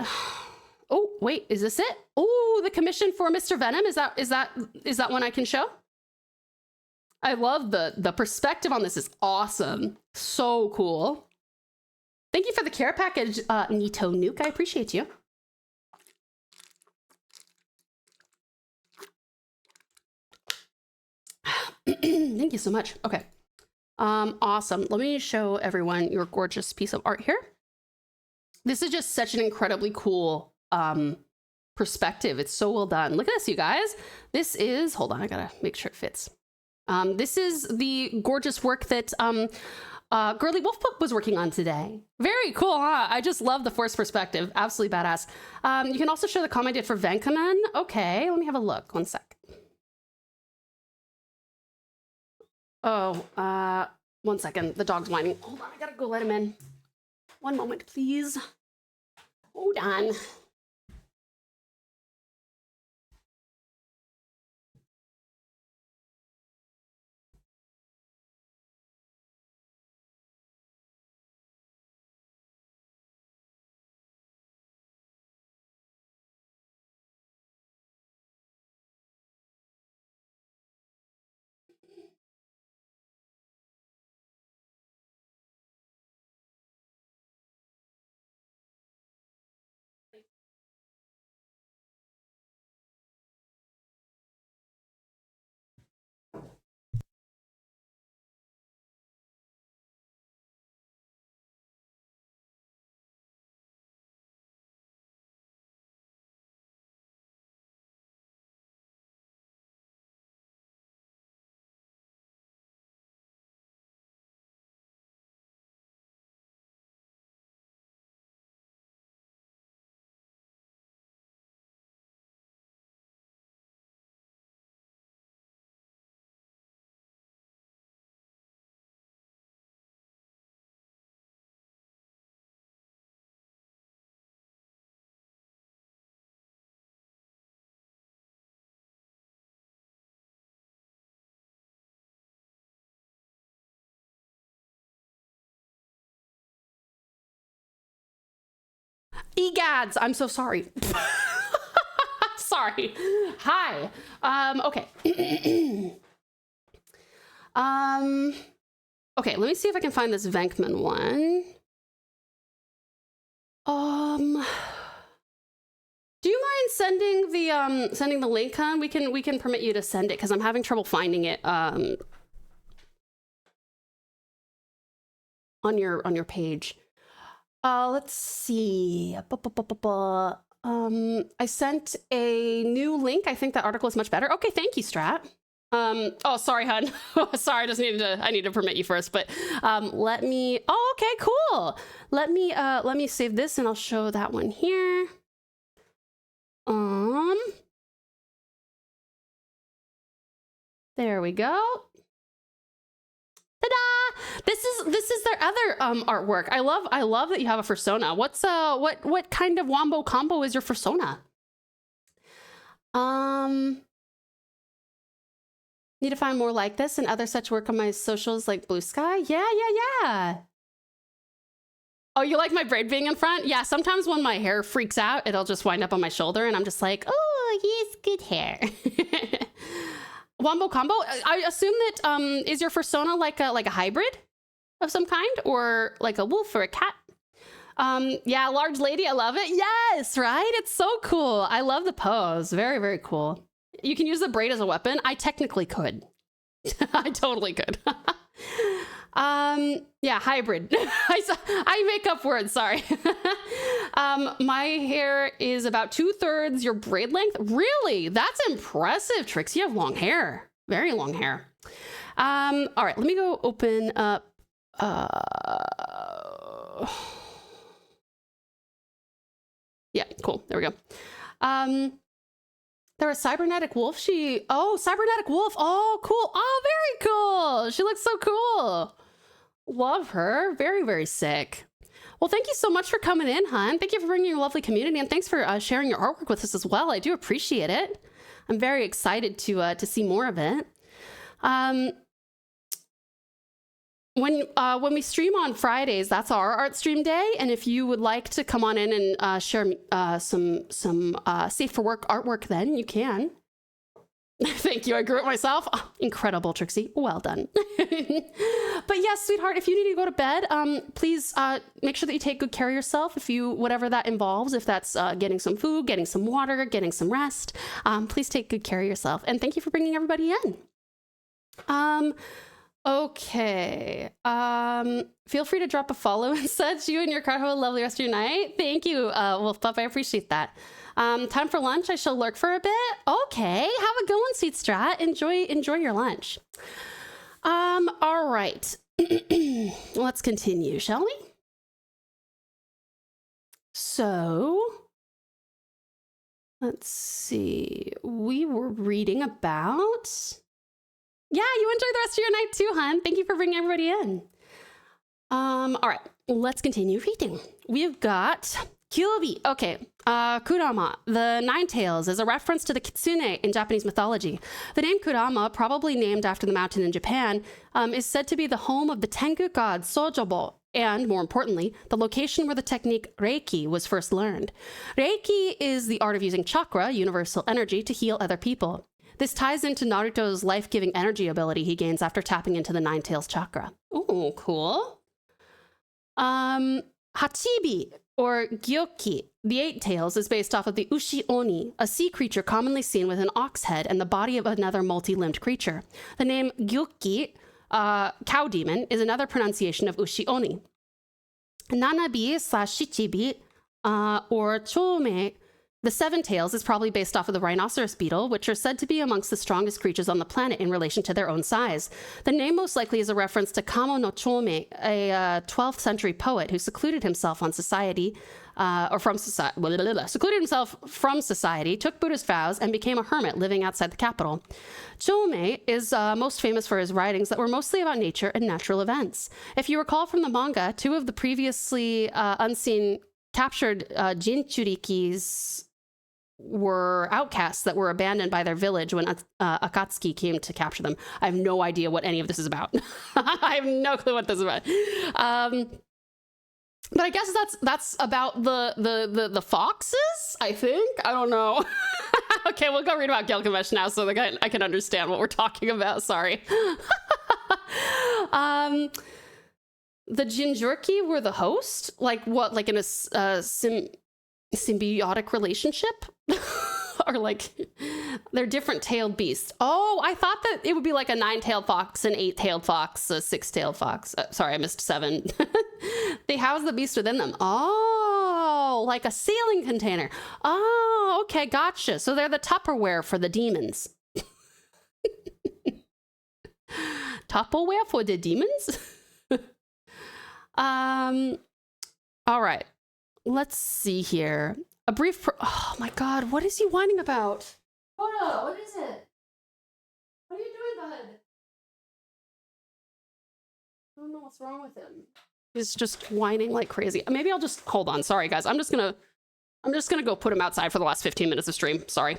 Speaker 1: Oh, wait, is this it? Oh, the commission for Mr. Venom. Is that one I can show? I love the perspective on this is awesome. So cool. Thank you for the care package, Nito Nuke. I appreciate you. Thank you so much. Okay. Awesome. Let me show everyone your gorgeous piece of art here. This is just such an incredibly cool perspective. It's so well done. Look at this, you guys. This is, hold on, I gotta make sure it fits. This is the gorgeous work that Girly Wolf Pup was working on today. Very cool, huh? I just love the force perspective. Absolutely badass. You can also show the comment I did for Vankaman. Okay, let me have a look. One sec. Oh, 1 second. The dog's whining. Hold on, I gotta go let him in. One moment, please. Hold on. Egads, I'm so sorry. Sorry. Hi. Okay. Okay, let me see if I can find this Venkman one. Do you mind sending the link, hon? We can permit you to send it because I'm having trouble finding it on your page. Let's see. I sent a new link. I think that article is much better. Okay, thank you, Strat. Oh, sorry, hon. Sorry, I need to permit you first, but let me. Oh, okay, cool. Let me save this and I'll show that one here. There we go. Ta-da! This is their other artwork. I love that you have a fursona. What kind of wombo combo is your fursona? Need to find more like this and other such work on my socials like Blue Sky. Yeah. Oh, you like my braid being in front? Yeah, sometimes when my hair freaks out, it'll just wind up on my shoulder and I'm just like, oh, yes, good hair. Wombo combo. I assume that is your fursona like a hybrid of some kind, or like a wolf or a cat? Yeah, large lady. I love it. Yes, right. It's so cool. I love the pose. Very, very cool. You can use the braid as a weapon. I technically could. I totally could. Yeah, hybrid. I make up words. Sorry. My hair is about 2/3 your braid length. Really? That's impressive, Trix. You have long hair. Very long hair. All right, let me go open up. Yeah, cool. There we go. There was cybernetic wolf. Cybernetic wolf. Oh, cool. Oh, very cool. She looks so cool. Love her. Very, very sick. Well, thank you so much for coming in, hon. Thank you for bringing your lovely community, and thanks for sharing your artwork with us as well. I do appreciate it. I'm very excited to see more of it. When we stream on Fridays, that's our art stream day. And if you would like to come on in and share some safe for work artwork, then you can. Thank you. I grew it myself. Oh, incredible, Trixie. Well done. But yes, sweetheart, if you need to go to bed, please make sure that you take good care of yourself. Whatever that involves, if that's getting some food, getting some water, getting some rest, please take good care of yourself. And thank you for bringing everybody in. Okay. Feel free to drop a follow and such. You and your card have a lovely rest of your night. Thank you, Wolf Pup. I appreciate that. Time for lunch. I shall lurk for a bit. Okay. Have a good one, Seed Strat. Enjoy your lunch. All right. Let's continue, shall we? So, let's see. We were reading about... Yeah, you enjoy the rest of your night too, hon. Thank you for bringing everybody in. All right, let's continue reading. We've got Kyubi. Okay, Kurama, the Nine Tails, is a reference to the kitsune in Japanese mythology. The name Kurama, probably named after the mountain in Japan, is said to be the home of the Tengu god Sojobo, and more importantly, the location where the technique Reiki was first learned. Reiki is the art of using chakra, universal energy, to heal other people. This ties into Naruto's life-giving energy ability he gains after tapping into the Nine Tails chakra. Ooh, cool. Hachibi, or Gyoki, the Eight Tails, is based off of the Ushi Oni, a sea creature commonly seen with an ox head and the body of another multi-limbed creature. The name Gyoki, cow demon, is another pronunciation of Ushi Oni. Nanabi/Shichibi, or Chome, the Seven Tails, is probably based off of the rhinoceros beetle, which are said to be amongst the strongest creatures on the planet in relation to their own size. The name most likely is a reference to Kamo no Chome, a 12th century poet who secluded himself from society, took Buddhist vows, and became a hermit living outside the capital. Chome is most famous for his writings that were mostly about nature and natural events. If you recall from the manga, two of the previously unseen captured Jinchurikis were outcasts that were abandoned by their village when Akatsuki came to capture them. I have no idea what any of this is about. I have no clue what this is about. But I guess that's about the foxes, I think. I don't know. Okay, we'll go read about Gilgamesh now so that I can understand what we're talking about. Sorry. The Jinjuriki were the host? Like what? Like in a symbiotic relationship? Or like they're different tailed beasts. Oh, I thought that it would be like a 9-tailed fox, an 8-tailed fox, a 6-tailed fox. Sorry, I missed 7. They house the beast within them. Oh, like a sealing container. Oh, okay, gotcha. So they're the Tupperware for the demons. Tupperware for the demons? All right. Let's see here. A brief oh my god, what is he whining about? Hoda, what is it? What are you doing, bud? I don't know what's wrong with him. He's just whining like crazy. Maybe I'll just hold on. Sorry guys. I'm just gonna go put him outside for the last 15 minutes of stream. Sorry.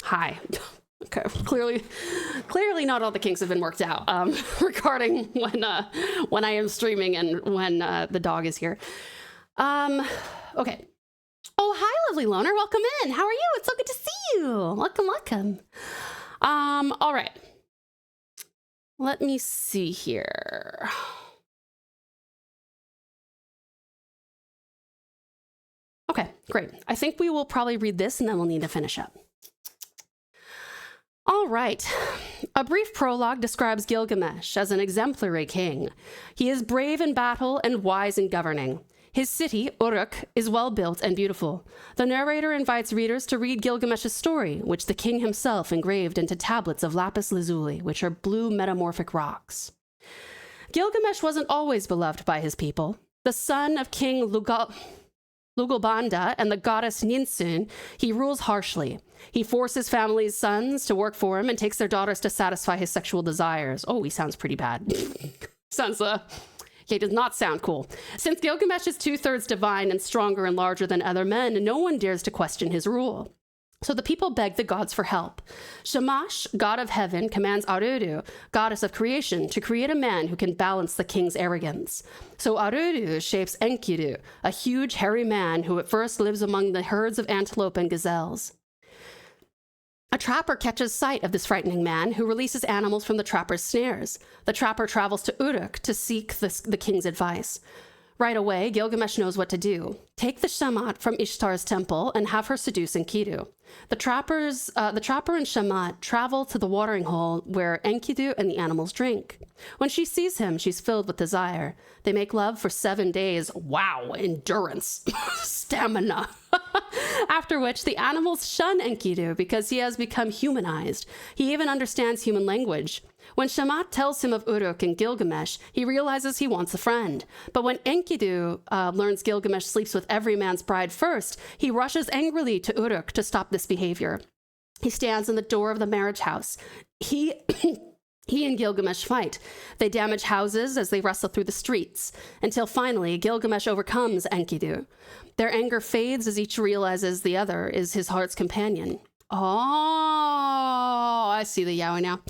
Speaker 1: Hi. Okay, clearly not all the kinks have been worked out regarding when I am streaming and when the dog is here. Okay. Oh, hi, lovely loner. Welcome in. How are you? It's so good to see you. Welcome. All right. Let me see here. Okay, great. I think we will probably read this and then we'll need to finish up. All right. A brief prologue describes Gilgamesh as an exemplary king. He is brave in battle and wise in governing. His city, Uruk, is well built and beautiful. The narrator invites readers to read Gilgamesh's story, which the king himself engraved into tablets of lapis lazuli, which are blue metamorphic rocks. Gilgamesh wasn't always beloved by his people. The son of King Lugalbanda and the goddess Ninsun, he rules harshly. He forces family's sons to work for him and takes their daughters to satisfy his sexual desires. Oh, he sounds pretty bad. He does not sound cool. Since Gilgamesh is 2/3 divine and stronger and larger than other men, no one dares to question his rule. So the people beg the gods for help. Shamash, god of heaven, commands Arudu, goddess of creation, to create a man who can balance the king's arrogance. So Arudu shapes Enkidu, a huge hairy man who at first lives among the herds of antelope and gazelles. A trapper catches sight of this frightening man, who releases animals from the trapper's snares. The trapper travels to Uruk to seek the king's advice. Right away, Gilgamesh knows what to do. Take the Shamat from Ishtar's temple and have her seduce Enkidu. The trapper and Shamat travel to the watering hole where Enkidu and the animals drink. When she sees him, she's filled with desire. They make love for 7 days. Wow, endurance. Stamina. After which, the animals shun Enkidu because he has become humanized. He even understands human language. When Shamat tells him of Uruk and Gilgamesh, he realizes he wants a friend. But when Enkidu learns Gilgamesh sleeps with every man's bride first, he rushes angrily to Uruk to stop this behavior. He stands in the door of the marriage house. He and Gilgamesh fight. They damage houses as they wrestle through the streets, until finally Gilgamesh overcomes Enkidu. Their anger fades as each realizes the other is his heart's companion. Oh, I see the yaoi now.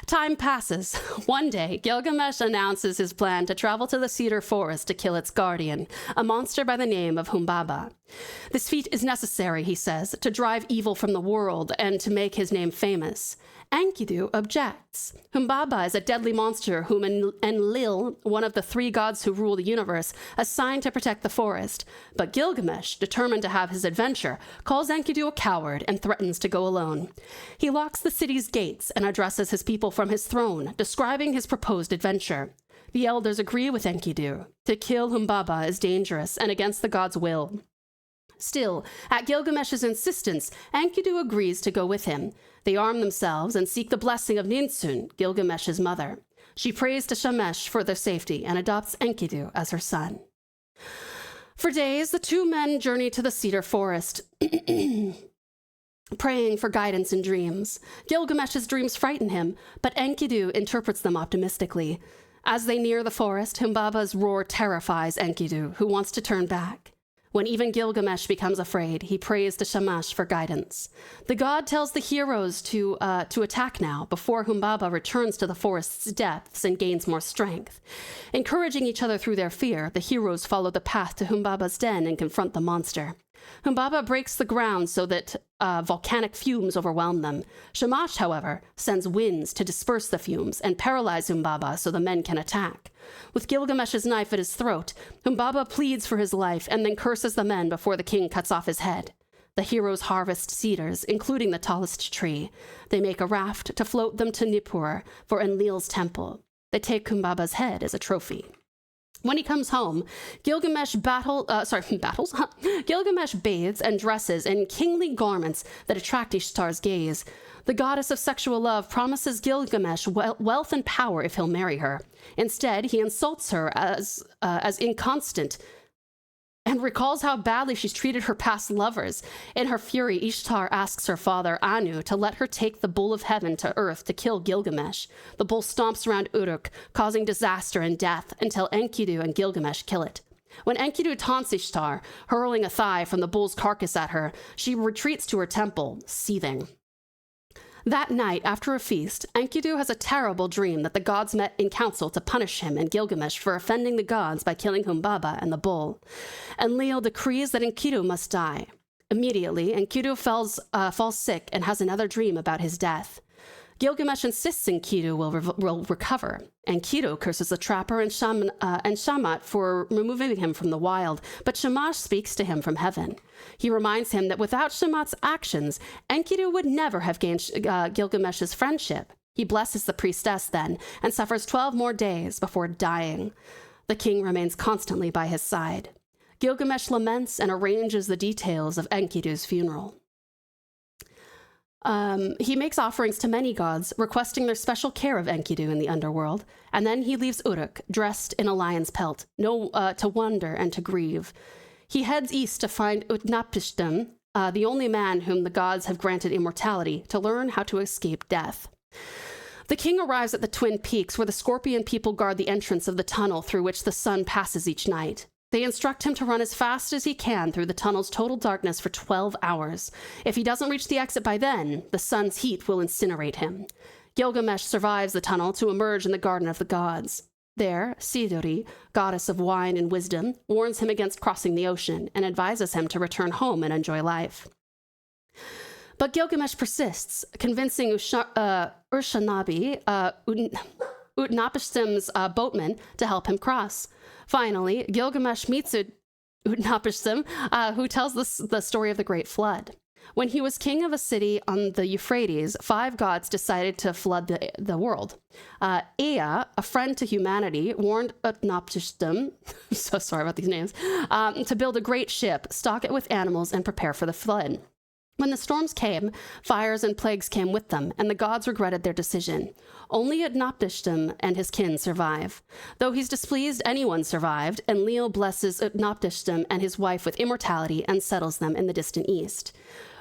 Speaker 1: Time passes. One day, Gilgamesh announces his plan to travel to the cedar forest to kill its guardian, a monster by the name of Humbaba. This feat is necessary, he says, to drive evil from the world and to make his name famous. Enkidu objects. Humbaba is a deadly monster whom Enlil, one of the 3 gods who rule the universe, assigned to protect the forest. But Gilgamesh, determined to have his adventure, calls Enkidu a coward and threatens to go alone. He locks the city's gates and addresses his people from his throne, describing his proposed adventure. The elders agree with Enkidu. To kill Humbaba is dangerous and against the god's will. Still, at Gilgamesh's insistence, Enkidu agrees to go with him. They arm themselves and seek the blessing of Ninsun, Gilgamesh's mother. She prays to Shamash for their safety and adopts Enkidu as her son. For days, the 2 men journey to the cedar forest, praying for guidance in dreams. Gilgamesh's dreams frighten him, but Enkidu interprets them optimistically. As they near the forest, Humbaba's roar terrifies Enkidu, who wants to turn back. When even Gilgamesh becomes afraid, he prays to Shamash for guidance. The god tells the heroes to attack now, before Humbaba returns to the forest's depths and gains more strength. Encouraging each other through their fear, the heroes follow the path to Humbaba's den and confront the monster. Humbaba breaks the ground so that volcanic fumes overwhelm them. Shamash, however, sends winds to disperse the fumes and paralyze Humbaba so the men can attack. With Gilgamesh's knife at his throat, Humbaba pleads for his life and then curses the men before the king cuts off his head. The heroes harvest cedars, including the tallest tree. They make a raft to float them to Nippur for Enlil's temple. They take Humbaba's head as a trophy. When he comes home, Gilgamesh Gilgamesh bathes and dresses in kingly garments that attract Ishtar's gaze. The goddess of sexual love promises Gilgamesh wealth and power if he'll marry her. Instead, he insults her as inconstant and recalls how badly she's treated her past lovers. In her fury, Ishtar asks her father, Anu, to let her take the bull of heaven to earth to kill Gilgamesh. The bull stomps around Uruk, causing disaster and death, until Enkidu and Gilgamesh kill it. When Enkidu taunts Ishtar, hurling a thigh from the bull's carcass at her, she retreats to her temple, seething. That night, after a feast, Enkidu has a terrible dream that the gods met in council to punish him and Gilgamesh for offending the gods by killing Humbaba and the bull. Enlil decrees that Enkidu must die. Immediately, Enkidu falls sick and has another dream about his death. Gilgamesh insists Enkidu will recover. Enkidu curses the trapper and Shamat for removing him from the wild, but Shamash speaks to him from heaven. He reminds him that without Shamat's actions, Enkidu would never have gained Gilgamesh's friendship. He blesses the priestess then, and suffers 12 more days before dying. The king remains constantly by his side. Gilgamesh laments and arranges the details of Enkidu's funeral. He makes offerings to many gods, requesting their special care of Enkidu in the underworld, and then he leaves Uruk, dressed in a lion's pelt, to wonder and to grieve. He heads east to find Utnapishtim, the only man whom the gods have granted immortality, to learn how to escape death. The king arrives at the Twin Peaks, where the scorpion people guard the entrance of the tunnel through which the sun passes each night. They instruct him to run as fast as he can through the tunnel's total darkness for 12 hours. If he doesn't reach the exit by then, the sun's heat will incinerate him. Gilgamesh survives the tunnel to emerge in the Garden of the Gods. There, Siduri, goddess of wine and wisdom, warns him against crossing the ocean and advises him to return home and enjoy life. But Gilgamesh persists, convincing Urshanabi, Utnapishtim's boatman, to help him cross. Finally, Gilgamesh meets Utnapishtim, who tells the story of the Great Flood. When he was king of a city on the Euphrates, 5 gods decided to flood the world. Ea, a friend to humanity, warned Utnapishtim, so sorry about these names, to build a great ship, stock it with animals, and prepare for the flood. When the storms came, fires and plagues came with them, and the gods regretted their decision. Only Utnapishtim and his kin survive. Though he's displeased anyone survived, Enlil blesses Utnapishtim and his wife with immortality and settles them in the distant east.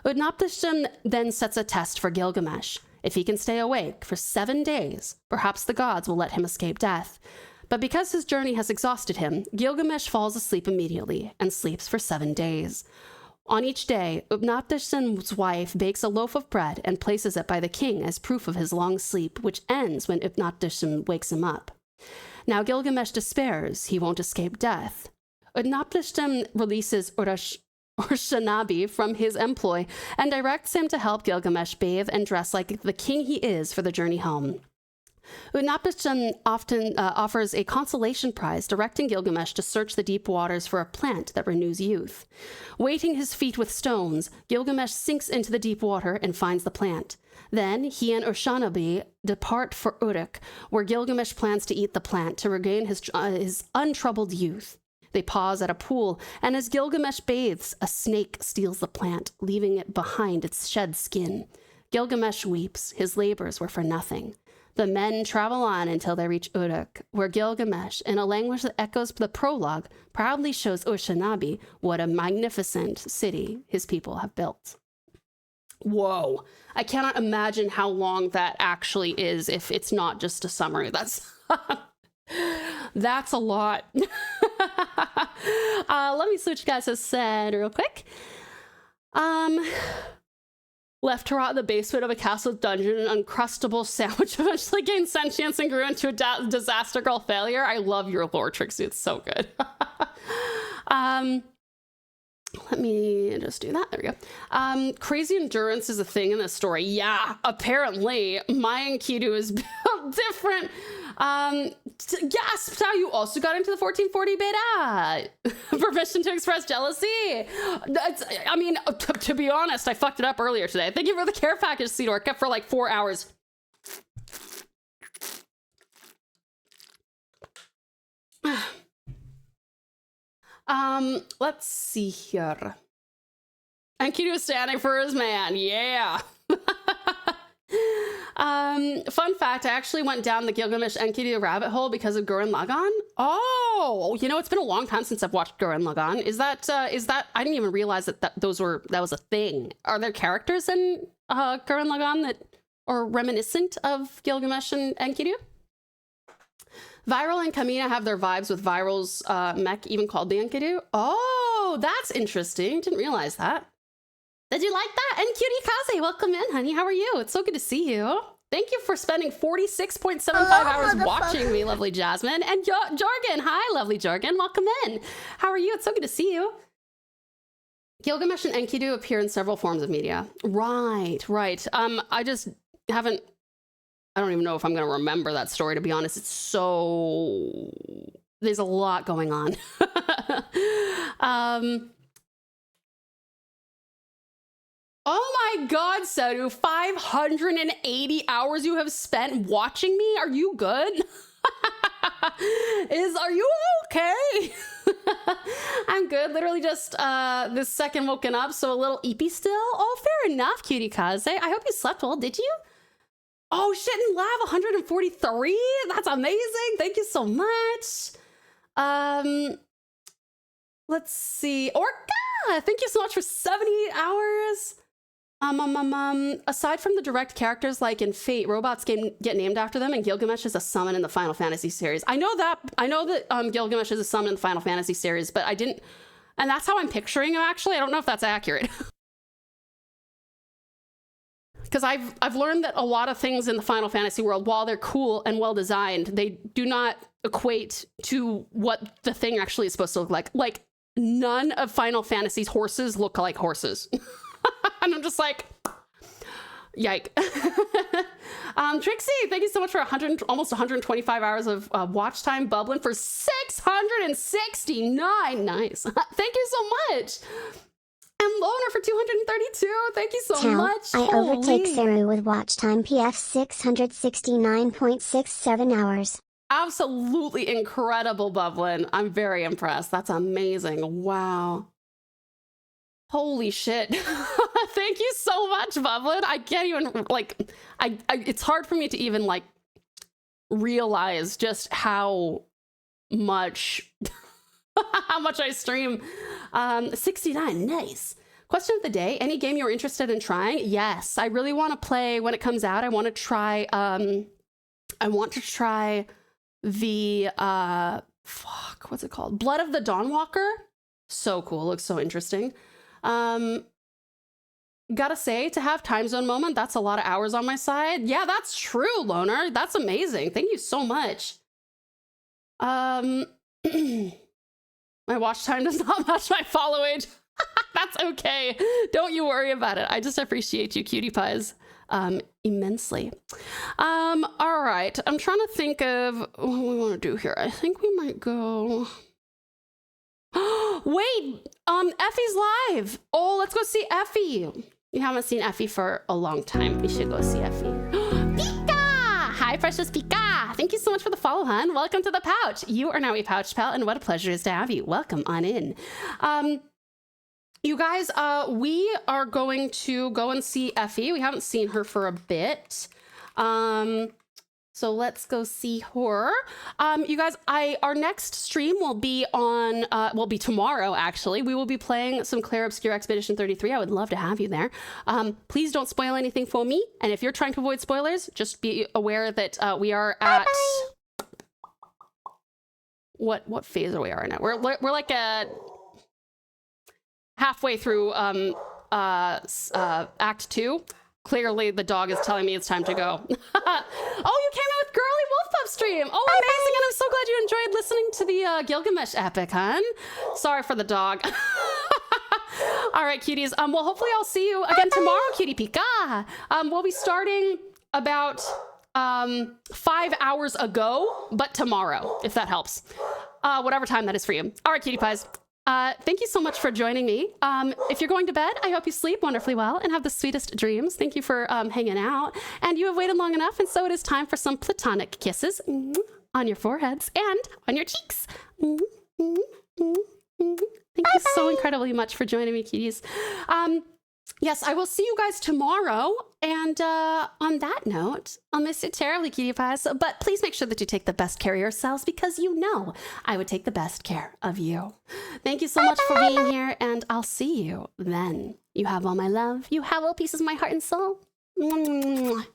Speaker 1: Utnapishtim then sets a test for Gilgamesh. If he can stay awake for 7 days, perhaps the gods will let him escape death. But because his journey has exhausted him, Gilgamesh falls asleep immediately and sleeps for 7 days. On each day, Utnapishtim's wife bakes a loaf of bread and places it by the king as proof of his long sleep, which ends when Utnapishtim wakes him up. Now Gilgamesh despairs he won't escape death. Utnapishtim releases Urshanabi from his employ and directs him to help Gilgamesh bathe and dress like the king he is for the journey home. Utnapishtim often offers a consolation prize, directing Gilgamesh to search the deep waters for a plant that renews youth. Weighting his feet with stones, Gilgamesh sinks into the deep water and finds the plant. Then he and Urshanabi depart for Uruk, where Gilgamesh plans to eat the plant to regain his untroubled youth. They pause at a pool, and as Gilgamesh bathes, a snake steals the plant, leaving it behind its shed skin. Gilgamesh weeps. His labors were for nothing. The men travel on until they reach Uruk, where Gilgamesh, in a language that echoes the prologue, proudly shows Urshanabi what a magnificent city his people have built. Whoa. I cannot imagine how long that actually is if it's not just a summary. That's a lot. Let me switch guys to Sen real quick. Left to rot in the basement of a castle dungeon, an uncrustable sandwich eventually gained sentience and grew into a disaster girl failure. I love your lore, Trixie. It's so good. Let me just do that. There we go. Crazy endurance is a thing in this story. Yeah, apparently my Enkidu is built different. Yes, how you also got into the 1440 beta. Permission to express jealousy. To be honest, I fucked it up earlier today. Thank you for the care package, Cedor. Kept for like 4 hours. Let's see here. Enkidu is standing for his man. Yeah. Fun fact, I actually went down the Gilgamesh Enkidu rabbit hole because of Gurren Lagann. Oh, you know, it's been a long time since I've watched Gurren Lagann. Is that, I didn't even realize that was a thing. Are there characters in, Gurren Lagann that are reminiscent of Gilgamesh and Enkidu? Viral and Kamina have their vibes with Viral's, mech, even called the Enkidu. Oh, that's interesting. Didn't realize that. Did you like that? And Cutie Kaze, welcome in, honey. How are you? It's so good to see you. Thank you for spending 46.75 hours watching me, lovely Jasmine. And Jorgen, hi, lovely Jorgen. Welcome in. How are you? It's so good to see you. Gilgamesh and Enkidu appear in several forms of media. Right. I just haven't, I don't even know if I'm going to remember that story, to be honest. It's so, there's a lot going on. Oh my God, Sedu, 580 hours you have spent watching me? Are you good? Are you okay? I'm good. Literally just this second woken up, so a little eepy still. Oh, fair enough, Cutie Kaze. I hope you slept well, did you? Oh, shit in lab, 143? That's amazing. Thank you so much. Let's see. Orca, thank you so much for 78 hours. Aside from the direct characters like in Fate, robots get named after them, and Gilgamesh is a summon in the Final Fantasy series. I know that Gilgamesh is a summon in the Final Fantasy series, but I didn't, and that's how I'm picturing him actually. I don't know if that's accurate. Because I've learned that a lot of things in the Final Fantasy world, while they're cool and well designed, they do not equate to what the thing actually is supposed to look like. Like, none of Final Fantasy's horses look like horses. And I'm just like, yike. Trixie, thank you so much for almost 125 hours of watch time. Bubbling for 669. Nice. Thank you so much. And Loner for 232. Thank you so much.
Speaker 4: I overtake Saru with watch time PF 669.67 hours.
Speaker 1: Absolutely incredible, Bublin. I'm very impressed. That's amazing. Wow. Holy shit. Thank you so much, Bublin. I can't even, like, it's hard for me to even, like, realize just how much, how much I stream. 69, nice. Question of the day, any game you're interested in trying? Yes, I really want to play, when it comes out, I want to try the, what's it called? Blood of the Dawnwalker. So cool, looks so interesting. Gotta say, to have time zone moment, that's a lot of hours on my side. Yeah, that's true, Loner. That's amazing. Thank you so much. My watch time does not match my follow age. That's okay. Don't you worry about it. I just appreciate you, cutie pies, immensely. All right. I'm trying to think of what we want to do here. I think we might go... Wait, Effie's live. Oh, let's go see Effie. You haven't seen Effie for a long time. We should go see Effie. Pika! Hi, precious Pika. Thank you so much for the follow, hon. Welcome to the pouch. You are now a pouch pal, and what a pleasure it is to have you. Welcome on in. You guys, we are going to go and see Effie. We haven't seen her for a bit. So let's go see her. You guys, our next stream will be on, will be tomorrow, actually. We will be playing some Clair Obscure Expedition 33. I would love to have you there. Please don't spoil anything for me. And if you're trying to avoid spoilers, just be aware that we are at... What phase are we right now? We're like at halfway through Act 2. Clearly, the dog is telling me it's time to go. Oh, you came in with Girly Wolf Pup stream. Oh, amazing. And I'm so glad you enjoyed listening to the Gilgamesh epic, hon. Sorry for the dog. All right, cuties. Well, hopefully I'll see you again tomorrow, Cutie Pika. We'll be starting about 5 hours ago, but tomorrow, if that helps. Whatever time that is for you. All right, cutie pies. Thank you so much for joining me. If you're going to bed, I hope you sleep wonderfully well and have the sweetest dreams. Thank you for hanging out. And you have waited long enough, and so it is time for some platonic kisses on your foreheads and on your cheeks. Thank you so incredibly much for joining me, cuties. Yes, I will see you guys tomorrow. And on that note, I'll miss you terribly, cutie pies. But please make sure that you take the best care of yourselves, because you know I would take the best care of you. Thank you so much for being here, and I'll see you then. You have all my love. You have all pieces of my heart and soul. Mwah.